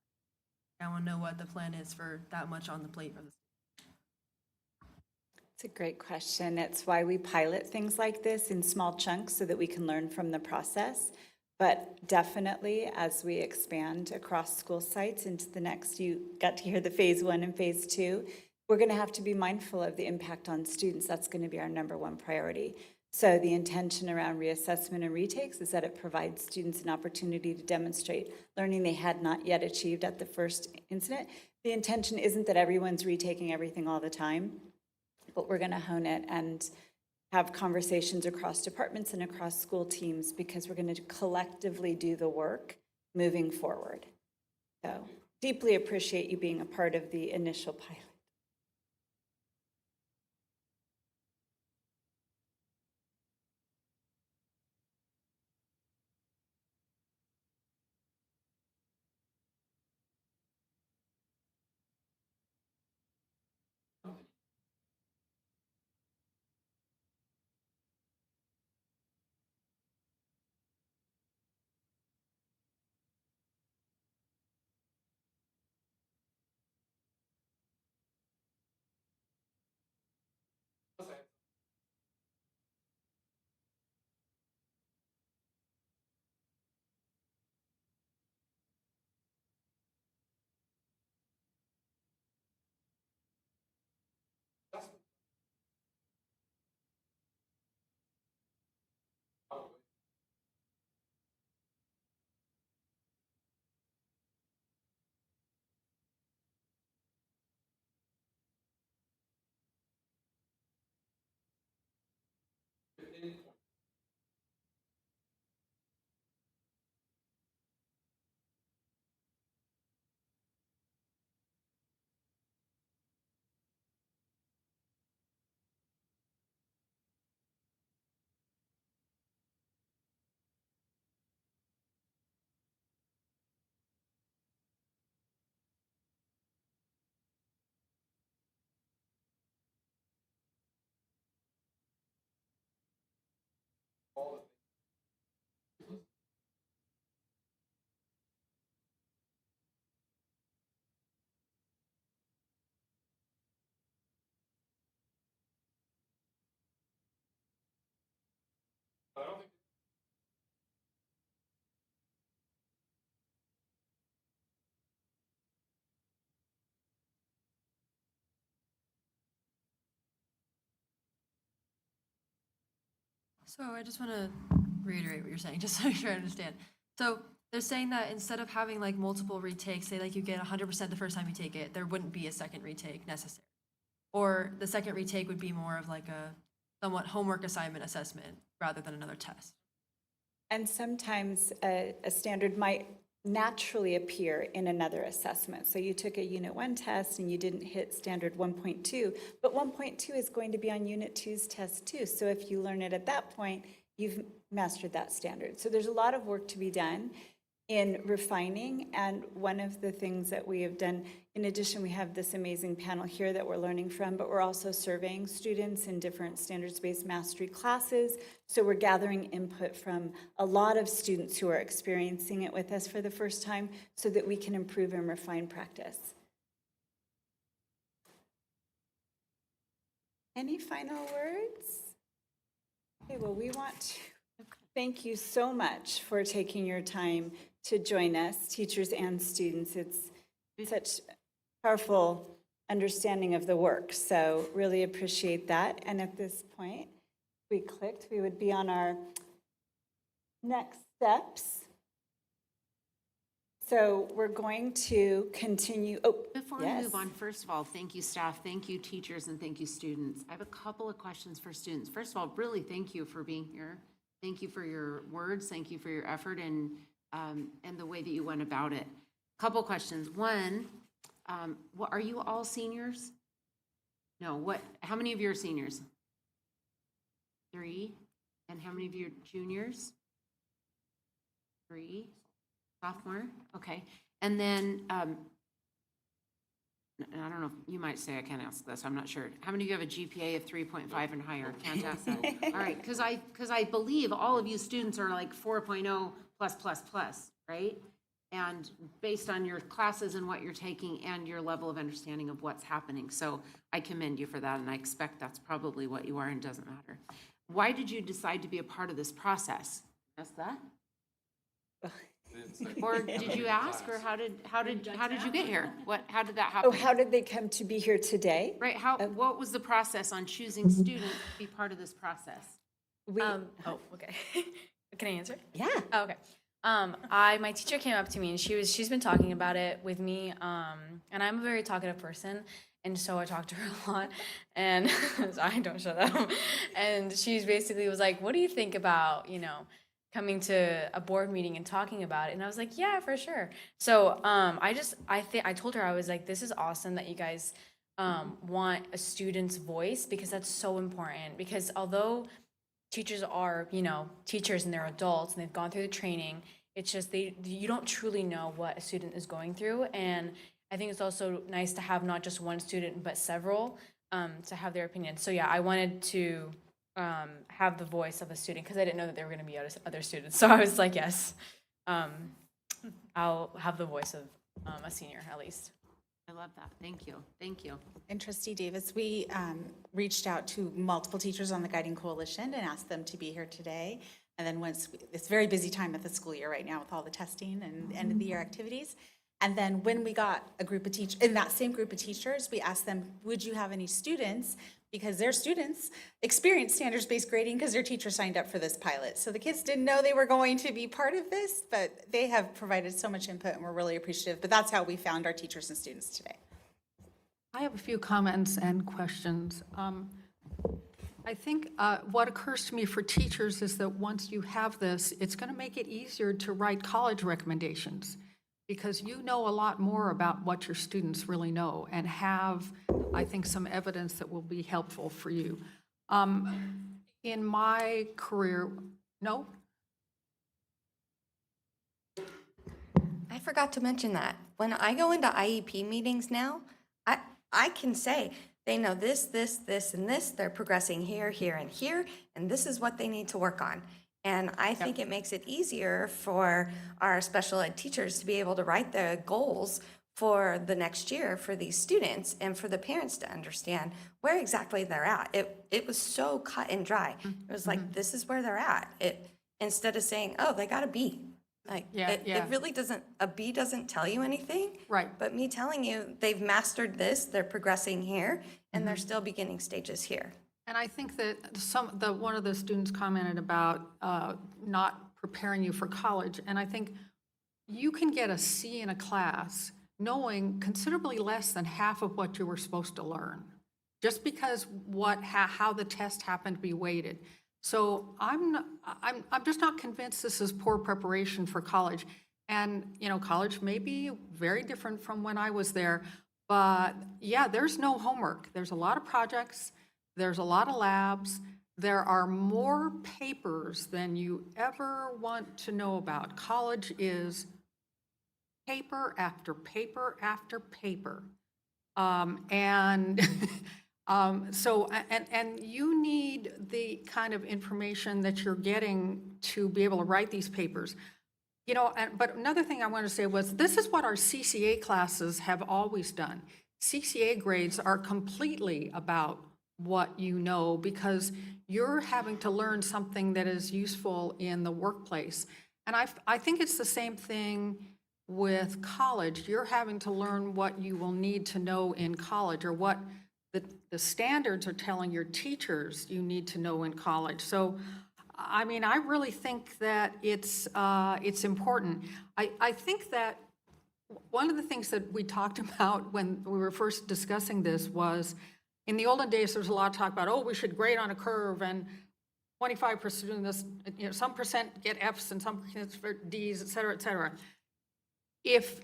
I want to know what the plan is for that much on the plate for the. It's a great question. It's why we pilot things like this in small chunks so that we can learn from the process. But definitely, as we expand across school sites into the next, you got to hear the phase 1 and phase 2, we're going to have to be mindful of the impact on students. That's going to be our number one priority. So the intention around reassessment and retakes is that it provides students an opportunity to demonstrate learning they had not yet achieved at the first incident. The intention isn't that everyone's retaking everything all the time, but we're going to hone it and have conversations across departments and across school teams because we're going to collectively do the work moving forward. So deeply appreciate you being a part of the initial pilot. So I just want to reiterate what you're saying, just so I'm sure I understand. So they're saying that instead of having like multiple retakes, say like you get 100% the first time you take it, there wouldn't be a second retake necessary. Or the second retake would be more of like a somewhat homework assignment assessment rather than another test. And sometimes a standard might naturally appear in another assessment. So you took a Unit 1 test and you didn't hit standard 1.2, but 1.2 is going to be on Unit 2's test too. So if you learn it at that point, you've mastered that standard. So there's a lot of work to be done in refining, and one of the things that we have done, in addition, we have this amazing panel here that we're learning from, but we're also surveying students in different standards-based mastery classes. So we're gathering input from a lot of students who are experiencing it with us for the first time so that we can improve and refine practice. Any final words? Okay, well, we want to thank you so much for taking your time to join us, teachers and students. It's such powerful understanding of the work, so really appreciate that. And at this point, if we clicked, we would be on our next steps. So we're going to continue. Oh, Before we move on, first of all, thank you, staff, thank you, teachers, and thank you, students. I have a couple of questions for students. First of all, really thank you for being here. Thank you for your words. Thank you for your effort and the way that you went about it. Couple questions. One, are you all seniors? No. How many of you are seniors? 3. And how many of you are juniors? 3. Sophomore? Okay. And then, I don't know, you might say I can't ask this, I'm not sure. How many of you have a GPA of 3.5 and higher? Can't ask that. All right, because I believe all of you students are like 4.0 plus, right? and based on your classes and what you're taking and your level of understanding of what's happening. So I commend you for that, and I expect that's probably what you are, and doesn't matter. Why did you decide to be a part of this process? Ask that? Or did you ask, or how did you get here? How did that happen? Oh, how did they come to be here today? Right, what was the process on choosing students to be part of this process? Oh, okay. Can I answer? Yeah. Oh, okay. My teacher came up to me and she's been talking about it with me. And I'm a very talkative person. And so I talked to her a lot, and I don't shut up. And she's basically was like, what do you think about, coming to a board meeting and talking about it? And I was like, yeah, for sure. So I told her, I was like, this is awesome that you guys want a student's voice, because that's so important. Because although teachers are, teachers and they're adults and they've gone through the training, it's just you don't truly know what a student is going through. And I think it's also nice to have not just one student, but several to have their opinion. So yeah, I wanted to have the voice of a student, because I didn't know that there were going to be other students. So I was like, yes, I'll have the voice of a senior at least. I love that. Thank you. Thank you. And Trustee Davis, we reached out to multiple teachers on the Guiding Coalition and asked them to be here today. And then it's a very busy time of the school year right now with all the testing and end of the year activities. And then when we got a group of teachers, in that same group of teachers, we asked them, would you have any students? Because their students experienced standards-based grading because their teacher signed up for this pilot. So the kids didn't know they were going to be part of this, but they have provided so much input and we're really appreciative. But that's how we found our teachers and students today. I have a few comments and questions. I think what occurs to me for teachers is that once you have this, it's going to make it easier to write college recommendations, because you know a lot more about what your students really know and have, I think, some evidence that will be helpful for you. In my career, no? I forgot to mention that. When I go into IEP meetings now, I can say, they know this, this, this, and this, they're progressing here, here, and here, and this is what they need to work on. And I think it makes it easier for our special ed teachers to be able to write the goals for the next year for these students, and for the parents to understand where exactly they're at. It was so cut and dry. It was like, this is where they're at. Instead of saying, oh, they got a B. Like, it really doesn't, a B doesn't tell you anything. Right. But me telling you, they've mastered this, they're progressing here, and they're still beginning stages here. And I think that one of the students commented about not preparing you for college. And I think you can get a C in a class knowing considerably less than half of what you were supposed to learn, just because how the test happened to be weighted. So I'm just not convinced this is poor preparation for college. And, college may be very different from when I was there, but yeah, there's no homework. There's a lot of projects. There's a lot of labs. There are more papers than you ever want to know about. College is paper after paper after paper. So you need the kind of information that you're getting to be able to write these papers. But another thing I wanted to say was, this is what our CCA classes have always done. CCA grades are completely about what you know, because you're having to learn something that is useful in the workplace. And I think it's the same thing with college. You're having to learn what you will need to know in college, or what the standards are telling your teachers you need to know in college. So, I mean, I really think that it's important. I think that one of the things that we talked about when we were first discussing this was, in the olden days, there was a lot of talk about, we should grade on a curve, and 25% doing this, some percent get Fs and some percent for Ds, et cetera, et cetera. If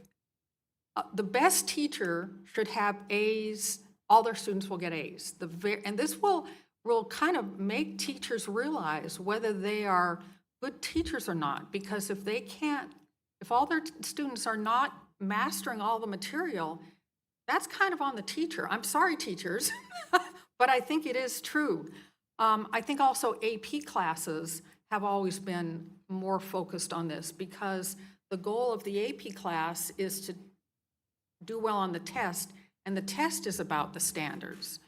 the best teacher should have As, all their students will get As. And this will kind of make teachers realize whether they are good teachers or not, because if all their students are not mastering all the material, that's kind of on the teacher. I'm sorry, teachers, but I think it is true. I think also AP classes have always been more focused on this, because the goal of the AP class is to do well on the test, and the test is about the standards.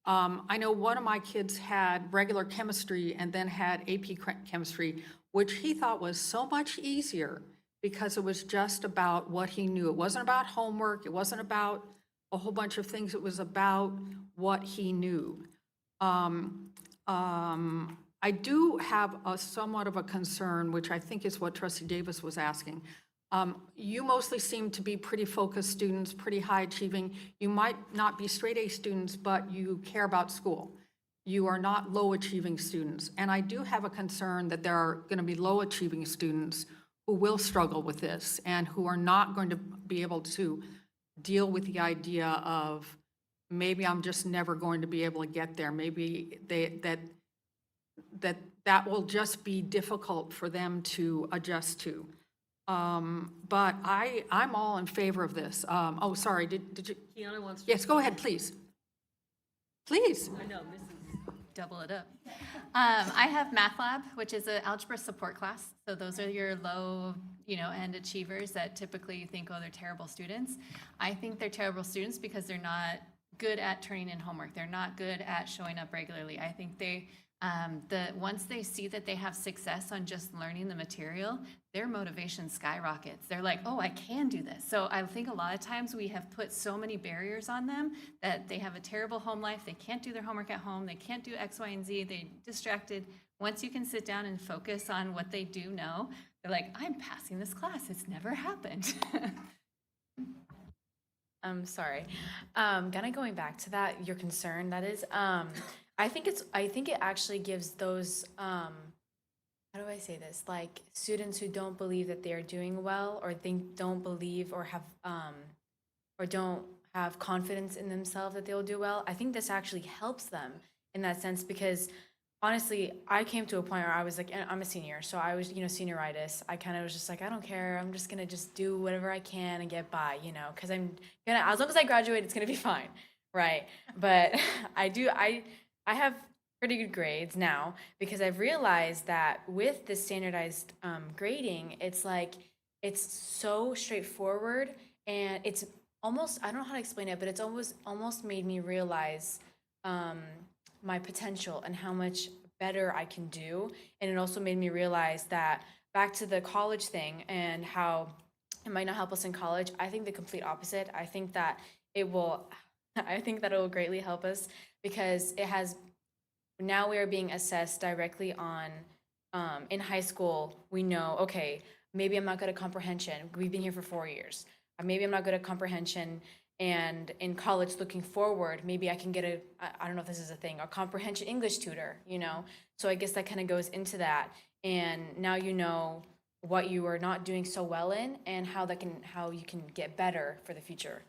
I know one of my kids had regular chemistry and then had AP chemistry, which he thought was so much easier because it was just about what he knew. It wasn't about homework. It wasn't about a whole bunch of things. It was about what he knew. I do have a somewhat of a concern, which I think is what Trustee Davis was asking. You mostly seem to be pretty focused students, pretty high achieving. You might not be straight A students, but you care about school. You are not low achieving students. And I do have a concern that there are going to be low achieving students who will struggle with this and who are not going to be able to deal with the idea of maybe I'm just never going to be able to get there. Maybe that will just be difficult for them to adjust to. But I'm all in favor of this. Oh, sorry, did you? Kiana wants to. Yes, go ahead, please. Please. I know, Mrs. Double it up. I have Math Lab, which is an algebra support class. So those are your low, end achievers that typically you think, oh, they're terrible students. I think they're terrible students because they're not good at turning in homework. They're not good at showing up regularly. I think once they see that they have success on just learning the material, their motivation skyrockets. They're like, oh, I can do this. So I think a lot of times we have put so many barriers on them that they have a terrible home life. They can't do their homework at home. They can't do X, Y, and Z. They're distracted. Once you can sit down and focus on what they do know, they're like, I'm passing this class. It's never happened. I'm sorry. Kind of going back to that, your concern, that is, I think it actually gives those, how do I say this? Like students who don't believe that they are doing well or don't believe or have, or don't have confidence in themselves that they'll do well. I think this actually helps them in that sense because honestly, I came to a point where I was like, I'm a senior, so I was, senioritis. I kind of was just like, I don't care. I'm just going to just do whatever I can and get by, because as long as I graduate, it's going to be fine, right? But I have pretty good grades now because I've realized that with the standardized grading, it's like, it's so straightforward and it's almost, I don't know how to explain it, but it's almost made me realize my potential and how much better I can do. And it also made me realize that back to the college thing and how it might not help us in college, I think the complete opposite. I think that it will greatly help us because now we are being assessed directly on, in high school, we know, okay, maybe I'm not good at comprehension. We've been here for 4 years. Maybe I'm not good at comprehension. And in college, looking forward, maybe I can get I don't know if this is a thing, a comprehension English tutor, So I guess that kind of goes into that. And now you know what you are not doing so well in and how you can get better for the future.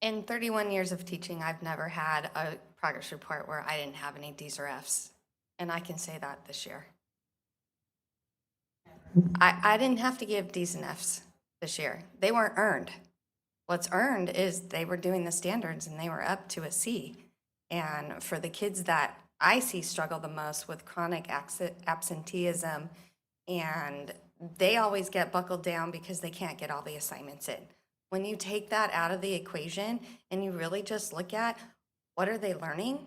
In 31 years of teaching, I've never had a progress report where I didn't have any D's or F's. And I can say that this year. I didn't have to give D's and F's this year. They weren't earned. What's earned is they were doing the standards and they were up to a C. And for the kids that I see struggle the most with chronic absenteeism, and they always get buckled down because they can't get all the assignments in. When you take that out of the equation and you really just look at what are they learning,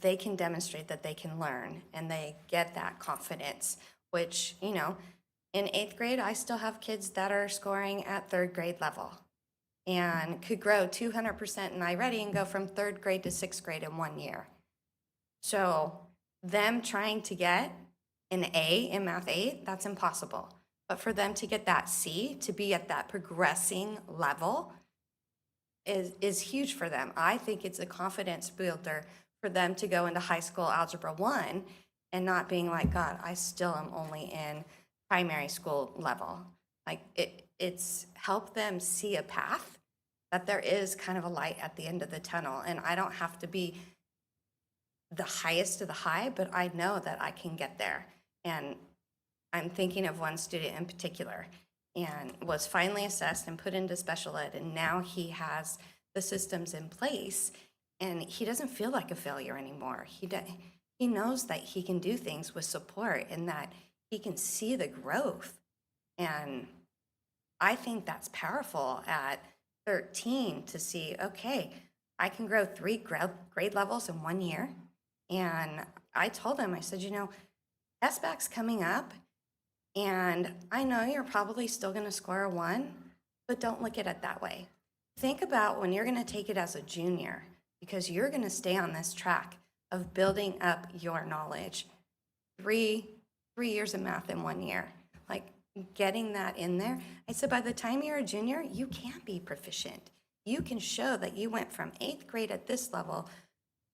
they can demonstrate that they can learn and they get that confidence, which, in 8th grade, I still have kids that are scoring at 3rd grade level and could grow 200% in iReady and go from 3rd grade to 6th grade in 1 year. So them trying to get an A in Math 8, that's impossible. But for them to get that C, to be at that progressing level is huge for them. I think it's a confidence builder for them to go into high school Algebra 1 and not being like, God, I still am only in primary school level. Like it's helped them see a path that there is kind of a light at the end of the tunnel. And I don't have to be the highest of the high, but I know that I can get there. And I'm thinking of one student in particular and was finally assessed and put into special ed. And now he has the systems in place and he doesn't feel like a failure anymore. he knows that he can do things with support and that he can see the growth. And I think that's powerful at 13 to see, okay, I can grow 3 grade levels in 1 year. And I told him, I said, you know, SBAC's coming up, and I know you're probably still going to score a 1, but don't look at it that way. Think about when you're going to take it as a junior, because you're going to stay on this track of building up your knowledge. 3 years of math in 1 year, like getting that in there. I said, by the time you're a junior, you can be proficient. You can show that you went from 8th grade at this level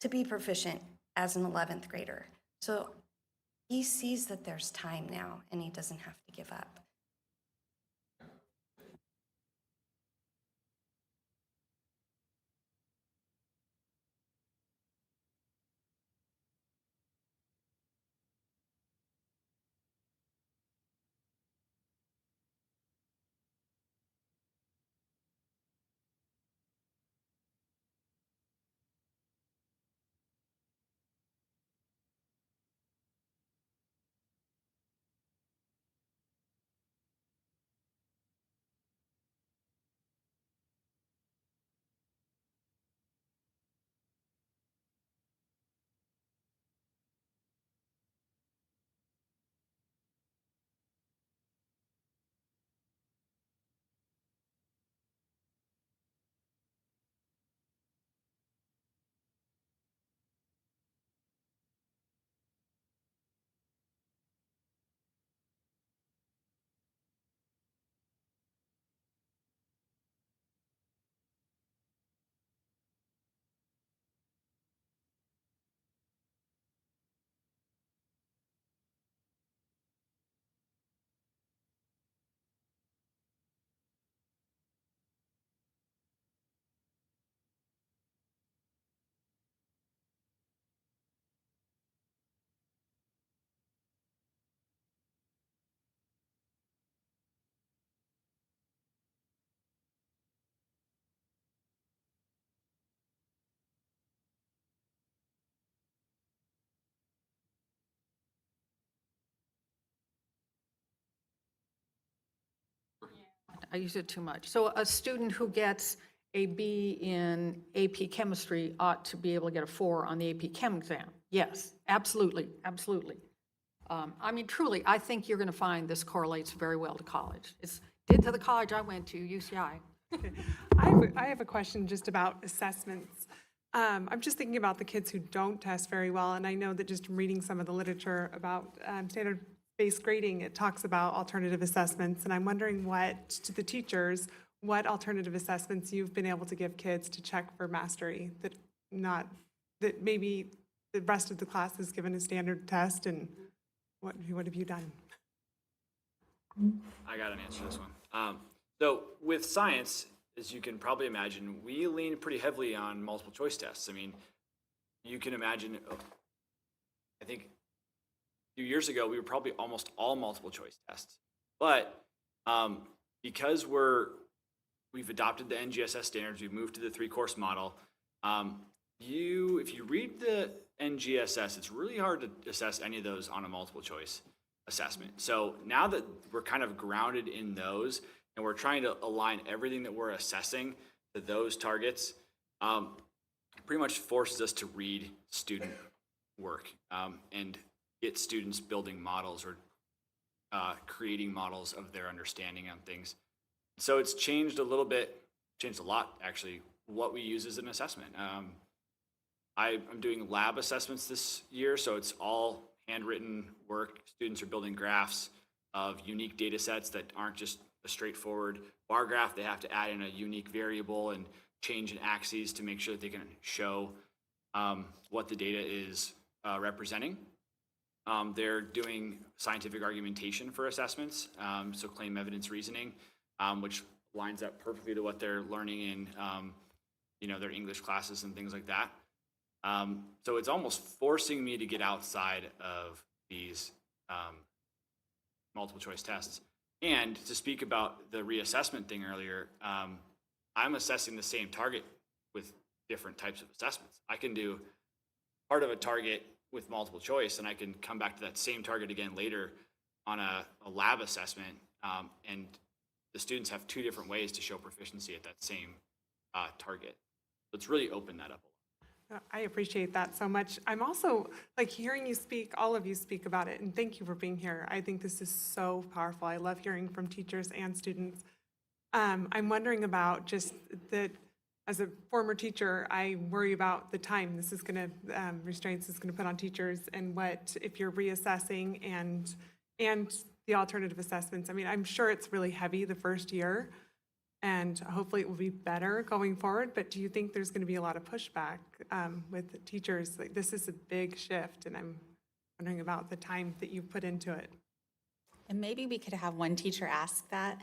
to be proficient as an 11th grader. So he sees that there's time now and he doesn't have to give up. I use it too much. So a student who gets a B in AP chemistry ought to be able to get a 4 on the AP Chem exam. Yes, absolutely, absolutely. I mean, truly, I think you're going to find this correlates very well to college. It did to the college I went to, UCI. I have a question just about assessments. I'm just thinking about the kids who don't test very well, and I know that just reading some of the literature about standard-based grading, it talks about alternative assessments, and I'm wondering to the teachers, what alternative assessments you've been able to give kids to check for mastery, that maybe the rest of the class is given a standard test, and what have you done? I got an answer to this one. So with science, as you can probably imagine, we lean pretty heavily on multiple choice tests. I mean, you can imagine, I think a few years ago, we were probably almost all multiple choice tests. But because we've adopted the NGSS standards, we've moved to the 3-course model, if you read the NGSS, it's really hard to assess any of those on a multiple choice assessment. So now that we're kind of grounded in those and we're trying to align everything that we're assessing to those targets, pretty much forces us to read student work and get students building models or creating models of their understanding on things. So it's changed a lot actually, what we use as an assessment. I'm doing lab assessments this year, so it's all handwritten work. Students are building graphs of unique data sets that aren't just a straightforward bar graph. They have to add in a unique variable and change in axes to make sure that they can show what the data is representing. They're doing scientific argumentation for assessments, so claim evidence reasoning, which lines up perfectly to what they're learning in their English classes and things like that. So it's almost forcing me to get outside of these multiple choice tests. And to speak about the reassessment thing earlier, I'm assessing the same target with different types of assessments. I can do part of a target with multiple choice, and I can come back to that same target again later on a lab assessment, and the students have two different ways to show proficiency at that same target. So it's really opened that up a lot. I appreciate that so much. I'm also like hearing you speak, all of you speak about it, and thank you for being here. I think this is so powerful. I love hearing from teachers and students. I'm wondering about just that, as a former teacher, I worry about the time this is going to, restraints is going to put on teachers, and what if you're reassessing and the alternative assessments. I mean, I'm sure it's really heavy the first year, and hopefully it will be better going forward, but do you think there's going to be a lot of pushback with teachers? Like, this is a big shift, and I'm wondering about the time that you put into it. And maybe we could have one teacher ask that.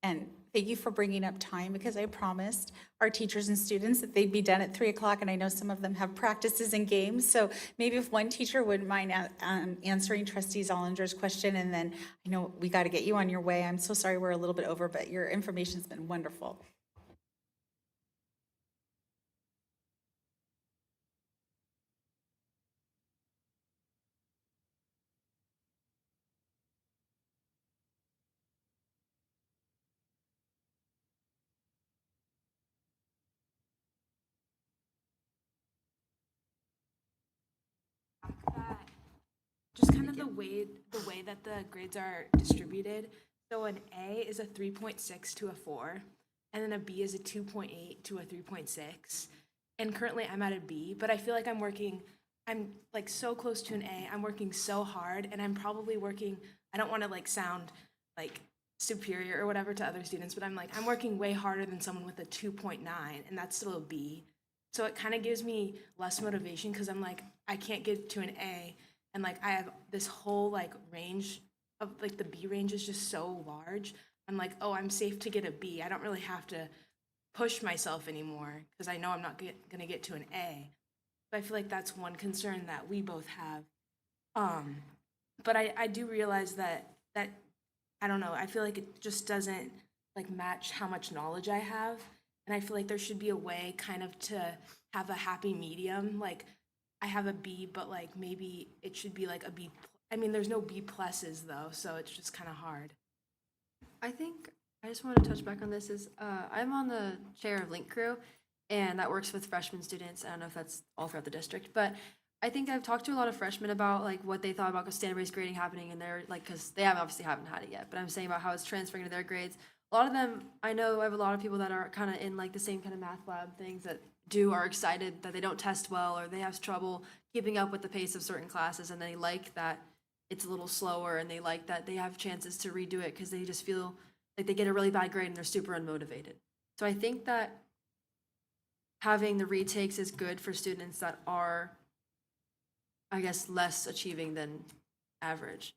And thank you for bringing up time, because I promised our teachers and students that they'd be done at 3 o'clock, and I know some of them have practices and games. So maybe if one teacher wouldn't mind answering Trustee Zollinger's question, and then I know we got to get you on your way. I'm so sorry we're a little bit over, but your information's been wonderful. Just kind of the way that the grades are distributed. So an A is a 3.6 to a 4, and then a B is a 2.8 to a 3.6. And currently I'm at a B, but I feel like I'm like so close to an A. I'm working so hard, and I'm probably working, I don't want to like sound like superior or whatever to other students, but I'm working way harder than someone with a 2.9, and that's still a B. So it kind of gives me less motivation, because I'm like, I can't get to an A, and like I have this whole like range of like the B range is just so large. I'm like, oh, I'm safe to get a B. I don't really have to push myself anymore, because I know I'm not gonna get to an A. But I feel like that's one concern that we both have. But I do realize that I don't know, I feel like it just doesn't like match how much knowledge I have. And I feel like there should be a way kind of to have a happy medium. Like I have a B, but like maybe it should be like a B. I mean, there's no B pluses though, so it's just kind of hard. I think I just want to touch back on this is I'm on the chair of Link Crew, and that works with freshman students. I don't know if that's all throughout the district, but I think I've talked to a lot of freshmen about like what they thought about standard-based grading happening in their like, because they obviously haven't had it yet, but I'm saying about how it's transferring to their grades. A lot of them, I know I have a lot of people that are kind of in like the same kind of math lab things that are excited that they don't test well, or they have trouble keeping up with the pace of certain classes, and they like that it's a little slower, and they like that they have chances to redo it because they just feel like they get a really bad grade and they're super unmotivated. So I think that having the retakes is good for students that are, I guess, less achieving than average.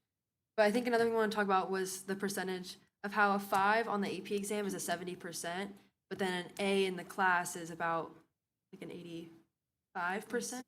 But I think another thing we want to talk about was the percentage of how a 5 on the AP exam is a 70%, but then an A in the class is about like an 85%.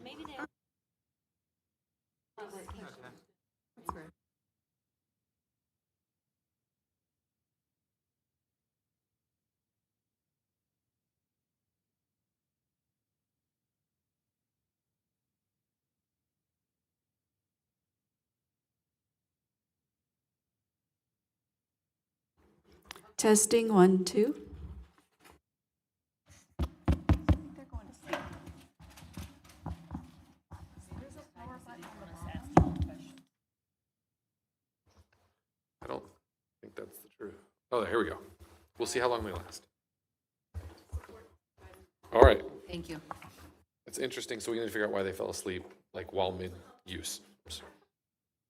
maybe they. Testing 1, 2. I don't think that's the truth. Oh, here we go. We'll see how long they last. All right. Thank you. It's interesting. So we need to figure out why they fell asleep, like while mid-use.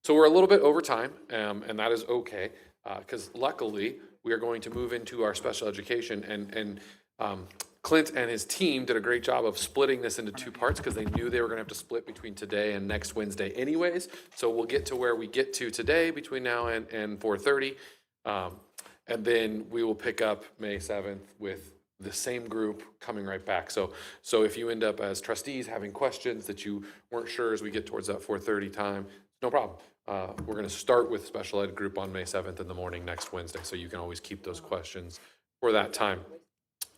So we're a little bit over time, and that is okay, because luckily we are going to move into our special education, and Clint and his team did a great job of splitting this into two parts because they knew they were going to have to split between today and next Wednesday anyways. So we'll get to where we get to today between now and 4:30, and then we will pick up May 7th with the same group coming right back. So if you end up as trustees having questions that you weren't sure as we get towards that 4:30 time, no problem. We're going to start with special ed group on May 7th in the morning next Wednesday, so you can always keep those questions for that time.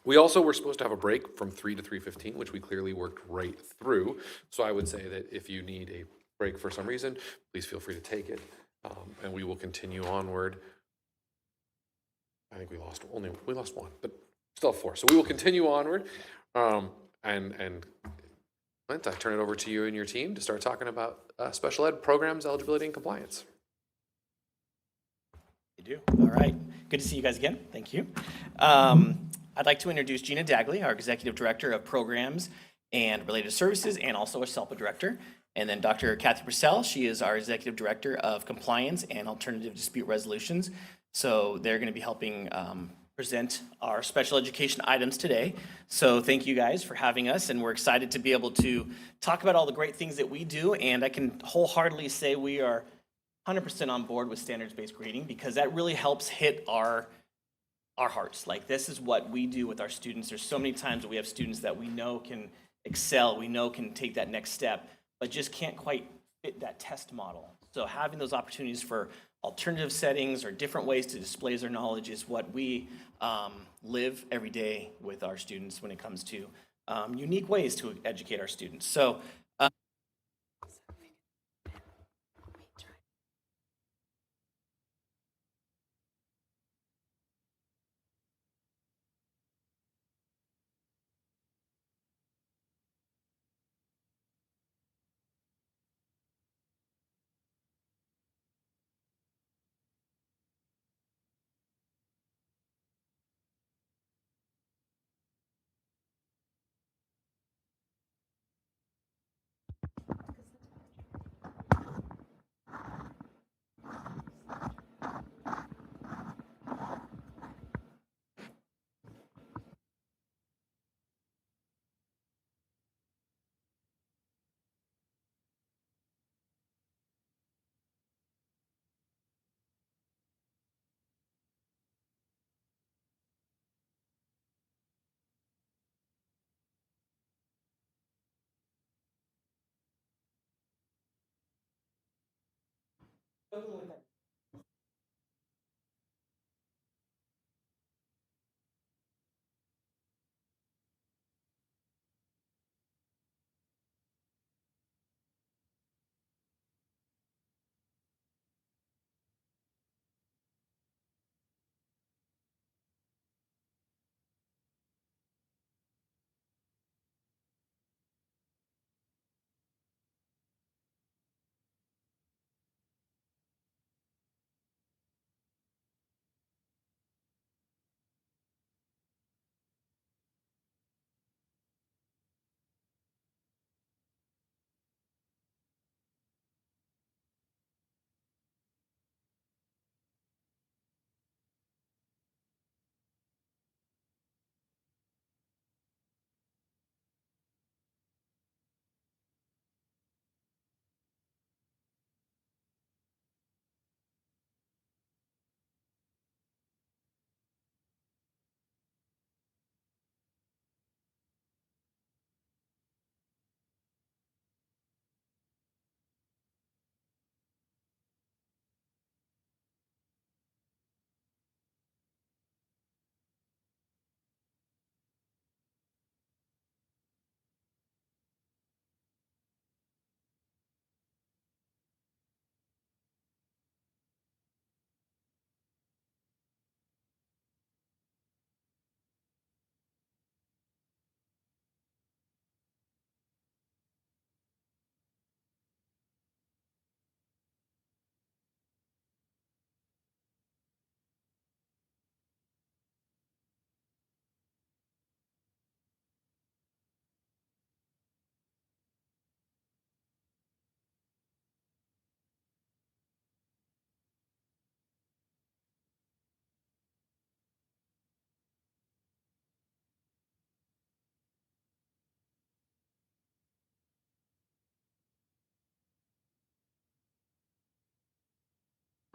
We also were supposed to have a break from 3 to 3:15, which we clearly worked right through. So I would say that if you need a break for some reason, please feel free to take it, and we will continue onward. I think we lost one, but still 4. So we will continue onward, and Clint, I turn it over to you and your team to start talking about special ed programs, eligibility, and compliance. You do. All right. Good to see you guys again. Thank you. I'd like to introduce Gina Dagley, our Executive Director of Programs and Related Services, and also a SELPA Director. And then Dr. Kathy Purcell, she is our Executive Director of Compliance and Alternative Dispute Resolutions. So they're going to be helping present our special education items today. So thank you guys for having us, and we're excited to be able to talk about all the great things that we do. And I can wholeheartedly say we are 100% on board with standards-based grading because that really helps hit our hearts. Like, this is what we do with our students. There's so many times that we have students that we know can excel, we know can take that next step, but just can't quite fit that test model. So having those opportunities for alternative settings or different ways to display their knowledge is what we live every day with our students when it comes to unique ways to educate our students. So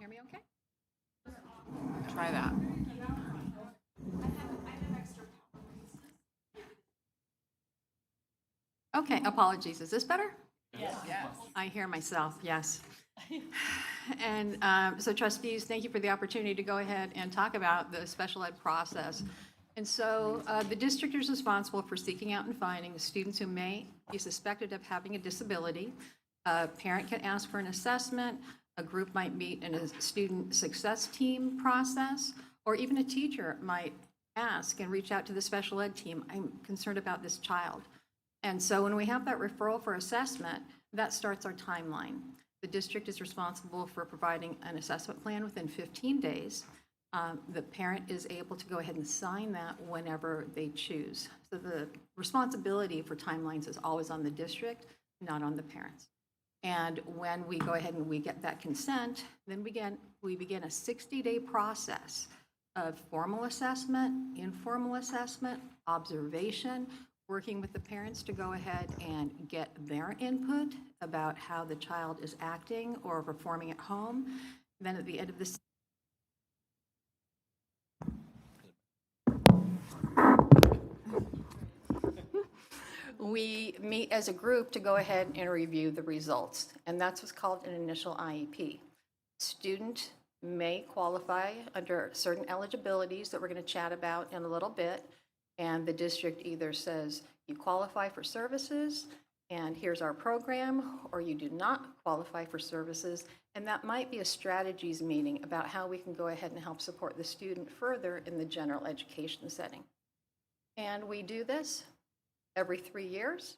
hear me okay? Try that. Okay, apologies. Is this better? Yes. I hear myself, yes. And so trustees, thank you for the opportunity to go ahead and talk about the special ed process. And so the district is responsible for seeking out and finding students who may be suspected of having a disability. A parent can ask for an assessment, a group might meet in a student success team process, or even a teacher might ask and reach out to the special ed team, I'm concerned about this child. And so when we have that referral for assessment, that starts our timeline. The district is responsible for providing an assessment plan within 15 days. The parent is able to go ahead and sign that whenever they choose. So the responsibility for timelines is always on the district, not on the parents. And when we go ahead and we get that consent, then we begin a 60-day process of formal assessment, informal assessment, observation, working with the parents to go ahead and get their input about how the child is acting or performing at home. Then at the end of this, we meet as a group to go ahead and review the results. And that's what's called an initial IEP. Student may qualify under certain eligibilities that we're going to chat about in a little bit. And the district either says you qualify for services and here's our program, or you do not qualify for services. And that might be a strategies meeting about how we can go ahead and help support the student further in the general education setting. And we do this every 3 years.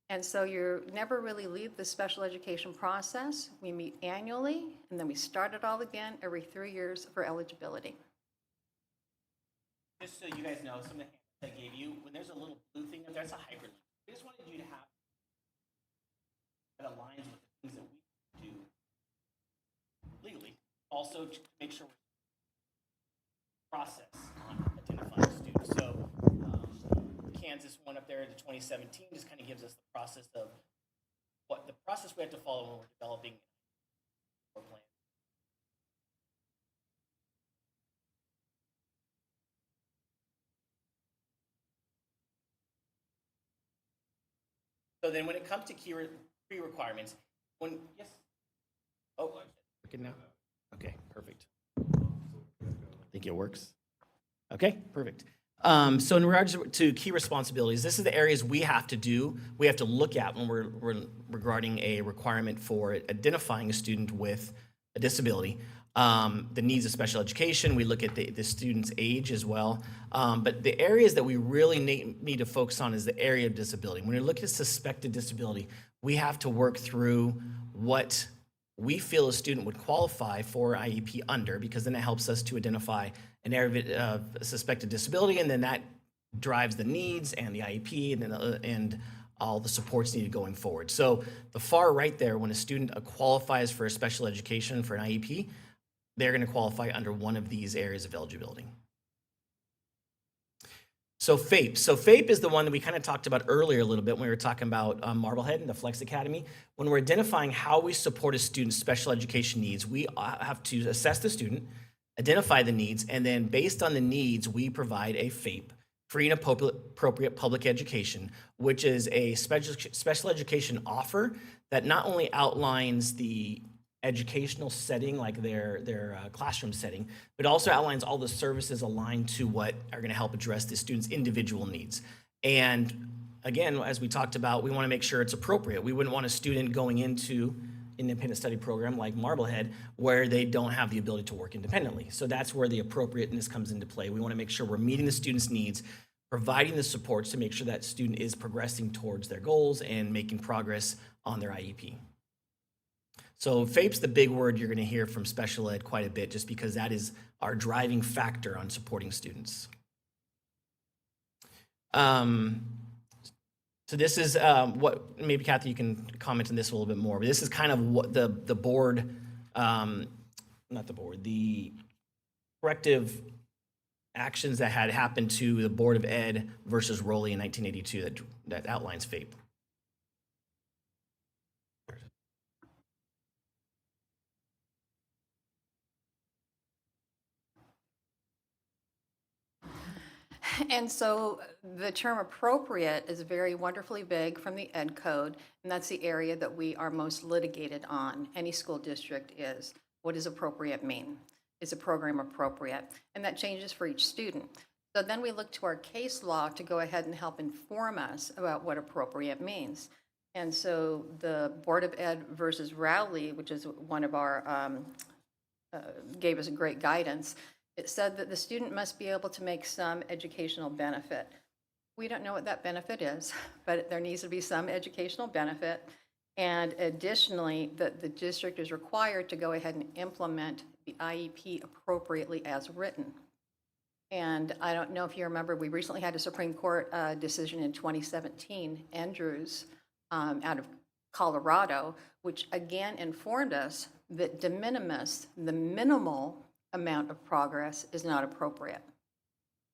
And so you never really leave the special education process. We meet annually, and then we start it all again every 3 years for eligibility. Just so you guys know, some of the hands I gave you, when there's a little blue thing up there, that's a hyperlink. We just wanted you to have that aligns with the things that we do legally. Also, to make sure we're process on identifying students. So Kansas one up there, the 2017, just kind of gives us the process of what the process we have to follow when we're developing our plan. So then when it comes to key pre-requirements, yes? Oh, working now? Okay, perfect. Think it works? Okay, perfect. So in regards to key responsibilities, this is the areas we have to do, we have to look at when we're regarding a requirement for identifying a student with a disability. The needs of special education, we look at the student's age as well. But the areas that we really need to focus on is the area of disability. When we look at suspected disability, we have to work through what we feel a student would qualify for IEP under, because then it helps us to identify an area of suspected disability, and then that drives the needs and the IEP and all the supports needed going forward. So the far right there, when a student qualifies for a special education for an IEP, they're going to qualify under one of these areas of eligibility. So FAPE. So FAPE is the one that we kind of talked about earlier a little bit when we were talking about Marblehead and the Flex Academy. When we're identifying how we support a student's special education needs, we have to assess the student, identify the needs, and then based on the needs, we provide a FAPE, free and appropriate public education, which is a special education offer that not only outlines the educational setting, like their classroom setting, but also outlines all the services aligned to what are going to help address the student's individual needs. And again, as we talked about, we want to make sure it's appropriate. We wouldn't want a student going into an independent study program like Marblehead where they don't have the ability to work independently. So that's where the appropriateness comes into play. We want to make sure we're meeting the student's needs, providing the supports to make sure that student is progressing towards their goals and making progress on their IEP. So FAPE's the big word you're going to hear from special ed quite a bit, just because that is our driving factor on supporting students. So this is what, maybe Kathy, you can comment on this a little bit more, but this is kind of what the board, the corrective actions that had happened to the Board of Ed versus Rowley in 1982 that outlines FAPE. And so the term appropriate is very wonderfully vague from the Ed Code, and that's the area that we are most litigated on. Any school district is. What does appropriate mean? Is a program appropriate? And that changes for each student. So then we look to our case law to go ahead and help inform us about what appropriate means. And so the Board of Ed versus Rowley, which is one of our, gave us a great guidance. It said that the student must be able to make some educational benefit. We don't know what that benefit is, but there needs to be some educational benefit. And additionally, that the district is required to go ahead and implement the IEP appropriately as written. And I don't know if you remember, we recently had a Supreme Court decision in 2017, Andrews, out of Colorado, which again informed us that de minimis, the minimal amount of progress, is not appropriate.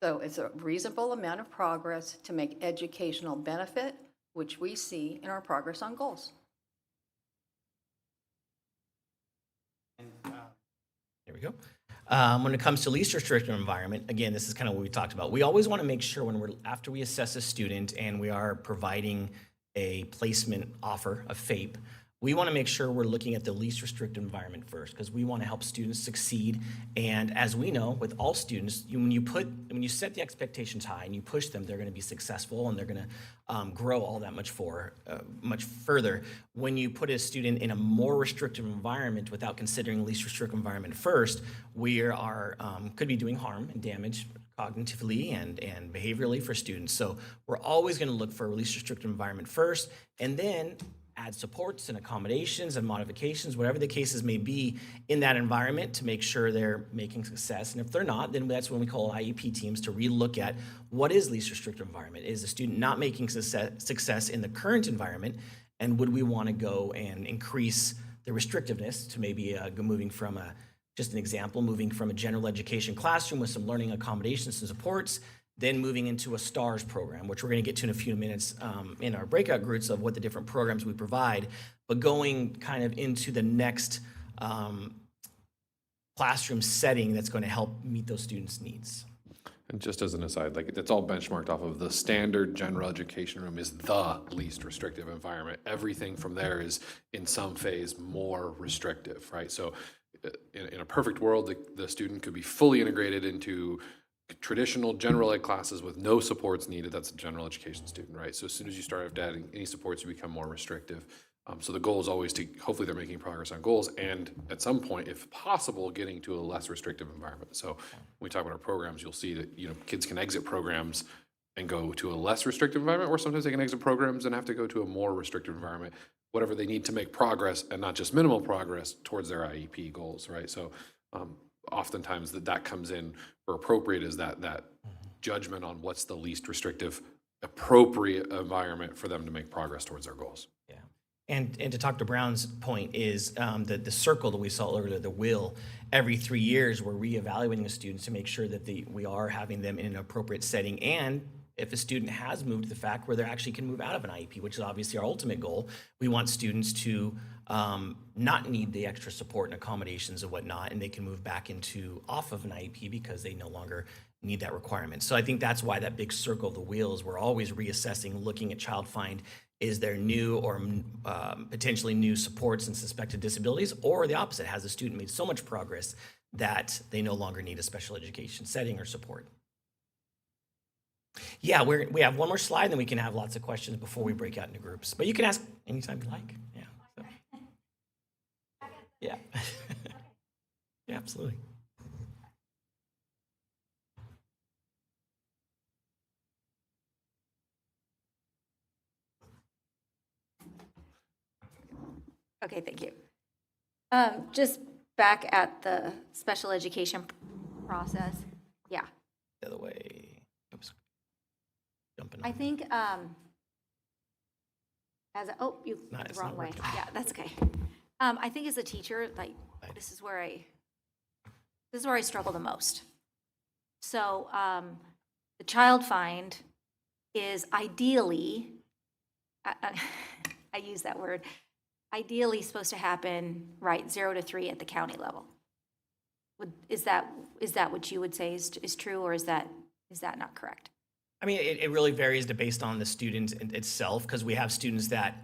So it's a reasonable amount of progress to make educational benefit, which we see in our progress on goals. There we go. When it comes to least restrictive environment, again, this is kind of what we talked about. We always want to make sure after we assess a student and we are providing a placement offer, a FAPE, we want to make sure we're looking at the least restrictive environment first, because we want to help students succeed. And as we know, with all students, when you set the expectations high and you push them, they're going to be successful and they're going to grow all that much further. When you put a student in a more restrictive environment without considering least restrictive environment first, we could be doing harm and damage cognitively and behaviorally for students. So we're always going to look for a least restrictive environment first, and then add supports and accommodations and modifications, whatever the cases may be in that environment, to make sure they're making success. And if they're not, then that's when we call IEP teams to relook at what is least restrictive environment. Is the student not making success in the current environment? And would we want to go and increase the restrictiveness to maybe moving from just an example, moving from a general education classroom with some learning accommodations and supports, then moving into a STARS program, which we're going to get to in a few minutes in our breakout groups of what the different programs we provide, but going kind of into the next classroom setting that's going to help meet those students' needs. And just as an aside, like, it's all benchmarked off of the standard general education room is the least restrictive environment. Everything from there is in some phase more restrictive, right? So in a perfect world, the student could be fully integrated into traditional general ed classes with no supports needed. That's a general education student, right? So as soon as you start adding any supports, you become more restrictive. So the goal is always to, hopefully they're making progress on goals, and at some point, if possible, getting to a less restrictive environment. So when we talk about our programs, you'll see that, kids can exit programs and go to a less restrictive environment, or sometimes they can exit programs and have to go to a more restrictive environment, whatever they need to make progress, and not just minimal progress towards their IEP goals, right? So oftentimes that comes in where appropriate is that judgment on what's the least restrictive, appropriate environment for them to make progress towards their goals. Yeah. And to Dr. Brown's point is the circle that we saw earlier, the wheel, every 3 years we're reevaluating the students to make sure that we are having them in an appropriate setting. And if a student has moved to the fact where they actually can move out of an IEP, which is obviously our ultimate goal, we want students to not need the extra support and accommodations and whatnot, and they can move back off of an IEP because they no longer need that requirement. So I think that's why that big circle of the wheels, we're always reassessing, looking at child find. Is there new or potentially new supports and suspected disabilities, or the opposite? Has the student made so much progress that they no longer need a special education setting or support? Yeah, we have one more slide, and then we can have lots of questions before we break out into groups. But you can ask anytime you like. Yeah. So. Yeah. Yeah, absolutely. Okay, thank you. Just back at the special education process. Yeah. The other way. Oops. Jumping. I think you went the wrong way. Yeah, that's okay. I think as a teacher, this is where I struggle the most. So the child find is ideally, I use that word, ideally supposed to happen, right, 0 to 3 at the county level. Is that what you would say is true, or is that not correct? I mean, it really varies based on the student itself, because we have students that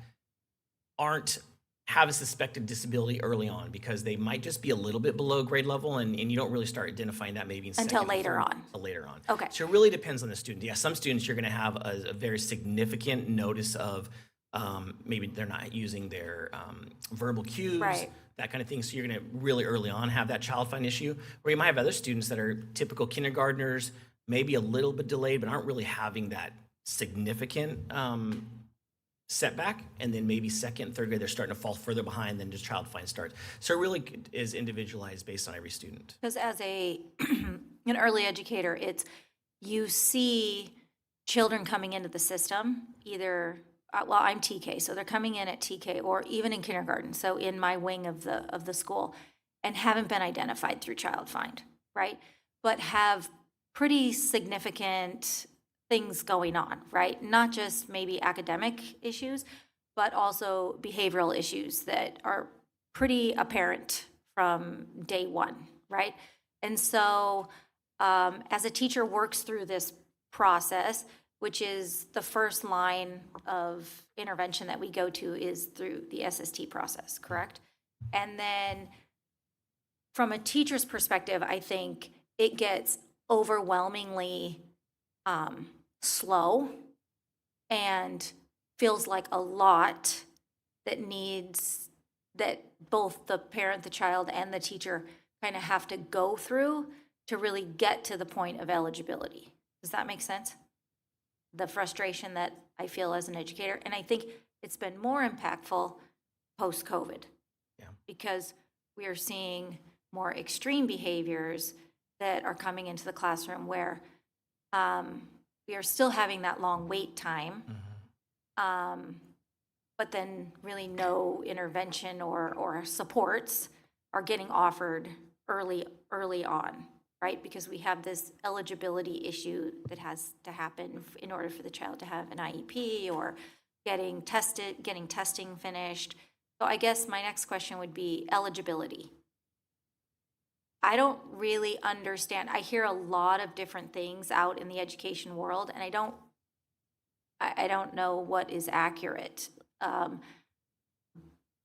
have a suspected disability early on because they might just be a little bit below grade level, and you don't really start identifying that maybe in Until second or later third- on. Until later on. Okay. So it really depends on the student. Yeah, some students you're going to have a very significant notice of maybe they're not using their verbal cues, Right. that kind of thing. So you're going to really early on have that child find issue. Where you might have other students that are typical kindergartners, maybe a little bit delayed, but aren't really having that significant setback, and then maybe second, third grade, they're starting to fall further behind than just child find starts. So it really is individualized based on every student. Because as an early educator, you see children coming into the system, either, well, I'm TK, so they're coming in at TK or even in kindergarten, so in my wing of the school, and haven't been identified through child find, right? But have pretty significant things going on, right? Not just maybe academic issues, but also behavioral issues that are pretty apparent from day one, right? And so as a teacher works through this process, which is the first line of intervention that we go to is through the SST process, correct? And then from a teacher's perspective, I think it gets overwhelmingly slow and feels like a lot that both the parent, the child, and the teacher kind of have to go through to really get to the point of eligibility. Does that make sense? The frustration that I feel as an educator, and I think it's been more impactful post-COVID. Yeah. Because we are seeing more extreme behaviors that are coming into the classroom where we are still having that long wait time, but then really no intervention or supports are getting offered early on, right? Because we have this eligibility issue that has to happen in order for the child to have an IEP or getting testing finished. So I guess my next question would be eligibility. I don't really understand. I hear a lot of different things out in the education world, and I don't know what is accurate.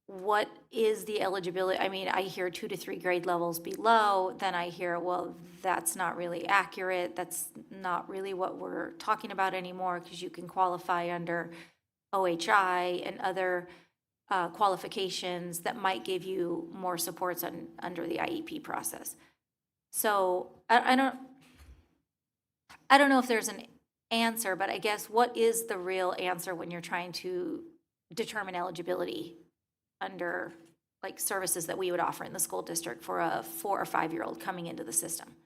What is the eligibility? I mean, I hear 2 to 3 grade levels below, then I hear, well, that's not really accurate. That's not really what we're talking about anymore, because you can qualify under OHI and other qualifications that might give you more supports under the IEP process. So I don't know if there's an answer, but I guess what is the real answer when you're trying to determine eligibility under like services that we would offer in the school district for a 4 or 5-year-old coming into the system?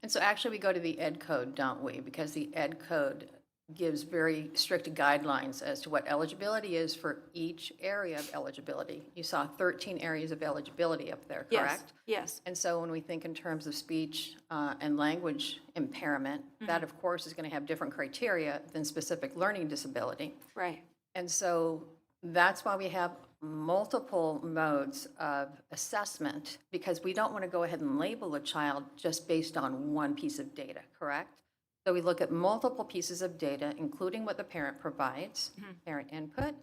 And so actually we go to the ed code, don't we? Because the ed code gives very strict guidelines as to what eligibility is for each area of eligibility. You saw 13 areas of eligibility up there, correct? Yes. And so when we think in terms of speech and language impairment, that of course is going to have different criteria than specific learning disability. Right. And so that's why we have multiple modes of assessment, because we don't want to go ahead and label a child just based on one piece of data, correct? So we look at multiple pieces of data, including what the parent provides, parent input,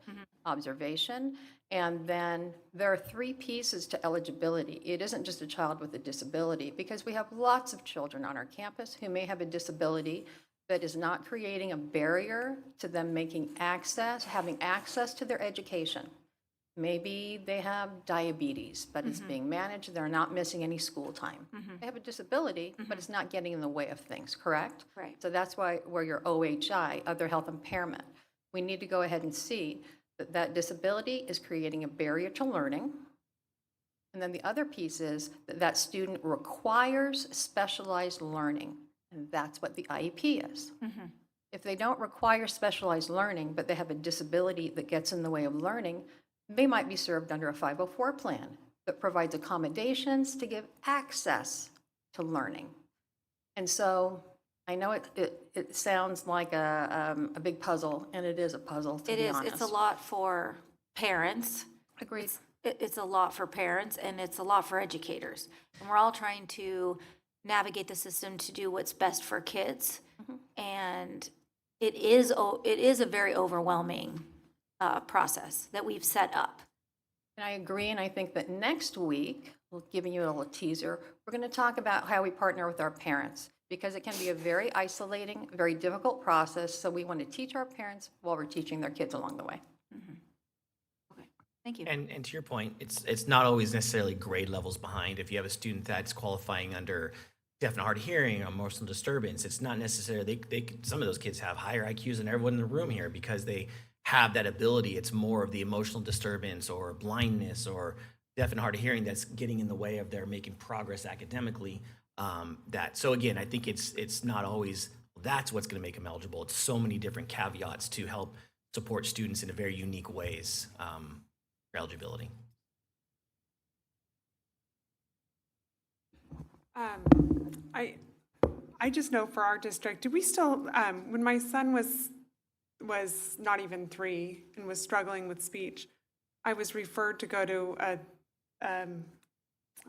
observation, and then there are 3 pieces to eligibility. It isn't just a child with a disability, because we have lots of children on our campus who may have a disability that is not creating a barrier to them having access to their education. Maybe they have diabetes, but it's being managed. They're not missing any school time. They have a disability, but it's not getting in the way of things, correct? Right. So that's where your OHI, other health impairment, we need to go ahead and see that that disability is creating a barrier to learning. And then the other piece is that that student requires specialized learning, and that's what the IEP is. If they don't require specialized learning, but they have a disability that gets in the way of learning, they might be served under a 504 plan that provides accommodations to give access to learning. And so I know it sounds like a big puzzle, and it is a puzzle, to be honest. It's a lot for parents. Agreed. It's a lot for parents, and it's a lot for educators. And we're all trying to navigate the system to do what's best for kids. And it is a very overwhelming process that we've set up. And I agree, and I think that next week, we'll giving you a little teaser, we're going to talk about how we partner with our parents, because it can be a very isolating, very difficult process, so we want to teach our parents while we're teaching their kids along the way. Thank you. And to your point, it's not always necessarily grade levels behind. If you have a student that's qualifying under deaf and hard of hearing or emotional disturbance, it's not necessarily, some of those kids have higher IQs than everyone in the room here because they have that ability. It's more of the emotional disturbance or blindness or deaf and hard of hearing that's getting in the way of their making progress academically. So again, I think it's not always, that's what's going to make them eligible. It's so many different caveats to help support students in a very unique ways for eligibility. I just know for our district, do we still, when my son was not even 3 and was struggling with speech, I was referred to go to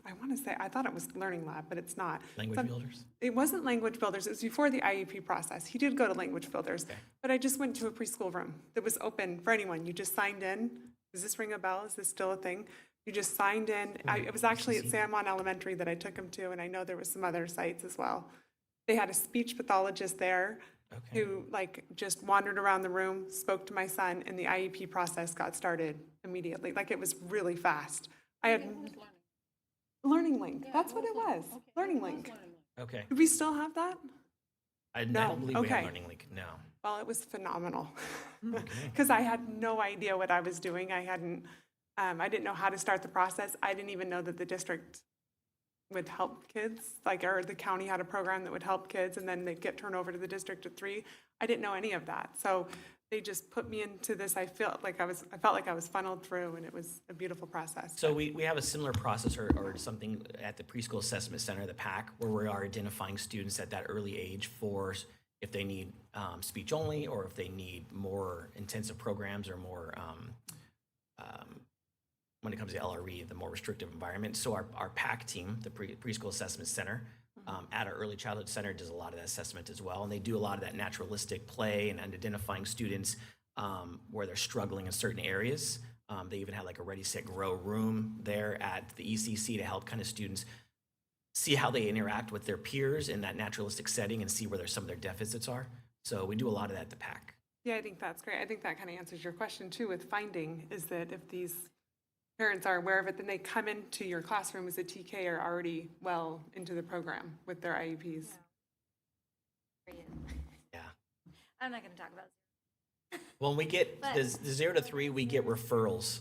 I want to say, I thought it was Learning Lab, but it's not. Language Builders? It wasn't Language Builders. It was before the IEP process. He did go to Language Builders, but I just went to a preschool room that was open for anyone. You just signed in. Does this ring a bell? Is this still a thing? You just signed in. It was actually at San Juan Elementary that I took him to, and I know there was some other sites as well. They had a speech pathologist there who just wandered around the room, spoke to my son, and the IEP process got started immediately. It was really fast. I had Learning Link. That's what it was. Learning Link. Okay. Do we still have that? I don't believe we have Learning Link, no. Well, it was phenomenal because I had no idea what I was doing. I didn't know how to start the process. I didn't even know that the district would help kids, or the county had a program that would help kids, and then they'd get turned over to the district at 3. I didn't know any of that. So they just put me into this. I felt like I was funneled through, and it was a beautiful process. So we have a similar process or something at the Preschool Assessment Center, the PAC, where we are identifying students at that early age for if they need speech only or if they need more intensive programs or more, when it comes to LRE, the more restrictive environment. So our PAC team, the Preschool Assessment Center, at our Early Childhood Center does a lot of that assessment as well. And they do a lot of that naturalistic play and identifying students where they're struggling in certain areas. They even have a Ready, Set, Grow room there at the ECC to help kind of students see how they interact with their peers in that naturalistic setting and see where some of their deficits are. So we do a lot of that at the PAC. Yeah, I think that's great. I think that kind of answers your question too with finding, is that if these parents are aware of it, then they come into your classroom as a TK are already well into the program with their IEPs. Yeah. I'm not going to talk about it. When we get the 0 to 3, we get referrals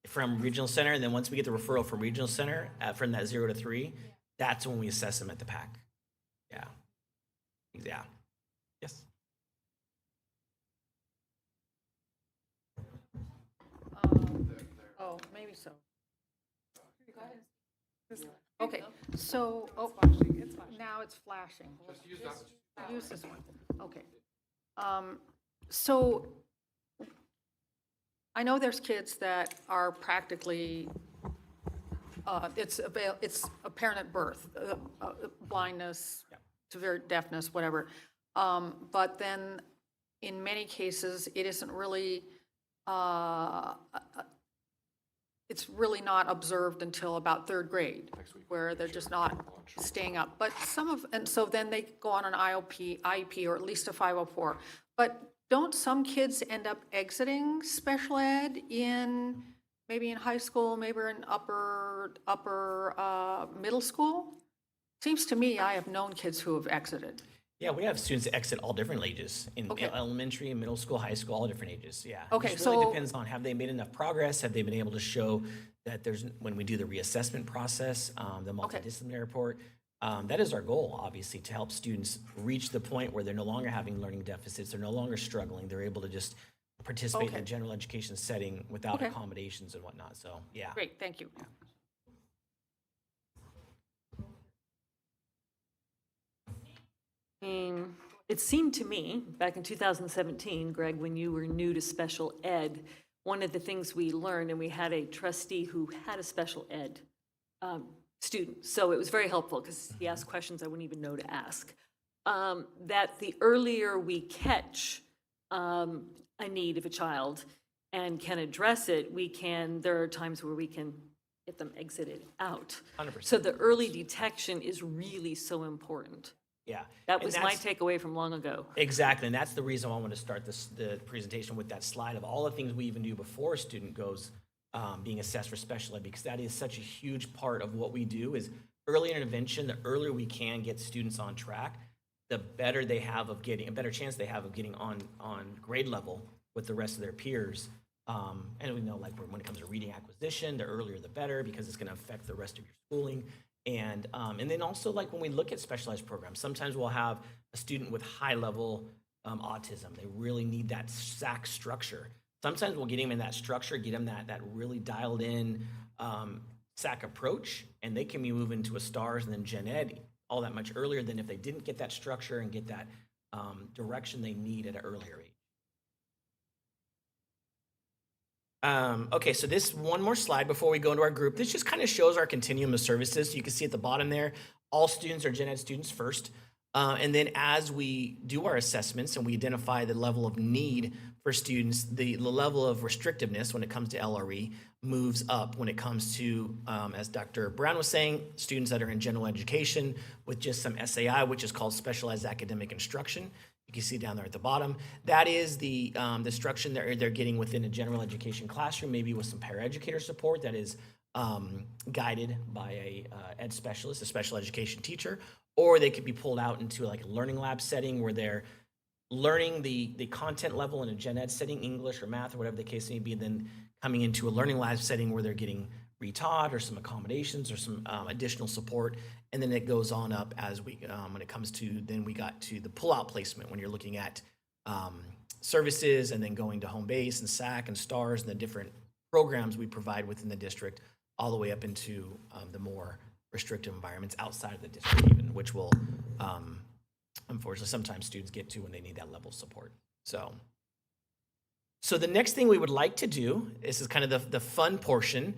from Regional Center. And then once we get the referral from Regional Center, from that 0 to 3, that's when we assess them at the PAC. Yeah. Yeah. Yes. Oh, maybe so. Okay, so, now it's flashing. Use this one, okay. So, I know there's kids that are practically, it's apparent at birth, blindness, severe deafness, whatever. But then, in many cases, it isn't really, it's really not observed until about 3rd grade, where they're just not staying up. But and so then they go on an IEP, or at least a 504. But don't some kids end up exiting special ed maybe in high school, maybe in upper middle school? Seems to me I have known kids who have exited. Yeah, we have students that exit all different ages, in elementary, middle school, high school, all different ages, yeah. Okay, It really depends on, have they made enough progress? Have they been able to show that when we do the reassessment process, the multidisciplinary report, that is our goal, obviously, to help students reach the point where they're no longer having learning deficits, they're no longer struggling, they're able to just participate in a general education setting without accommodations and whatnot, so, yeah. Great, thank you. It seemed to me, back in 2017, Greg, when you were new to special ed, one of the things we learned, and we had a trustee who had a special ed student, so it was very helpful because he asked questions I wouldn't even know to ask. that the earlier we catch a need of a child and can address it, there are times where we can get them exited out. 100%. So the early detection is really so important. Yeah. That And was my that's- takeaway from long ago. Exactly, and that's the reason why I want to start the presentation with that slide of all the things we even do before a student goes being assessed for special ed, because that is such a huge part of what we do is early intervention. The earlier we can get students on track, the better they have of getting, a better chance they have of getting on grade level with the rest of their peers. And we know, like, when it comes to reading acquisition, the earlier the better, because it's going to affect the rest of your schooling. And then also, like, when we look at specialized programs, sometimes we'll have a student with high level autism. They really need that SAC structure. Sometimes we'll get them in that structure, get them that really dialed in SAC approach, and they can be moving to a STARS and then Gen Ed all that much earlier than if they didn't get that structure and get that direction they need at an earlier age. Okay, so this one more slide before we go into our group. This just kind of shows our continuum of services. So you can see at the bottom there, all students are Gen Ed students first. And then as we do our assessments and we identify the level of need for students, the level of restrictiveness when it comes to LRE moves up when it comes to, as Dr. Brown was saying, students that are in general education with just some SAI, which is called specialized academic instruction. You can see down there at the bottom. That is the instruction they're getting within a general education classroom, maybe with some paraeducator support that is guided by a ed specialist, a special education teacher, or they could be pulled out into like a learning lab setting where they're learning the content level in a gen ed setting, English or math or whatever the case may be, and then coming into a learning lab setting where they're getting retaught or some accommodations or some additional support. And then it goes on up as we, when it comes to, then we got to the pull-out placement when you're looking at services and then going to home base and SAC and STARS and the different programs we provide within the district, all the way up into the more restrictive environments outside of the district even, which will, unfortunately, sometimes students get to when they need that level of support. So the next thing we would like to do, this is kind of the fun portion.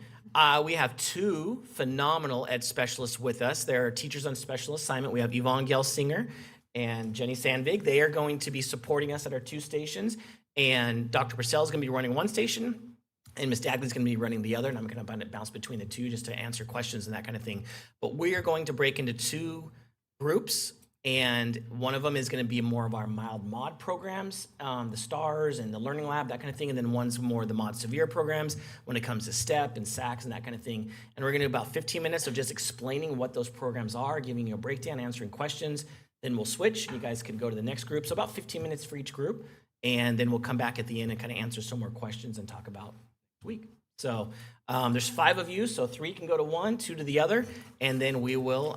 We have two phenomenal ed specialists with us. They're teachers on special assignment. We have Yvonne Gelsinger and Jenny Sandvig. They are going to be supporting us at our two stations. And Dr. Purcell is going to be running one station, and Ms. Dagley's going to be running the other. And I'm going to bounce between the two just to answer questions and that kind of thing. But we are going to break into two groups. And one of them is going to be more of our mild mod programs, the STARS and the Learning Lab, that kind of thing. And then one's more the mod severe programs when it comes to STEP and SACs and that kind of thing. And we're going to do about 15 minutes of just explaining what those programs are, giving you a breakdown, answering questions. Then we'll switch. And you guys can go to the next group. So about 15 minutes for each group. And then we'll come back at the end and kind of answer some more questions and talk about next week. So there's 5 of you. So 3 can go to one, 2 to the other. And then we will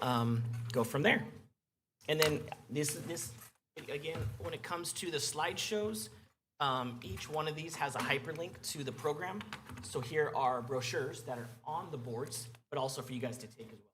go from there. And then this again, when it comes to the slideshows, each one of these has a hyperlink to the program. So here are brochures that are on the boards, but also for you guys to take as well.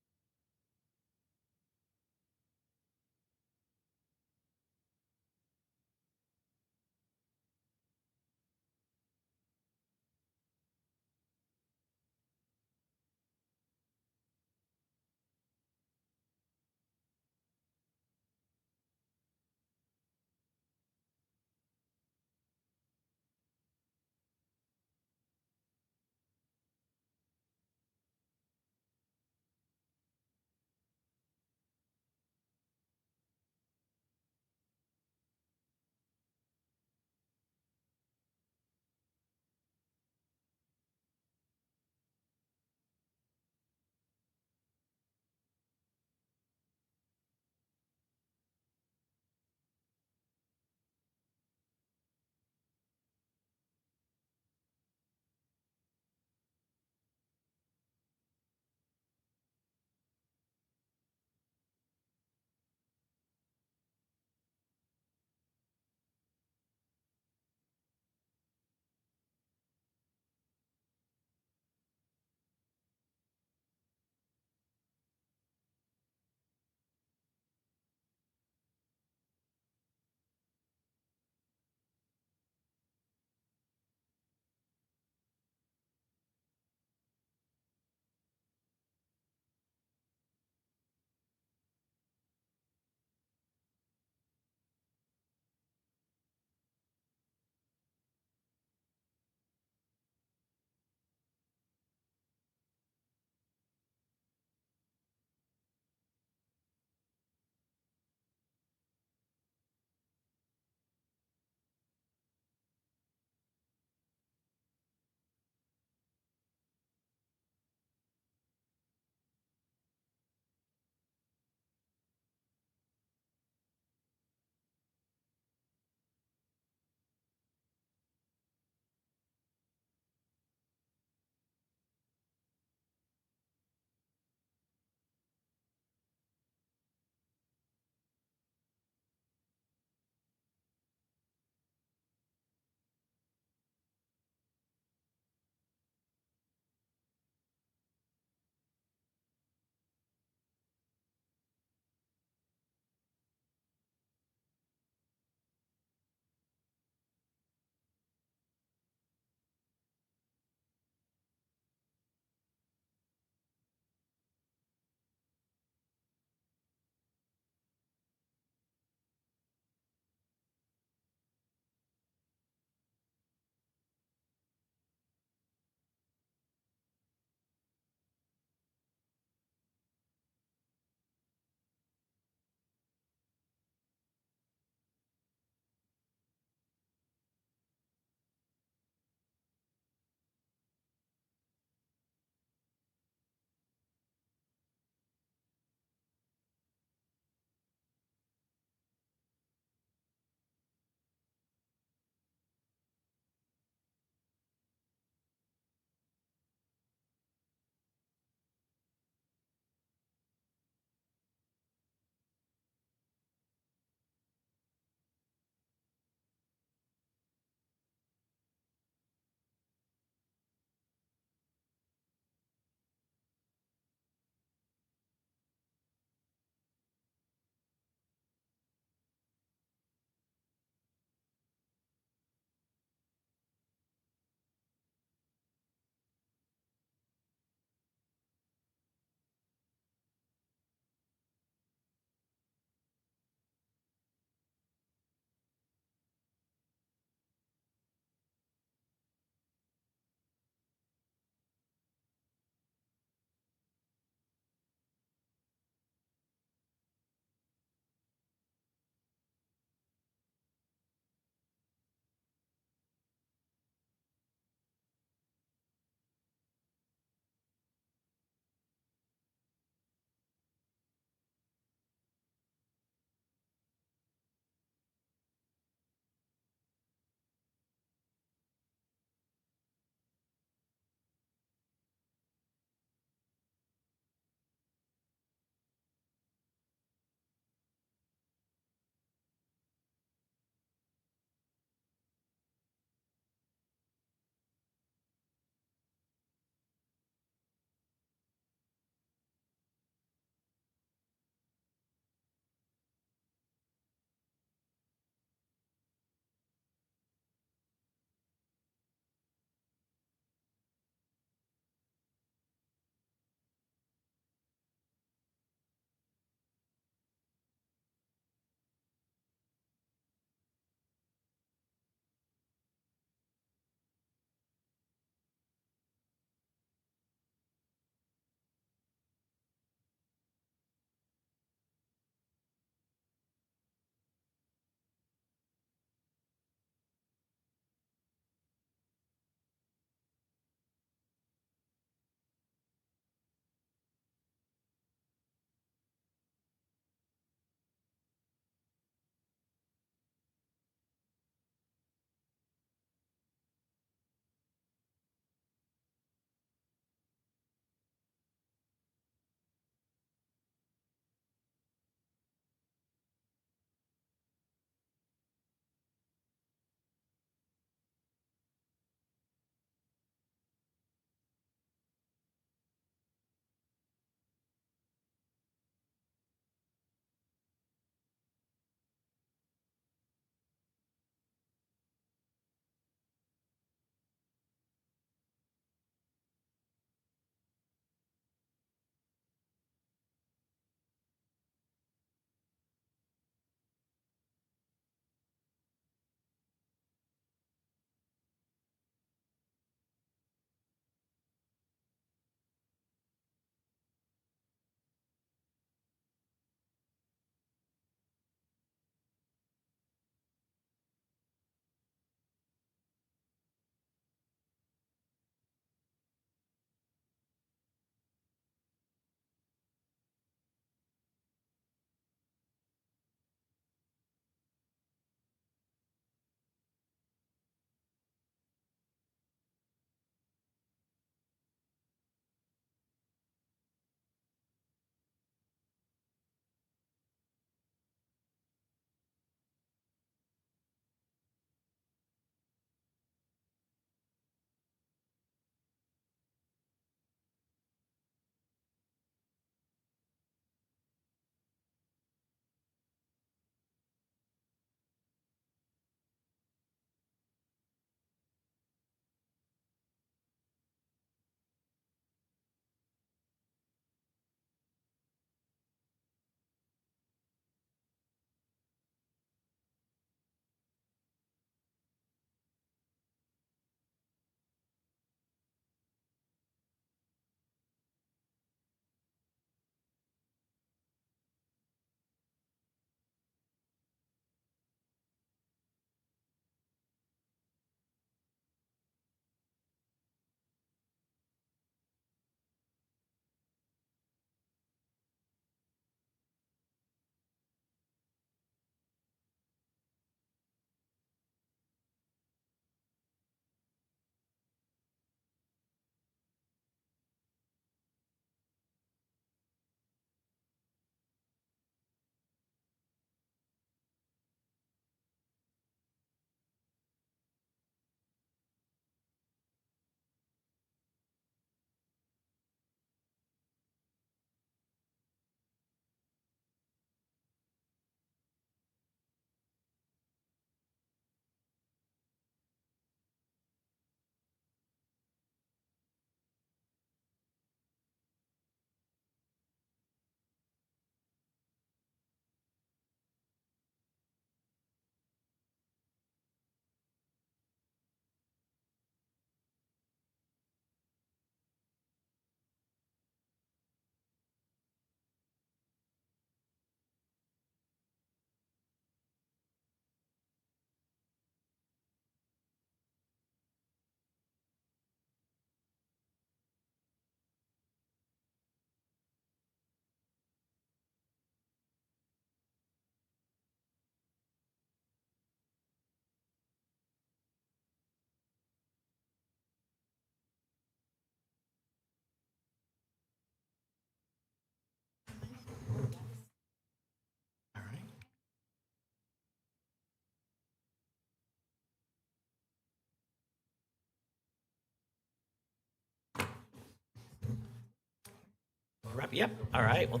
Yep, all right. Well,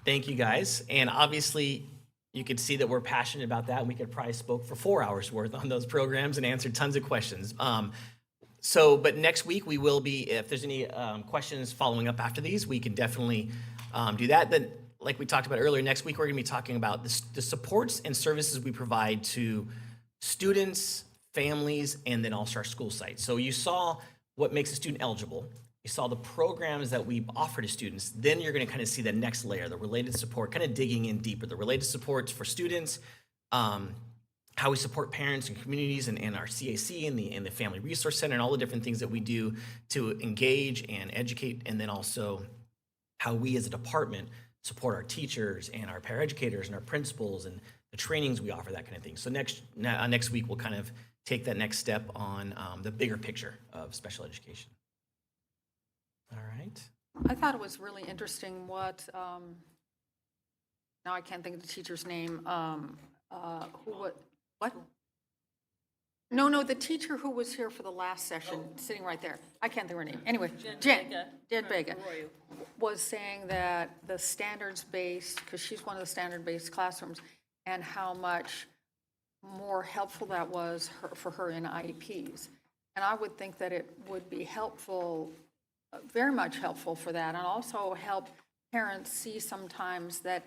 thank you, guys. And obviously, you could see that we're passionate about that, and we could probably spoke for 4 hours worth on those programs and answered tons of questions. But next week we will be, if there's any questions following up after these, we can definitely do that. Then, like we talked about earlier, next week we're going to be talking about the supports and services we provide to students, families, and then also our school sites. So you saw what makes a student eligible. You saw the programs that we offer to students. Then you're going to kind of see the next layer, the related support, kind of digging in deeper. The related supports for students, how we support parents and communities, and our CAC and the Family Resource Center, and all the different things that we do to engage and educate, and then also how we as a department support our teachers and our paraeducators and our principals and the trainings we offer, that kind of thing. So next week we'll kind of take that next step on the bigger picture of special education. All right. I thought it was really interesting what, now I can't think of the teacher's name, what? No, the teacher who was here for the last session, sitting right there. I can't think of her name. Anyway, Jen Vega was saying that the standards-based, because she's one of the standard-based classrooms, and how much more helpful that was for her in IEPs. And I would think that it would be helpful, very much helpful for that, and also help parents see sometimes that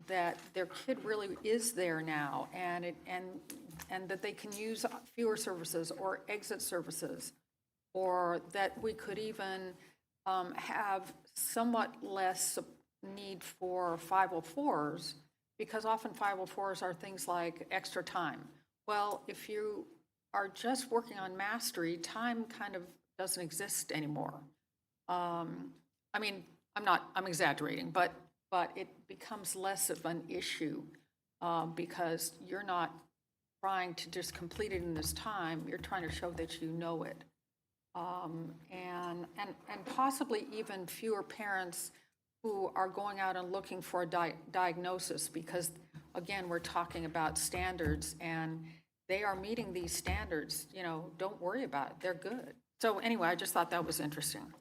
their kid really is there now, and that they can use fewer services or exit services, or that we could even have somewhat less need for 504s, because often 504s are things like extra time. Well, if you are just working on mastery, time kind of doesn't exist anymore. I mean, I'm exaggerating, but it becomes less of an issue because you're not trying to just complete it in this time, you're trying to show that you know it. And possibly even fewer parents who are going out and looking for a diagnosis, because again, we're talking about standards and they are meeting these standards, don't worry about it, they're good. So anyway, I just thought that was interesting.